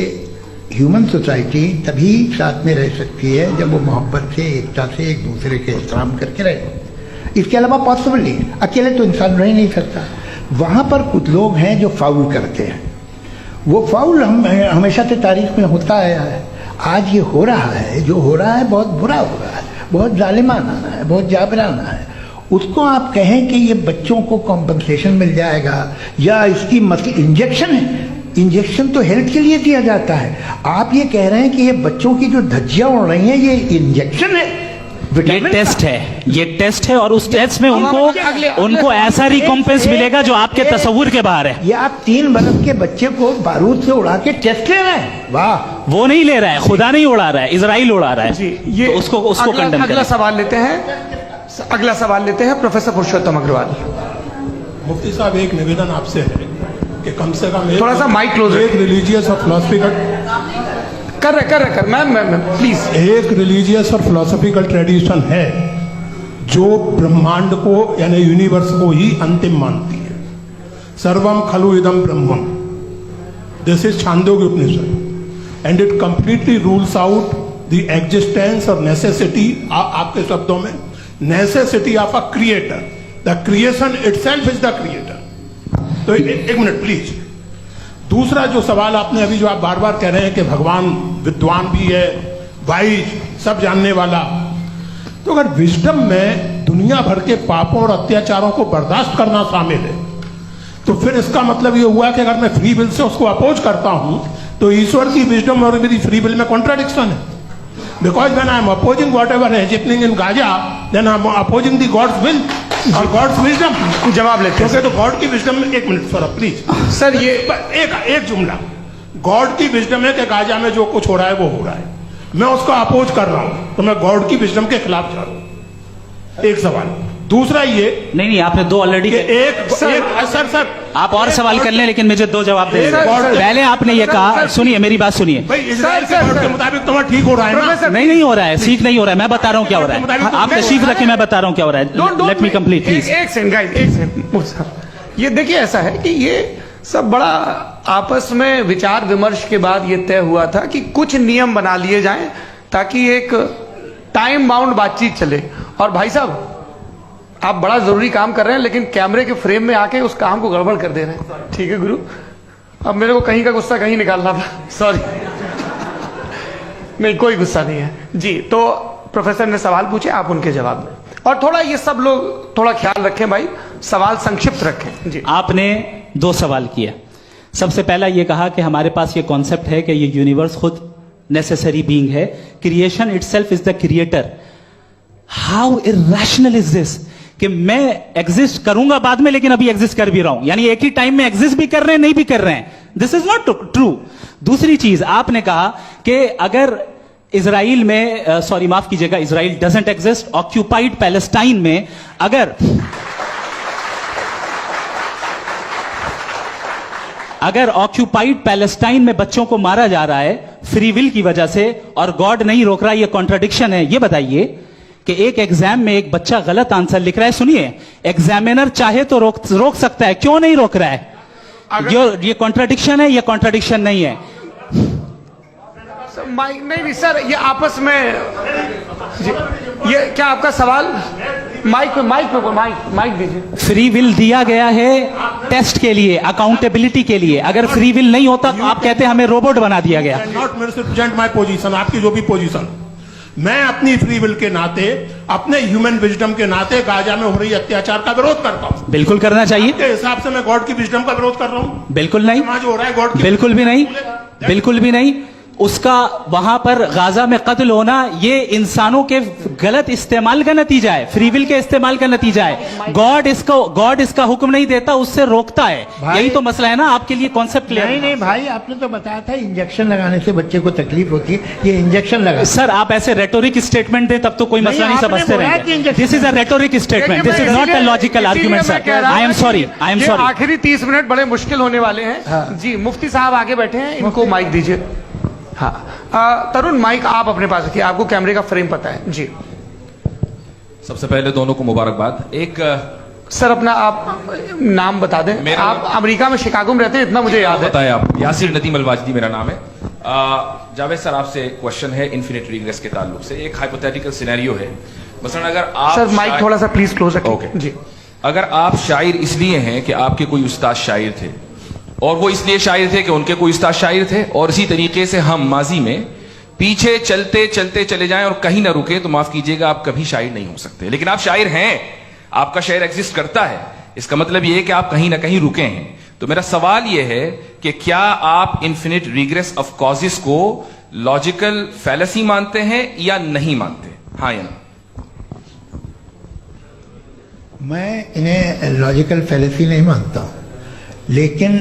ह्यूमन सोसाइटी तभी साथ में रह सकती है जब वो मोहब्बत से, एकता से, एक दूसरे के एहतराम करके रहे। इसके अलावा पॉसिबल नहीं, अकेले तो इंसान रह नहीं सकता। वहाँ पर कुछ लोग हैं जो फाउल करते हैं, वो फाउल हमेशा से तारीख में होता आया है। आज ये हो रहा है, जो हो रहा है बहुत बुरा हो रहा है, बहुत जालिमाना है, बहुत जाबराना है। उसको आप कहें कि ये बच्चों को कॉम्पनसेशन मिल जाएगा या इसकी मतलब इंजेक्शन है, इंजेक्शन तो हेल्थ के लिए दिया जाता है। आप ये कह रहे हैं कि ये बच्चों की जो धज्जियां उड़ रही हैं ये इंजेक्शन है, ये टेस्ट है, ये टेस्ट है, और उस टेस्ट में उनको ऐसा रिकॉम्पेंस मिलेगा जो आपके तस्वुर के बाहर है। ये आप 3 बरस के बच्चे को बारूद से उड़ा के टेस्ट ले रहे हैं। वाह, वो नहीं ले रहा है, खुदा नहीं उड़ा रहा है, इजराइल उड़ा रहा है। जी, ये तो उसको कंडेम करें। अगला सवाल लेते हैं प्रोफेसर पुरुषोत्तम अग्रवाल। मुफ्ती साहब, एक निवेदन आपसे है कि कम से कम थोड़ा सा माइक क्लोज, एक रिलीजियस और फिलोसफिकल कर मैम प्लीज। एक रिलीजियस और फिलोसफिकल ट्रेडिशन है जो ब्रह्मांड को यानी यूनिवर्स को ही अंतिम मानती है। सर्वम खलु इदम ब्रह्मम, this is Chandogya Upanishad, and it completely rules out the existence और नेसेसिटी, आपके शब्दों में necessity of a creator. The creation itself is the creator. तो एक मिनट प्लीज। दूसरा जो सवाल आपने अभी, जो आप बार बार कह रहे हैं कि भगवान विद्वान भी है, वाइज, सब जानने वाला, तो अगर विजडम में दुनिया भर के पापों और अत्याचारों को बर्दाश्त करना शामिल है, तो फिर इसका मतलब ये हुआ कि अगर मैं फ्री विल से उसको अपोज करता हूं तो ईश्वर की विजडम और मेरी फ्री विल में कॉन्ट्राडिक्शन है। Because when I am opposing whatever is happening in Gaza, then I am opposing the God's will. और गॉड्स विजडम जवाब लेते हैं क्योंकि तो गॉड की विजडम में, एक मिनट सर प्लीज सर। ये एक जुमला, गॉड की विजडम है कि गाजा में जो कुछ हो रहा है वो हो रहा है, मैं उसको अपोज कर रहा हूं, तो मैं गॉड की विजडम के खिलाफ जा रहा हूं। एक सवाल। दूसरा ये नहीं आपने दो ऑलरेडी। सर आप और सवाल कर लें, लेकिन मुझे दो जवाब दे। पहले आपने ये कहा, सुनिए मेरी बात सुनिए। भाई इजराइल के गॉड के मुताबिक तुम्हारा ठीक हो रहा है ना? नहीं हो रहा है, सीख नहीं हो रहा है। मैं बता रहा हूँ क्या हो रहा है, आप तशरीफ रखें, मैं बता रहा हूँ क्या हो रहा है। Let me complete please. एक सेकंड गाइस, एक सेकंड। ये देखिए ऐसा है कि ये सब बड़ा आपस में विचार विमर्श के बाद ये तय हुआ था कि कुछ नियम बना लिए जाएं ताकि एक टाइम बाउंड बातचीत चले। और भाई साहब आप बड़ा जरूरी काम कर रहे हैं, लेकिन कैमरे के फ्रेम में आके उस काम को गड़बड़ कर दे रहे हैं। ठीक है गुरु, अब मेरे को कहीं का गुस्सा कहीं निकालना था, सॉरी। नहीं कोई गुस्सा नहीं है जी। तो प्रोफेसर ने सवाल पूछे, आप उनके जवाब दें, और थोड़ा ये सब लोग थोड़ा ख्याल रखें भाई, सवाल संक्षिप्त रखें जी। आपने दो सवाल किया। सबसे पहला ये कहा कि हमारे पास ये कॉन्सेप्ट है कि ये यूनिवर्स खुद नेसेसरी बीइंग है, creation itself is the creator. How irrational is this कि मैं एग्जिस्ट करूंगा बाद में, लेकिन अभी एग्जिस्ट कर भी रहा हूं, यानी एक ही टाइम में एग्जिस्ट भी कर रहे हैं, नहीं भी कर रहे हैं। This is not true. दूसरी चीज आपने कहा कि अगर इजराइल में, सॉरी माफ कीजिएगा, Israel doesn't exist, occupied Palestine में अगर ऑक्यूपाइड पैलेस्टाइन में बच्चों को मारा जा रहा है फ्री विल की वजह से और गॉड नहीं रोक रहा, ये कॉन्ट्राडिक्शन है। ये बताइए कि एक एग्जाम में एक बच्चा गलत आंसर लिख रहा है, सुनिए, एग्जामिनर चाहे तो रोक सकता है, क्यों नहीं रोक रहा है? ये कॉन्ट्राडिक्शन है, ये कॉन्ट्राडिक्शन नहीं है। माइक नहीं सर, ये आपस में जी, ये क्या आपका सवाल? माइक दीजिए। फ्री विल दिया गया है टेस्ट के लिए, अकाउंटेबिलिटी के लिए। अगर फ्री विल नहीं होता तो आप कहते हैं हमें रोबोट बना दिया गया। नॉट मिसरिप्रेजेंट माय पोजीशन, आपकी जो भी पोजीशन, मैं अपनी फ्री विल के नाते, अपने ह्यूमन विजडम के नाते गाजा में हो रही अत्याचार का विरोध करता हूं। बिल्कुल करना चाहिए। के हिसाब से मैं गॉड की विजडम का विरोध कर रहा हूं? बिल्कुल नहीं, जो हो रहा है गॉड की, बिल्कुल भी नहीं, बिल्कुल भी नहीं। उसका वहां पर गाजा में कत्ल होना ये इंसानों के गलत इस्तेमाल का नतीजा है, फ्री विल के इस्तेमाल का नतीजा है। गॉड इसका हुक्म नहीं देता, उससे रोकता है। यही तो मसला है ना, आपके लिए कॉन्सेप्ट क्लियर नहीं भाई, आपने तो बताया था इंजेक्शन लगाने से बच्चे को तकलीफ होती है, ये इंजेक्शन लगा। सर आप ऐसे रेटोरिक स्टेटमेंट दें तब तो कोई मसला नहीं समझते रहेंगे। This is a rhetoric statement, this is not a logical argument sir. I am sorry, I am sorry. आखिरी 30 मिनट बड़े मुश्किल होने वाले हैं जी। मुफ्ती साहब आगे बैठे हैं, इनको माइक दीजिए। हाँ तरुण, माइक आप अपने पास रखिए, आपको कैमरे का फ्रेम पता है जी। सबसे पहले दोनों को मुबारकबाद। एक सर अपना आप नाम बता दें। आप अमेरिका में शिकागो में रहते हैं, इतना मुझे याद है। बताया आप, यासिर नदीम अलवाजदी मेरा नाम है। जावेद सर आपसे क्वेश्चन है इन्फिनिट रिग्रेस के ताल्लुक से। एक हाइपोथेटिकल सिनेरियो है, मसलन अगर आप सर माइक थोड़ा सा प्लीज क्लोज रखिए। ओके जी। अगर आप शायर इसलिए हैं कि आपके कोई उस्ताद शायर थे, और वो इसलिए शायर थे कि उनके कोई उस्ताद शायर थे, और इसी तरीके से हम माजी में पीछे चलते चलते चले जाएं और कहीं ना रुके, तो माफ कीजिएगा आप कभी शायर नहीं हो सकते। लेकिन आप शायर हैं, आपका शायर एग्जिस्ट करता है, इसका मतलब यह है कि आप कहीं ना कहीं रुके हैं। तो मेरा सवाल यह है कि क्या आप इन्फिनिट रिग्रेस ऑफ कॉजेस को लॉजिकल फैलेसी मानते हैं या नहीं मानते? हाँ या ना? मैं इन्हें लॉजिकल फैलेसी नहीं मानता हूं, लेकिन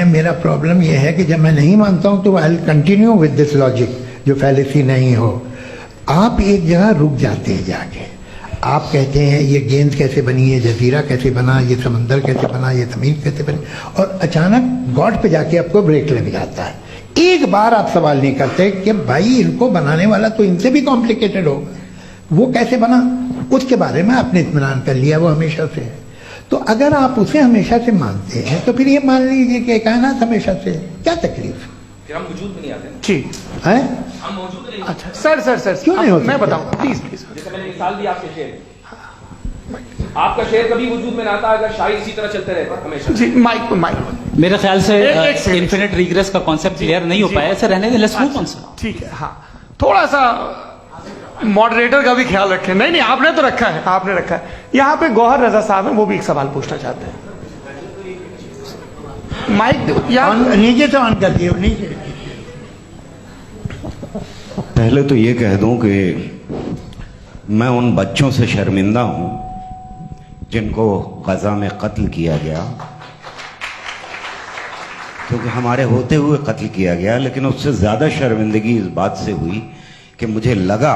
मेरा प्रॉब्लम यह है कि जब मैं नहीं मानता हूं तो I will continue with this logic जो फैलेसी नहीं हो। आप एक जगह रुक जाते हैं जाके, आप कहते हैं ये गेंद कैसे बनी, ये जजीरा कैसे बना, ये समंदर कैसे बना, ये ज़मीन कैसे बनी, और अचानक गॉड पे जाके आपको ब्रेक लग जाता है। एक बार आप सवाल नहीं करते कि भाई इनको बनाने वाला तो इनसे भी कॉम्प्लिकेटेड होगा, वो कैसे बना, उसके बारे में आपने इत्मीनान कर लिया, वो हमेशा से है। तो अगर आप उसे हमेशा से मानते हैं तो फिर ये मान लीजिए कि कायनात हमेशा से, क्या तकलीफ? हम वजूद में नहीं आते जी है? हम मौजूद नहीं। अच्छा सर क्यों नहीं होता? मैं बताऊंगा प्लीज। जैसे मैंने मिसाल दी आपके शेर, आपका शेर कभी वजूद में ना आता अगर शायर इसी तरह चलते रहते हमेशा। जी माइक मेरे ख्याल से एक सेकंड। इन्फिनिट रिग्रेस का कॉन्सेप्ट क्लियर नहीं हो पाया। ऐसे रहने दें, लेट्स मूव ऑन सर। ठीक है। हाँ थोड़ा सा मॉडरेटर का भी ख्याल रखें। नहीं आपने तो रखा है, आपने रखा है। यहाँ पे गौहर रजा साहब हैं, वो भी एक सवाल पूछना चाहते हैं। माइक यहाँ नीचे से ऑन कर दिए, नीचे। पहले तो ये कह दूं कि मैं उन बच्चों से शर्मिंदा हूं जिनको गजा में कत्ल किया गया, क्योंकि हमारे होते हुए कत्ल किया गया, लेकिन उससे ज्यादा शर्मिंदगी इस बात से हुई कि मुझे लगा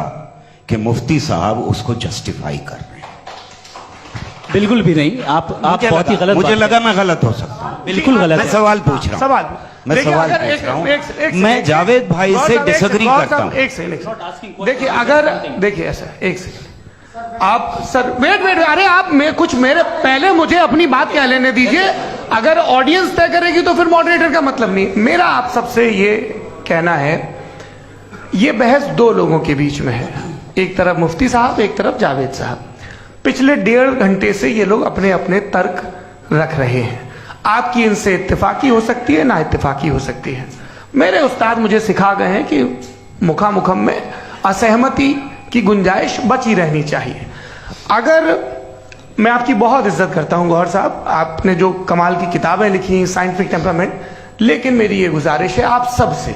कि मुफ्ती साहब उसको जस्टिफाई कर रहे हैं। बिल्कुल भी नहीं, आप बहुत ही गलत, मुझे लगा मैं गलत हो सकता हूँ। बिल्कुल गलत मैं है। सवाल पूछ रहा हूँ, सवाल मैं देखिए, सवाल अगर पूछ रहा हूँ। एक मैं जावेद भाई से डिसएग्री करता हूँ। एक सेकंड देखिए, अगर देखिए ऐसा, एक सेकंड आप सर, वेट वेट, अरे आप कुछ मेरे पहले मुझे अपनी बात कह लेने दीजिए। अगर ऑडियंस तय करेगी तो फिर मॉडरेटर का मतलब नहीं। मेरा आप सबसे ये कहना है, ये बहस दो लोगों के बीच में है, एक तरफ मुफ्ती साहब, एक तरफ जावेद साहब। पिछले 1.5 घंटे से ये लोग अपने अपने तर्क रख रहे हैं। आपकी इनसे इत्तेफाकी हो सकती है, ना इत्तेफाकी हो सकती है। मेरे उस्ताद मुझे सिखा गए हैं कि मुखामुखम में असहमति की गुंजाइश बची रहनी चाहिए। अगर मैं आपकी बहुत इज्जत करता हूं गौहर साहब, आपने जो कमाल की किताबें लिखी, साइंटिफिक टेम्परामेंट, लेकिन मेरी ये गुजारिश है आप सबसे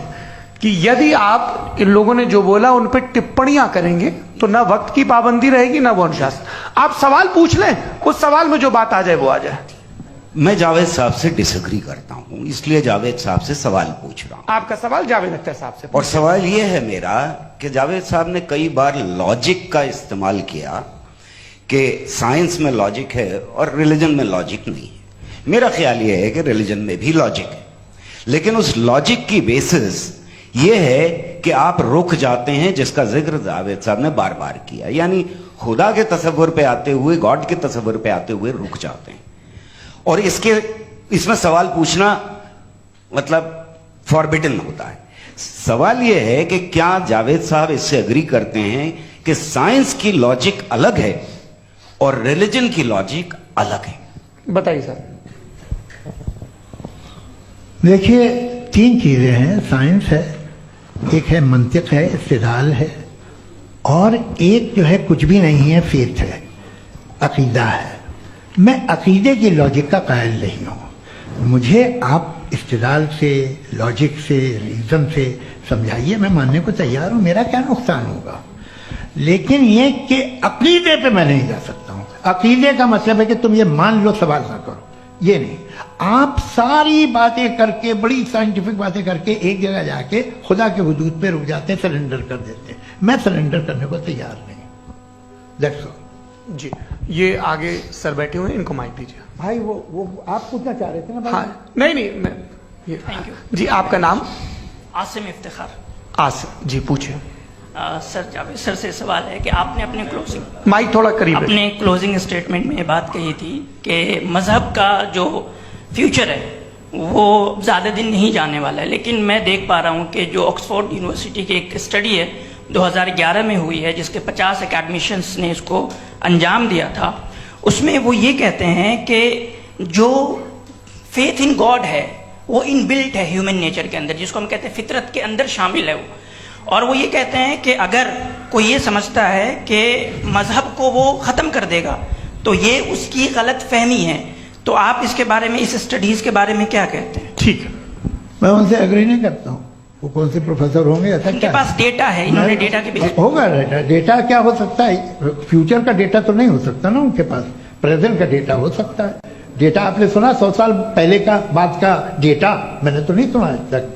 कि यदि आप इन लोगों ने जो बोला उन पर टिप्पणियां करेंगे तो ना वक्त की पाबंदी रहेगी, ना वो अनुशासन। आप सवाल पूछ लें, उस सवाल में जो बात आ जाए वो आ जाए। मैं जावेद साहब से डिसएग्री करता हूं, इसलिए जावेद साहब से सवाल पूछ रहा हूं। आपका सवाल जावेद अख्तर साहब से, और सवाल यह है मेरा कि जावेद साहब ने कई बार लॉजिक का इस्तेमाल किया कि साइंस में लॉजिक है और रिलीजन में लॉजिक नहीं है। मेरा ख्याल यह है कि रिलीजन में भी लॉजिक है, लेकिन उस लॉजिक की बेसिस यह है कि आप रुक जाते हैं, जिसका जिक्र जावेद साहब ने बार बार किया, यानी खुदा के तसव्वुर पे आते हुए, गॉड के तसव्वुर पे आते हुए रुक जाते हैं। और इसमें सवाल पूछना मतलब फॉरबिडन होता है। सवाल यह है कि क्या जावेद साहब इससे एग्री करते हैं कि साइंस की लॉजिक अलग है और रिलीजन की लॉजिक अलग है? बताइए सर। देखिए, 3 चीजें हैं, साइंस है, एक है मंतिक है, इस्तिदलाल है, और एक जो है कुछ भी नहीं है, फेथ है, अकीदा है। मैं अकीदे की लॉजिक का कायल नहीं हूँ। मुझे आप इस्तिदलाल से, लॉजिक से, रीज़न से समझाइए, मैं मानने को तैयार हूँ, मेरा क्या नुकसान होगा। लेकिन ये कि अकीदे पे मैं नहीं जा सकता हूँ। अकीदे का मतलब है कि तुम ये मान लो, सवाल ना करो, ये नहीं। आप सारी बातें करके, बड़ी साइंटिफिक बातें करके एक जगह जाके खुदा के हुदूद पे रुक जाते हैं, सरेंडर कर देते हैं। मैं सरेंडर करने को तैयार नहीं। That's all. जी, ये आगे सर बैठे हुए हैं, इनको माइक दीजिए। भाई वो आप पूछना चाह रहे थे ना भाई? हाँ, नहीं मैं ये, थैंक यू जी। आपका नाम? आसिम इफ्तिखार। आसिम जी, पूछिए। सर, जावेद सर से सवाल है कि आपने अपने क्लोजिंग माइक थोड़ा करीब है। अपने क्लोजिंग स्टेटमेंट में ये बात कही थी कि मजहब का जो फ्यूचर है वो ज़्यादा दिन नहीं जाने वाला है, लेकिन मैं देख पा रहा हूँ कि जो ऑक्सफोर्ड यूनिवर्सिटी की एक स्टडी है 2011 में हुई है, जिसके 50 एकेडमिशियंस ने इसको अंजाम दिया था, उसमें वो ये कहते हैं कि जो फेथ इन गॉड है वो इनबिल्ट है ह्यूमन नेचर के अंदर, जिसको हम कहते हैं फितरत के अंदर शामिल है वो। और वो ये कहते हैं कि अगर कोई ये समझता है कि मजहब को वो ख़त्म कर देगा तो ये उसकी गलत फहमी है। तो आप इसके बारे में, इस स्टडीज़ के बारे में क्या कहते हैं? ठीक है, मैं उनसे एग्री नहीं करता हूँ। वो कौन से प्रोफेसर होंगे? ऐसा उनके क्या पास डेटा है, इन्होंने डेटा के बेसिस होगा। डेटा क्या हो सकता है? फ्यूचर का डेटा तो नहीं हो सकता ना उनके पास, प्रेजेंट का डेटा हो सकता है। डेटा आपने सुना 100 साल पहले का बाद का डेटा? मैंने तो नहीं सुना आज तक।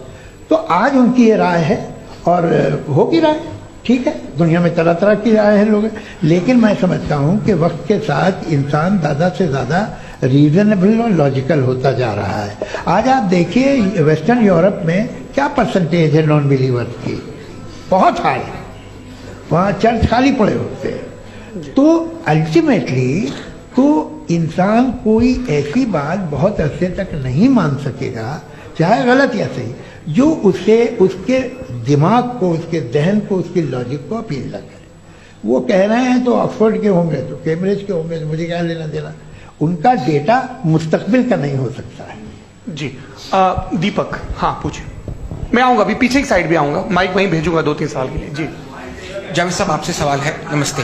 तो आज उनकी ये राय है और होगी राय, ठीक है। दुनिया में तरह तरह की राय है लोग, लेकिन मैं समझता हूँ कि वक्त के साथ इंसान ज़्यादा से ज़्यादा रीजनेबल और लॉजिकल होता जा रहा है। आज आप देखिए वेस्टर्न यूरोप में क्या परसेंटेज है नॉन बिलीवर्स की, बहुत हाई। वहाँ चर्च खाली पड़े होते हैं। तो अल्टीमेटली तो इंसान कोई ऐसी बात बहुत अरसे तक नहीं मान सकेगा, चाहे गलत या सही, जो उसे, उसके दिमाग को, उसके जहन को, उसकी लॉजिक को अपील न करे। वो कह रहे हैं तो ऑक्सफोर्ड के होंगे, तो कैम्ब्रिज के होंगे, तो मुझे क्या लेना देना। उनका डेटा मुस्तकबिल का नहीं हो सकता है। जी। दीपक, हाँ पूछिए। मैं आऊंगा अभी, पीछे की साइड भी आऊंगा, माइक वहीं भेजूंगा 2-3 साल के लिए। जी जावेद साहब, आपसे सवाल है। नमस्ते।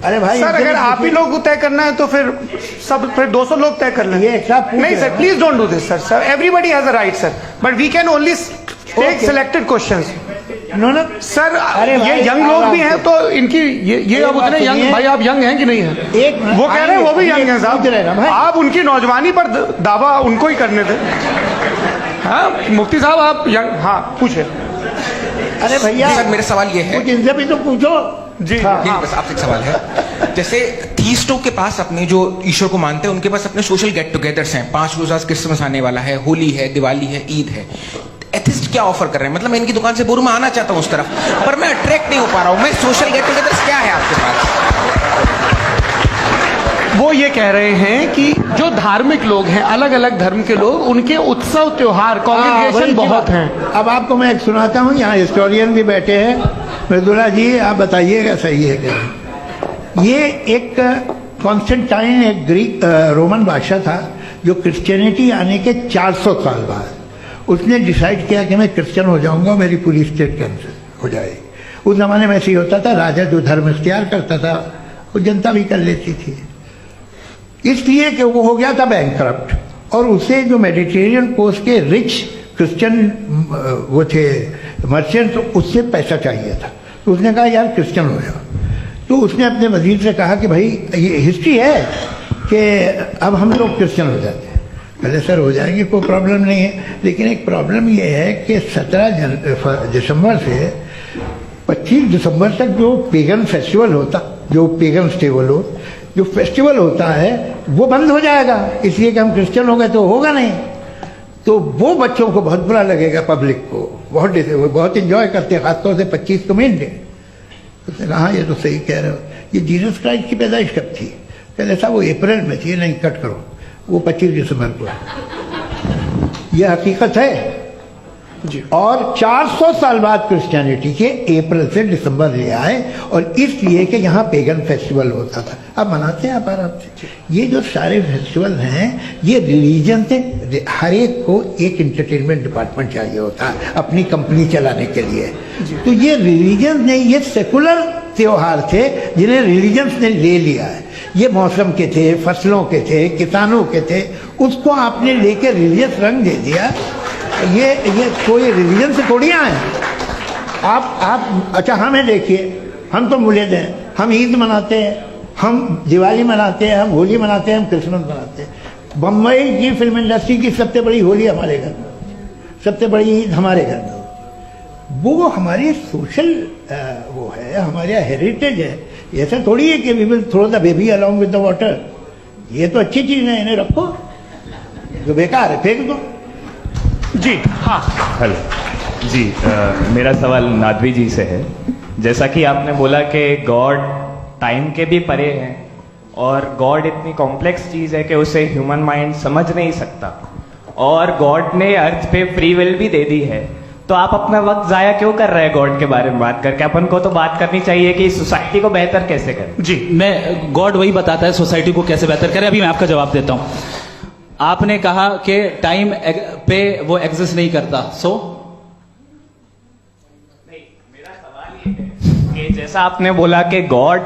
अरे भाई सर, अगर आप ही लोग तय करना है तो फिर 200 लोग तय कर लें। नहीं sir, please don't do this sir. Everybody has a right sir, but we can only take selected questions. उन्होंने सर अरे ये भाई, यंग लोग भी हैं आप- तो इनकी ये अब बात उतने यंग, सुनिए। भाई आप यंग हैं कि नहीं हैं? एक मिनट, वो कह रहे हैं वो भी आइए, यंग हैं पूछ रहे ना साहब, भाई। आप उनकी नौजवानी पर दावा उनको ही करने थे। हाँ मुफ्ती साहब आप यंग, हाँ पूछे। अरे भैया सर मेरा सवाल ये है कुछ इनसे भी तो पूछो। जी नहीं, बस आपसे एक सवाल है। जैसे थीस्टों के पास अपने जो ईश्वर को मानते हैं उनके पास अपने सोशल गेट टुगेदर्स हैं, 5 रोजा क्रिसमस आने वाला है, होली है, दिवाली है, ईद है। एथिस्ट क्या ऑफर कर रहे हैं? मतलब मैं इनकी दुकान से बोलूं मैं आना चाहता हूं उस तरफ, पर मैं अट्रैक्ट नहीं हो पा रहा हूं। मैं सोशल गेट टुगेदर्स क्या है आपके पास? वो ये कह रहे हैं कि जो धार्मिक लोग हैं, अलग अलग धर्म के लोग, उनके उत्सव त्योहार कॉन्ग्रेगेशन बहुत हैं। अब आपको मैं एक सुनाता हूँ, यहाँ हिस्टोरियन भी बैठे हैं। मृदुला जी आप बताइएगा सही है क्या? ये एक कॉन्स्टेंटाइन एक ग्रीक रोमन बादशाह था जो क्रिश्चियनिटी आने के 400 साल बाद उसने डिसाइड किया कि मैं क्रिश्चियन हो जाऊंगा, मेरी पूरी स्टेट कैंसिल हो जाएगी। उस जमाने में ऐसे ही होता था, राजा जो धर्म इख्तियार करता था वो जनता भी कर लेती थी, इसलिए कि वो हो गया था बैंकरप्ट। और उसे जो मेडिटेरियन कोस्ट के रिच क्रिश्चियन वो थे मर्चेंट, तो उससे पैसा चाहिए था। तो उसने कहा यार क्रिश्चियन हो जाओ। तो उसने अपने वजीर से कहा कि भाई ये हिस्ट्री है कि अब हम लोग क्रिश्चियन हो जाते हैं। पहले सर हो जाएंगे, कोई प्रॉब्लम नहीं है, लेकिन एक प्रॉब्लम ये है कि 17 दिसंबर से 25 दिसंबर तक जो पेगन फेस्टिवल होता, जो पेगन जो फेस्टिवल होता है वो बंद हो जाएगा, इसलिए कि हम क्रिश्चियन हो गए तो होगा नहीं। तो वो बच्चों को बहुत बुरा लगेगा, पब्लिक को बहुत इंजॉय करते हैं, खासतौर से 25 को मेन डे। उसने कहा ये तो सही कह रहे हो, ये जीसस क्राइस्ट की पैदाइश कब थी? कहते साहब वो अप्रैल में थी। नहीं कट करो, वो 25 दिसंबर को है। ये हकीकत है जी। और 400 साल बाद क्रिश्चियनिटी के अप्रैल से दिसंबर ले आए, और इसलिए कि यहाँ पेगन फेस्टिवल होता था। अब मनाते हैं आप आराम से। ये जो सारे फेस्टिवल हैं ये रिलीजन से, हर एक को एक इंटरटेनमेंट डिपार्टमेंट चाहिए होता है अपनी कंपनी चलाने के लिए। तो ये रिलीजन ने, ये सेकुलर त्योहार थे जिन्हें रिलीजन्स ने ले लिया है। ये मौसम के थे, फसलों के थे, किसानों के थे, उसको आपने लेके रिलीजियस रंग दे दिया। ये कोई रिलीजन से थोड़ी आए आप। अच्छा हमें देखिए, हम तो मुल्द हैं, हम ईद मनाते हैं, हम दिवाली मनाते हैं, हम होली मनाते हैं, हम क्रिसमस मनाते हैं। बम्बई की फिल्म इंडस्ट्री की सबसे बड़ी होली हमारे घर में, सबसे बड़ी ईद हमारे घर में। वो हमारी सोशल वो है, हमारा हेरिटेज है। ऐसा थोड़ी है कि we will throw the baby along with the water. ये तो अच्छी चीज़ है, इन्हें रखो, जो बेकार है फेंक दो। जी हाँ हेलो जी, मेरा सवाल नादवी जी से है। जैसा कि आपने बोला कि गॉड टाइम के भी परे है और गॉड इतनी कॉम्प्लेक्स चीज़ है कि उसे ह्यूमन माइंड समझ नहीं सकता, और गॉड ने अर्थ पे फ्री विल भी दे दी है, तो आप अपना वक्त ज़ाया क्यों कर रहे हैं गॉड के बारे में बात करके? अपन को तो बात करनी चाहिए कि सोसाइटी को बेहतर कैसे करें। जी, मैं गॉड वही बताता है सोसाइटी को कैसे बेहतर करे। अभी मैं आपका जवाब देता हूं। आपने कहा कि टाइम पे वो एग्जिस्ट नहीं करता, सो मेरा सवाल ये है कि जैसा आपने बोला कि गॉड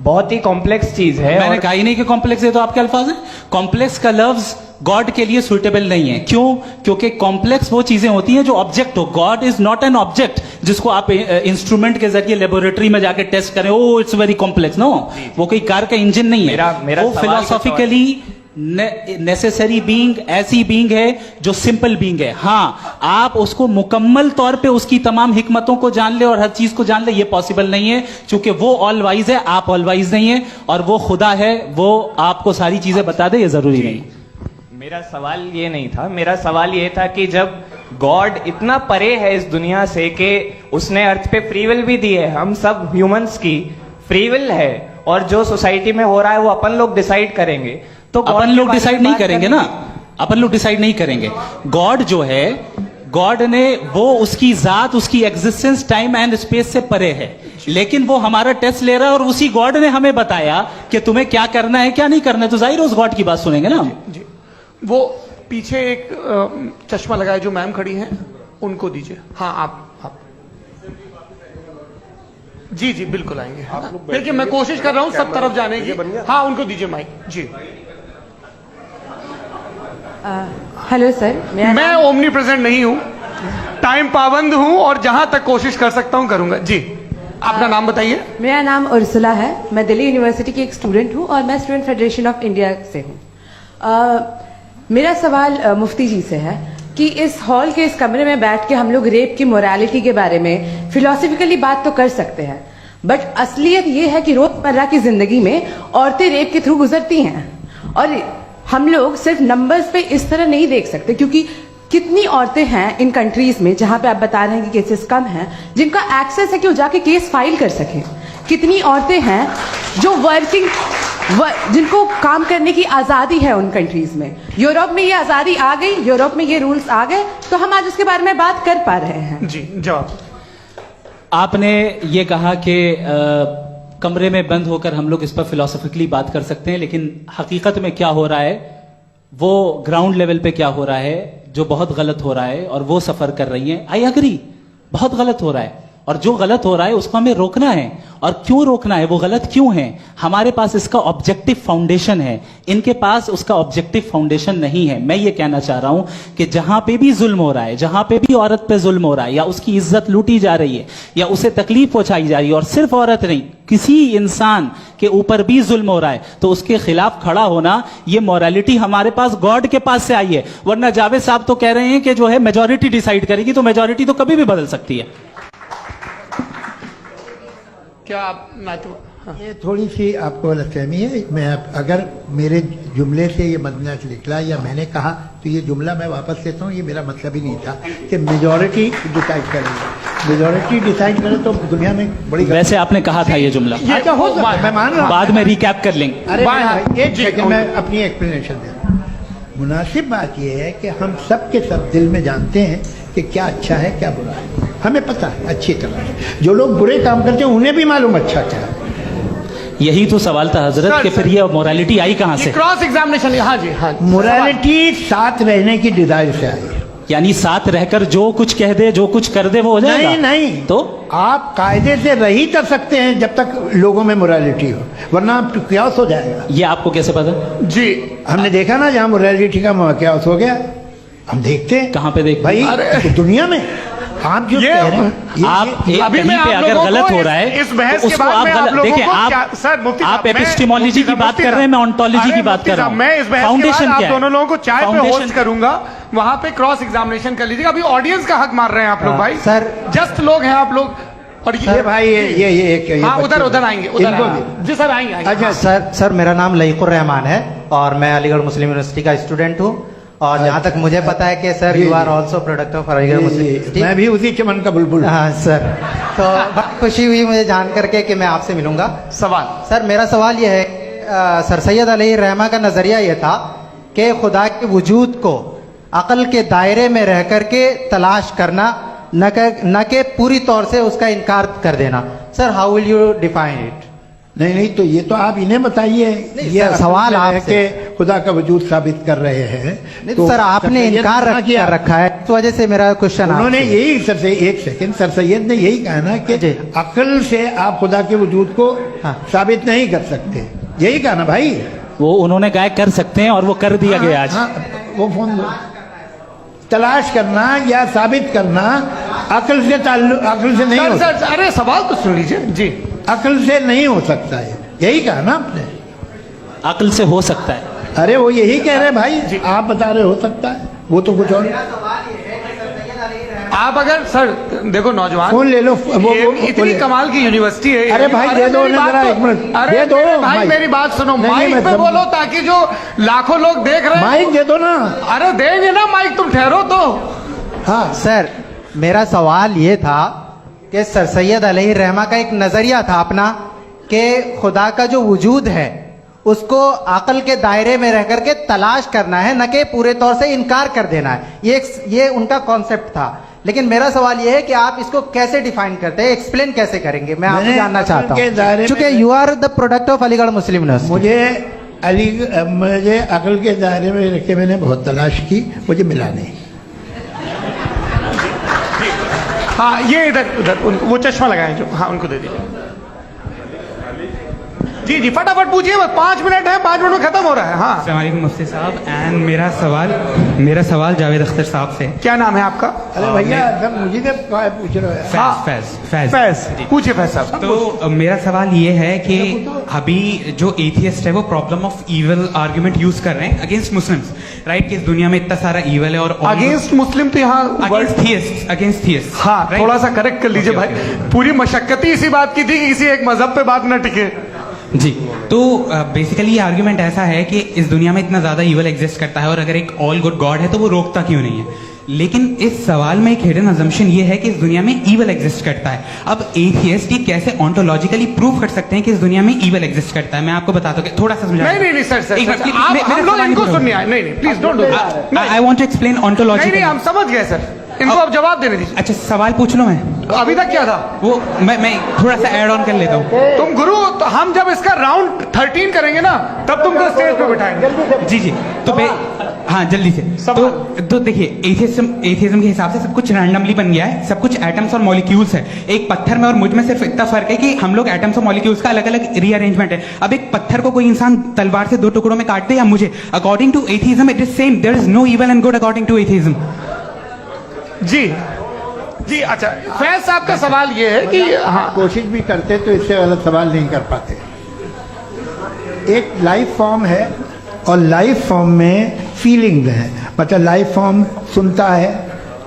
बहुत ही कॉम्प्लेक्स चीज है, मैंने कहा ही नहीं कि कॉम्प्लेक्स है, तो आपके अल्फाज हैं। कॉम्प्लेक्स का लफ्ज गॉड के लिए सुइटेबल नहीं है। क्यों? क्योंकि कॉम्प्लेक्स वो चीजें होती हैं जो ऑब्जेक्ट हो। God is not an object जिसको आप इंस्ट्रूमेंट के जरिए लेबोरेटरी में जाके टेस्ट करें, oh it's very complex. No, वो कोई कार का इंजन नहीं है। मेरा वो फिलोसॉफिकली नेसेसरी बीइंग ऐसी बीइंग है जो सिंपल बीइंग है। हाँ, आप उसको मुकम्मल तौर पे उसकी तमाम हिकमतों को जान ले और हर चीज को जान ले, ये पॉसिबल नहीं है, क्योंकि वो ऑल वाइज है, आप ऑल वाइज नहीं है, और वो खुदा है, वो आपको सारी चीजें बता दे, ये जरूरी नहीं। मेरा सवाल ये नहीं था, मेरा सवाल ये था कि जब गॉड इतना परे है इस दुनिया से कि उसने अर्थ पे फ्री विल भी दी है, हम सब ह्यूमंस की फ्री विल है, और जो सोसाइटी में हो रहा है वो अपन लोग डिसाइड करेंगे, तो अपन लोग डिसाइड नहीं करेंगे ना, अपन लोग डिसाइड नहीं करेंगे। गॉड जो है, गॉड ने वो उसकी जात, उसकी एग्जिस्टेंस टाइम एंड स्पेस से परे है, लेकिन वो हमारा टेस्ट ले रहा है, और उसी गॉड ने हमें बताया कि तुम्हें क्या करना है क्या नहीं करना है, तो जाहिर है उस गॉड की बात सुनेंगे ना। जी, वो पीछे एक चश्मा लगाए जो मैम खड़ी हैं, उनको दीजिए। हाँ आप जी जी बिल्कुल आएंगे। देखिए मैं कोशिश कर रहा हूँ सब तरफ जाने की। हाँ उनको दीजिए माइक। जी हेलो सर, मैं ओमनी प्रेजेंट नहीं हूँ, टाइम पाबंद हूं और जहां तक कोशिश कर सकता हूं करूंगा। जी, अपना नाम बताइए। मेरा नाम उर्सुला है, मैं दिल्ली यूनिवर्सिटी की एक स्टूडेंट हूँ और मैं स्टूडेंट फेडरेशन ऑफ इंडिया से हूँ। मेरा सवाल मुफ्ती जी से है कि इस हॉल के इस कमरे में बैठ के हम लोग रेप की मोरालिटी के बारे में फिलोसफिकली बात तो कर सकते हैं, बट असलियत ये है कि रोजमर्रा की जिंदगी में औरतें रेप के थ्रू गुजरती हैं और हम लोग सिर्फ नंबर्स पे इस तरह नहीं देख सकते, क्योंकि कितनी औरतें हैं इन कंट्रीज में जहां पे आप बता रहे हैं कि केसेस कम हैं, जिनका एक्सेस है कि वो जाके केस फाइल कर सकें। कितनी औरतें हैं जो जिनको काम करने की आजादी है उन कंट्रीज में। यूरोप में ये आजादी आ गई, यूरोप में ये रूल्स आ गए, तो हम आज उसके बारे में बात कर पा रहे हैं। जी, जवाब। आपने ये कहा कि कमरे में बंद होकर हम लोग इस पर फिलोसफिकली बात कर सकते हैं, लेकिन हकीकत में क्या हो रहा है, वो ग्राउंड लेवल पे क्या हो रहा है, जो बहुत गलत हो रहा है और वो सफर कर रही हैं। आई एग्री, बहुत गलत हो रहा है और जो गलत हो रहा है उसको हमें रोकना है। और क्यों रोकना है, वो गलत क्यों है? हमारे पास इसका ऑब्जेक्टिव फाउंडेशन है, इनके पास उसका ऑब्जेक्टिव फाउंडेशन नहीं है। मैं ये कहना चाह रहा हूं कि जहां पे भी जुल्म हो रहा है, जहां पे भी औरत पे जुल्म हो रहा है या उसकी इज्जत लूटी जा रही है या उसे तकलीफ पहुंचाई जा रही है, और सिर्फ औरत नहीं, किसी इंसान के ऊपर भी जुल्म हो रहा है, तो उसके खिलाफ खड़ा होना, ये मोरालिटी हमारे पास गॉड के पास से आई है। वरना जावेद साहब तो कह रहे हैं कि जो है मेजॉरिटी डिसाइड करेगी, तो मेजॉरिटी तो कभी भी बदल सकती है। क्या आप ये थोड़ी सी आपको गलतफहमी है। मैं अगर मेरे जुमले से ये मदनत निकला या मैंने कहा तो ये जुमला मैं वापस लेता हूँ। ये मेरा मतलब ही नहीं था कि मेजॉरिटी डिसाइड करेगी। मेजॉरिटी डिसाइड करे तो दुनिया में बड़ी वैसे आपने कहा था ये जुमला, अच्छा हो सकता है, मैं मान रहा हूँ, बाद में रिकैप कर लेंगे। अरे एक सेकंड मैं अपनी एक्सप्लेनेशन दे रहा हूँ। मुनासिब बात यह है कि हम सब के सब दिल में जानते हैं कि क्या अच्छा है क्या बुरा है, हमें पता है अच्छी तरह से। जो लोग बुरे काम करते हैं उन्हें भी मालूम अच्छा क्या है। यही तो सवाल था हजरत कि फिर ये मोरालिटी आई कहां से? Cross examination. हाँ जी, हाँ। मोरालिटी साथ रहने की डिजायर से आई है, यानी साथ रहकर जो कुछ कह दे, जो कुछ कर दे, वो हो जाएगा? नहीं, तो आप कायदे से रही कर सकते हैं जब तक लोगों में मोरालिटी हो, वरना क्यास हो जाएगा। ये आपको कैसे पता? जी, हमने देखा ना जहां मोरालिटी का क्यास हो गया, हम देखते हैं। कहां पे देखते भाई? दुनिया में। आप जो कह रहे हैं, आप अभी कहीं पे अगर गलत हो रहा है, इस बहस तो के उसको बाद आप मैं आप लोगों देखिए, को सर मुफ्ती आप एपिस्टेमोलॉजी की बात कर रहे हैं, मैं ऑन्टोलॉजी की बात कर रहा हूं। मैं इस बहस के बाद आप दोनों लोगों को चाय पे होस्ट करूंगा, वहां पे क्रॉस एग्जामिनेशन कर लीजिएगा। अभी ऑडियंस का हक मार रहे हैं आप लोग भाई, सर जस्ट लोग हैं आप लोग। और ये भाई ये हाँ, उधर आएंगे, जी सर आएंगे। अच्छा सर मेरा नाम लईकुर रहमान है और मैं अलीगढ़ मुस्लिम यूनिवर्सिटी का स्टूडेंट हूँ। और जहाँ तक मुझे पता है कि sir you are also product of Aligarh Muslim University. मैं भी उसी चमन का बुलबुल। हाँ सर, तो बहुत खुशी हुई मुझे जान करके कि मैं आपसे मिलूंगा। सवाल सर, मेरा सवाल यह है, सर सैयद अलैहि रहमा का नजरिया यह था कि खुदा के वजूद को अकल के दायरे में रह करके तलाश करना, न कि पूरी तौर से उसका इनकार कर देना। Sir how will you define it? नहीं, तो ये तो आप इन्हें बताइए। ये सवाल आपसे कि खुदा का वजूद साबित कर रहे हैं। नहीं तो सर आपने इनकार कर रखा है, इस वजह से मेरा क्वेश्चन। उन्होंने यही सर से एक सेकंड, सर सैयद ने यही कहा ना कि अकल से आप खुदा के वजूद को साबित नहीं कर सकते, यही कहा ना भाई। वो उन्होंने कहा कर सकते हैं और वो कर दिया गया आज। वो फोन तलाश करना या साबित करना अकल से नहीं हो सकता। अरे सवाल तो सुन लीजिए जी। अकल से नहीं हो सकता है, यही कहा ना आपने। अकल से हो सकता है। अरे वो यही कह रहे हैं भाई, आप बता रहे हो सकता है, वो तो कुछ और। आप अगर सर देखो नौजवान फोन ले लो, वो इतनी कमाल की यूनिवर्सिटी है। अरे भाई दे दो जरा, एक मिनट अरे दे दो भाई, मेरी बात सुनो, माइक पे बोलो ताकि जो लाखों लोग देख रहे हैं। माइक दे दो ना। अरे देंगे ना माइक, तुम ठहरो तो। हाँ सर, मेरा सवाल ये था कि सर सैयद अलैहि रहमा का एक नजरिया था अपना कि खुदा का जो वजूद है उसको अकल के दायरे में रह करके तलाश करना है, न कि पूरे तौर से इनकार कर देना है। ये उनका कॉन्सेप्ट था। लेकिन मेरा सवाल यह है कि आप इसको कैसे डिफाइन करते हैं, एक्सप्लेन कैसे करेंगे? मैं आपसे जानना चाहता हूँ, क्योंकि you are the product of Aligarh Muslim University. मुझे अकल के दायरे में रख के मैंने बहुत तलाश की, मुझे मिला नहीं। हाँ ये इधर वो चश्मा लगाए जो, हाँ उनको दे दीजिए। जी जी फटाफट पूछिए, बस 5 मिनट है, 5 मिनट में खत्म हो रहा है। हाँ अस्सलामुअलैकुम मुफ्ती साहब, एंड मेरा सवाल जावेद अख्तर साहब से। क्या नाम है आपका? अरे भैया सब मुझे तो पूछ रहे हो। हाँ, फैज पूछिए फैज साहब। तो मेरा सवाल ये है कि अभी जो एथियस्ट है वो problem of evil argument use कर रहे हैं अगेंस्ट मुस्लिम्स, राइट? कि इस दुनिया में इतना सारा इविल है और अगेंस्ट मुस्लिम तो यहाँ अगेंस्ट थियस्ट। हाँ थोड़ा सा करेक्ट कर लीजिए भाई, पूरी मशक्कत ही इसी बात की थी कि किसी एक मजहब पे बात न टिके। जी, तो बेसिकली ये आर्ग्यूमेंट ऐसा है कि इस दुनिया में इतना ज्यादा इविल एग्जिस्ट करता है और अगर एक ऑल गुड गॉड है तो वो रोकता क्यों नहीं है? लेकिन इस सवाल में एक हिडन अजम्पशन ये है कि इस दुनिया में इविल एग्जिस्ट करता है। अब एथियस्ट ये कैसे ऑन्टोलॉजिकली प्रूव कर सकते हैं कि इस दुनिया में इविल एग्जिस्ट करता है? मैं आपको बताता हूँ, थोड़ा सा समझा। नहीं सर, हम लोग इनको सुनिए। नहीं please don't do. I want to explain ontology. नहीं हम समझ गए सर, इनको अब जवाब देने दीजिए। अच्छा सवाल पूछ लो मैं। अभी तक क्या था वो मैं थोड़ा सा ऐड ऑन कर लेता हूँ। तुम गुरु, तो हम जब इसका राउंड 13 करेंगे ना तब तुमको स्टेज पे बिठाएंगे। जी तो हाँ जल्दी से। तो देखिए एथियज्म के हिसाब से सब कुछ रैंडमली बन गया है, सब कुछ एटम्स और मॉलिक्यूल्स है। एक पत्थर में और मुझ में सिर्फ इतना फर्क है कि हम लोग एटम्स और मॉलिक्यूल्स का अलग अलग रीअरेंजमेंट है। अब एक पत्थर को कोई इंसान तलवार से 2 टुकड़ों में काट दे या मुझे, according to atheism it is same. There is no evil and good according to atheism. जी अच्छा, फैज साहब का सवाल ये है कि हाँ कोशिश भी करते तो इससे गलत सवाल नहीं कर पाते। एक लाइफ फॉर्म है और लाइफ फॉर्म में फीलिंग्स है, मतलब लाइफ फॉर्म सुनता है,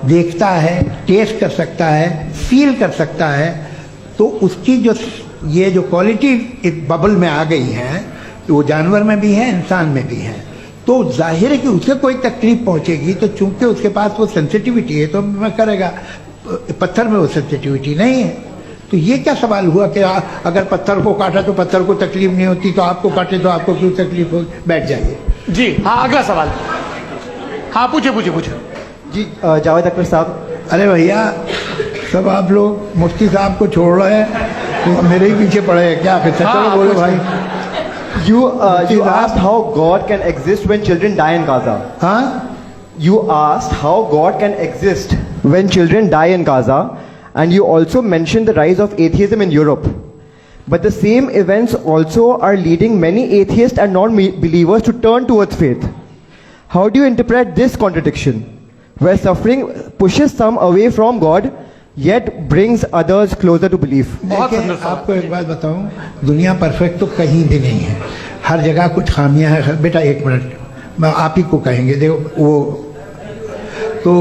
देखता है, टेस्ट कर सकता है, फील कर सकता है। तो उसकी जो ये जो क्वालिटी एक बबल में आ गई है वो जानवर में भी है, इंसान में भी है। तो जाहिर है कि उसे कोई तकलीफ पहुंचेगी, तो चूंकि उसके पास वो सेंसिटिविटी है तो मैं करेगा। पत्थर में वो सेंसिटिविटी नहीं है। तो ये क्या सवाल हुआ कि अगर पत्थर को काटा तो पत्थर को तकलीफ नहीं होती, तो आपको काटे तो आपको क्यों तकलीफ हो? बैठ जाइए। जी हाँ, अगला सवाल। हाँ पूछे जी जावेद अख्तर साहब। अरे भैया सब आप लोग मुफ्ती साहब को छोड़ रहे हैं, तो मेरे ही पीछे पड़े हैं क्या? फिर चलो बोलो भाई। You asked how God can exist when children die in Gaza. हाँ? You asked how God can exist when children die in Gaza, and you also mentioned the rise of atheism in Europe. But the same events also are leading many atheists and non-believers to turn towards faith. How do you interpret this contradiction, where suffering pushes some away from God, yet brings others closer to belief? देखिए, आपको एक बात बताऊं, दुनिया perfect तो कहीं भी नहीं है, हर जगह कुछ खामियां हैं। बेटा एक मिनट, मैं आप ही को कहेंगे, देखो वो तो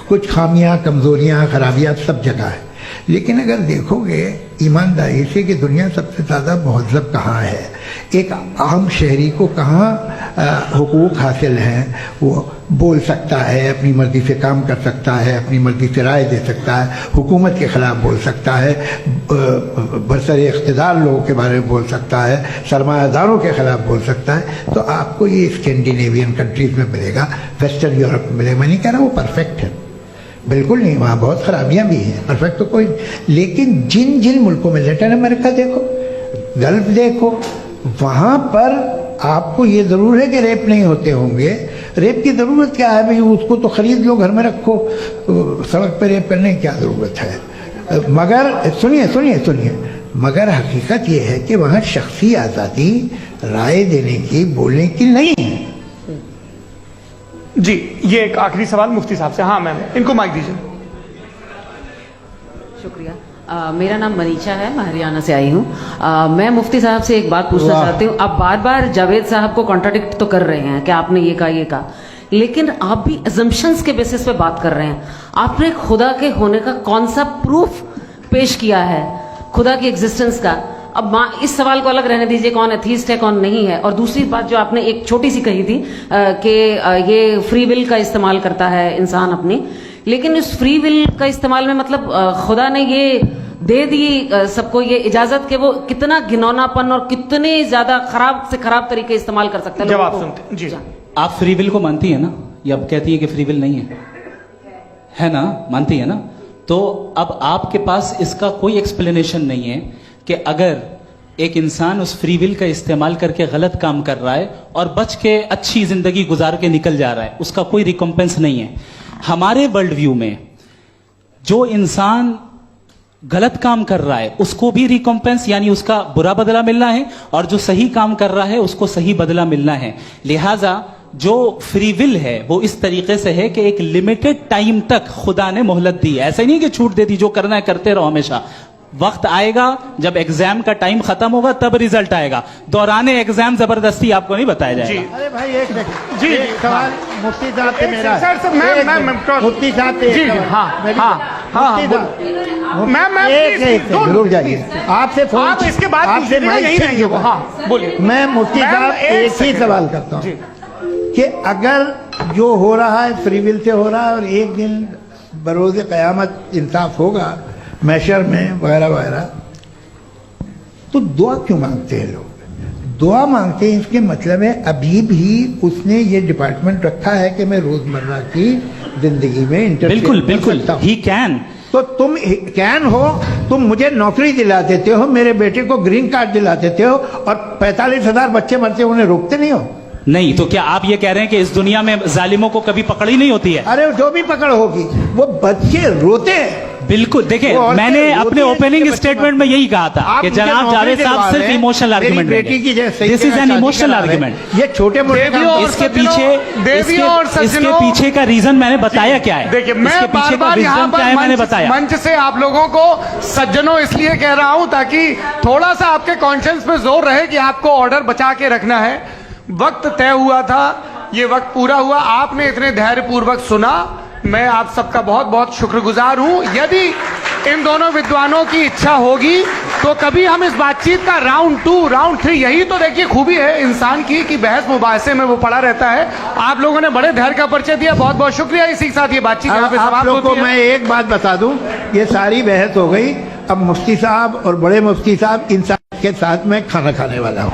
कुछ खामियां, कमजोरियां, खराबियां सब जगह है। लेकिन अगर देखोगे ईमानदारी से कि दुनिया सबसे ज़्यादा महज़ब कहाँ है, एक आम शहरी को कहाँ हुकूक हासिल हैं, वो बोल सकता है, अपनी मर्ज़ी से काम कर सकता है, अपनी मर्ज़ी से राय दे सकता है, हुकूमत के ख़िलाफ़ बोल सकता है, बरसर इक़्तिदार लोगों के बारे में बोल सकता है, सरमायादारों के ख़िलाफ़ बोल सकता है। तो आपको ये स्कैंडिनेवियन कंट्रीज़ में मिलेगा, वेस्टर्न यूरोप में मिलेगा। मैं नहीं कह रहा वो परफेक्ट है, बिल्कुल नहीं, वहाँ बहुत खराबियाँ भी हैं, परफेक्ट तो कोई। लेकिन जिन जिन मुल्कों में, लैटिन अमेरिका देखो, गल्फ देखो, वहाँ पर आपको ये ज़रूर है कि रेप नहीं होते होंगे। रेप की ज़रूरत क्या है भाई? उसको तो ख़रीद लो, घर में रखो, सड़क पर रेप करने की क्या ज़रूरत है? मगर सुनिए, मगर हकीकत ये है कि वहाँ शख्सी आज़ादी राय देने की, बोलने की नहीं है। जी ये एक आखिरी सवाल मुफ्ती साहब से। हाँ मैम, इनको माइक दीजिए। शुक्रिया। मेरा नाम मनीषा है, मैं हरियाणा से आई हूँ। मैं मुफ्ती साहब से एक बात पूछना चाहती हूँ। आप बार बार जावेद साहब को कॉन्ट्राडिक्ट तो कर रहे हैं कि आपने ये कहा, लेकिन आप भी अजम्पशंस के बेसिस पे बात कर रहे हैं। आपने खुदा के होने का कौन सा प्रूफ पेश किया है, खुदा की एग्जिस्टेंस का? अब इस सवाल को अलग रहने दीजिए, कौन एथीस्ट है कौन नहीं है। और दूसरी बात जो आपने एक छोटी सी कही थी कि ये फ्री विल का इस्तेमाल करता है इंसान अपनी, लेकिन इस फ्री विल का इस्तेमाल में मतलब खुदा ने ये दे दी सबको ये इजाजत कि वो कितना घिनौनापन और कितने ज्यादा खराब से खराब तरीके इस्तेमाल कर सकते हैं। जवाब सुनते जी। आप फ्री विल को मानती है ना, या अब कहती है कि फ्री विल नहीं है ना? मानती है ना? तो अब आपके पास इसका कोई एक्सप्लेनेशन नहीं है कि अगर एक इंसान उस फ्री विल का इस्तेमाल करके गलत काम कर रहा है और बच के अच्छी जिंदगी गुजार के निकल जा रहा है, उसका कोई रिकम्पेंस नहीं है। हमारे वर्ल्ड व्यू में जो इंसान गलत काम कर रहा है उसको भी रिकॉम्पेंस यानी उसका बुरा बदला मिलना है, और जो सही काम कर रहा है उसको सही बदला मिलना है। लिहाजा जो फ्री विल है वो इस तरीके से है कि एक लिमिटेड टाइम तक खुदा ने मोहलत दी है। ऐसा नहीं कि छूट दे दी, जो करना है करते रहो हमेशा। वक्त आएगा जब एग्जाम का टाइम खत्म होगा तब रिजल्ट आएगा, दौराने एग्जाम जबरदस्ती आपको नहीं बताया जाएगा। अरे भाई एक सेकंड, जी, एक सवाल मुफ्ती साहब से मेरा है। सर, मैं मुफ्ती साहब से जी, एक सवाल। हाँ, मेरी- हाँ, हाँ, मुफ्ती हाँ, साहब, मैं एक प्लीज, रुक जाइए। आपसे फोन, आप इसके बाद आपसे पूछिएगा, माइक यही छीन रहेंगे वो। लूंगा। हाँ, बोलिए। मैं मुफ्ती मैम, साहब एक एक ही सेकंड। सवाल करता हूँ जी। कि अगर जो हो रहा है फ्री विल से हो रहा है और एक दिन बरोज़ क़यामत इंसाफ होगा मैशर में वगैरह वगैरह, तो दुआ क्यों मांगते हैं लोग? दुआ मांगते हैं इसके मतलब है अभी भी उसने ये डिपार्टमेंट रखा है कि मैं रोजमर्रा की जिंदगी में इंटरफेयर बिल्कुल कर बिल्कुल, सकता हूं। He can. तो तुम कैन हो, तुम मुझे नौकरी दिला देते हो, मेरे बेटे को ग्रीन कार्ड दिला देते हो, और 45,000 बच्चे मरते हो उन्हें रोकते नहीं हो। नहीं तो क्या आप ये कह रहे हैं कि इस दुनिया में जालिमों को कभी पकड़ ही नहीं होती है? अरे जो भी पकड़ होगी वो बच्चे रोते हैं। बिल्कुल, देखिए वो औरतें मैंने रोती अपने हैं, ओपनिंग जिनके बच्चे स्टेटमेंट में यही कहा था आप कि मुझे जनाब नौकरी जावेद दिलवा साहब सिर्फ रहे हैं, इमोशनल मेरी आर्गुमेंट बेटी की जैसे सही दिस इज जगह एन शादी इमोशनल करा रहे हैं। आर्गुमेंट। ये छोटे मोटे देवियों और इसके सज्जनों, पीछे देवियों और इसके सज्जनों, पीछे का रीजन मैंने बताया क्या है। देखिए, इसके मैं पीछे बार का बार यहाँ रीजन क्या है मैंने पर बताया। मंच से आप लोगों को सज्जनों इसलिए कह रहा हूं ताकि थोड़ा सा आपके कॉन्शियंस पे जोर रहे कि आपको ऑर्डर बचा के रखना है। वक्त तय हुआ था, ये वक्त पूरा हुआ, आपने इतने धैर्यपूर्वक सुना, मैं आप सबका बहुत बहुत शुक्रगुजार हूं। यदि इन दोनों विद्वानों की इच्छा होगी तो कभी हम इस बातचीत का राउंड 2, राउंड 3, यही तो देखिए खूबी है इंसान की कि बहस मुबाहसे में वो पड़ा रहता है। आप लोगों ने बड़े धैर्य का परिचय दिया, बहुत बहुत शुक्रिया। इसी के साथ ये बातचीत यहाँ पे आप समाप्त लोग को होती है। मैं एक बात बता दूं, ये सारी बहस हो गई, अब मुफ्ती साहब और बड़े मुफ्ती साहब इन सब के साथ मैं खाना खाने वाला हूँ।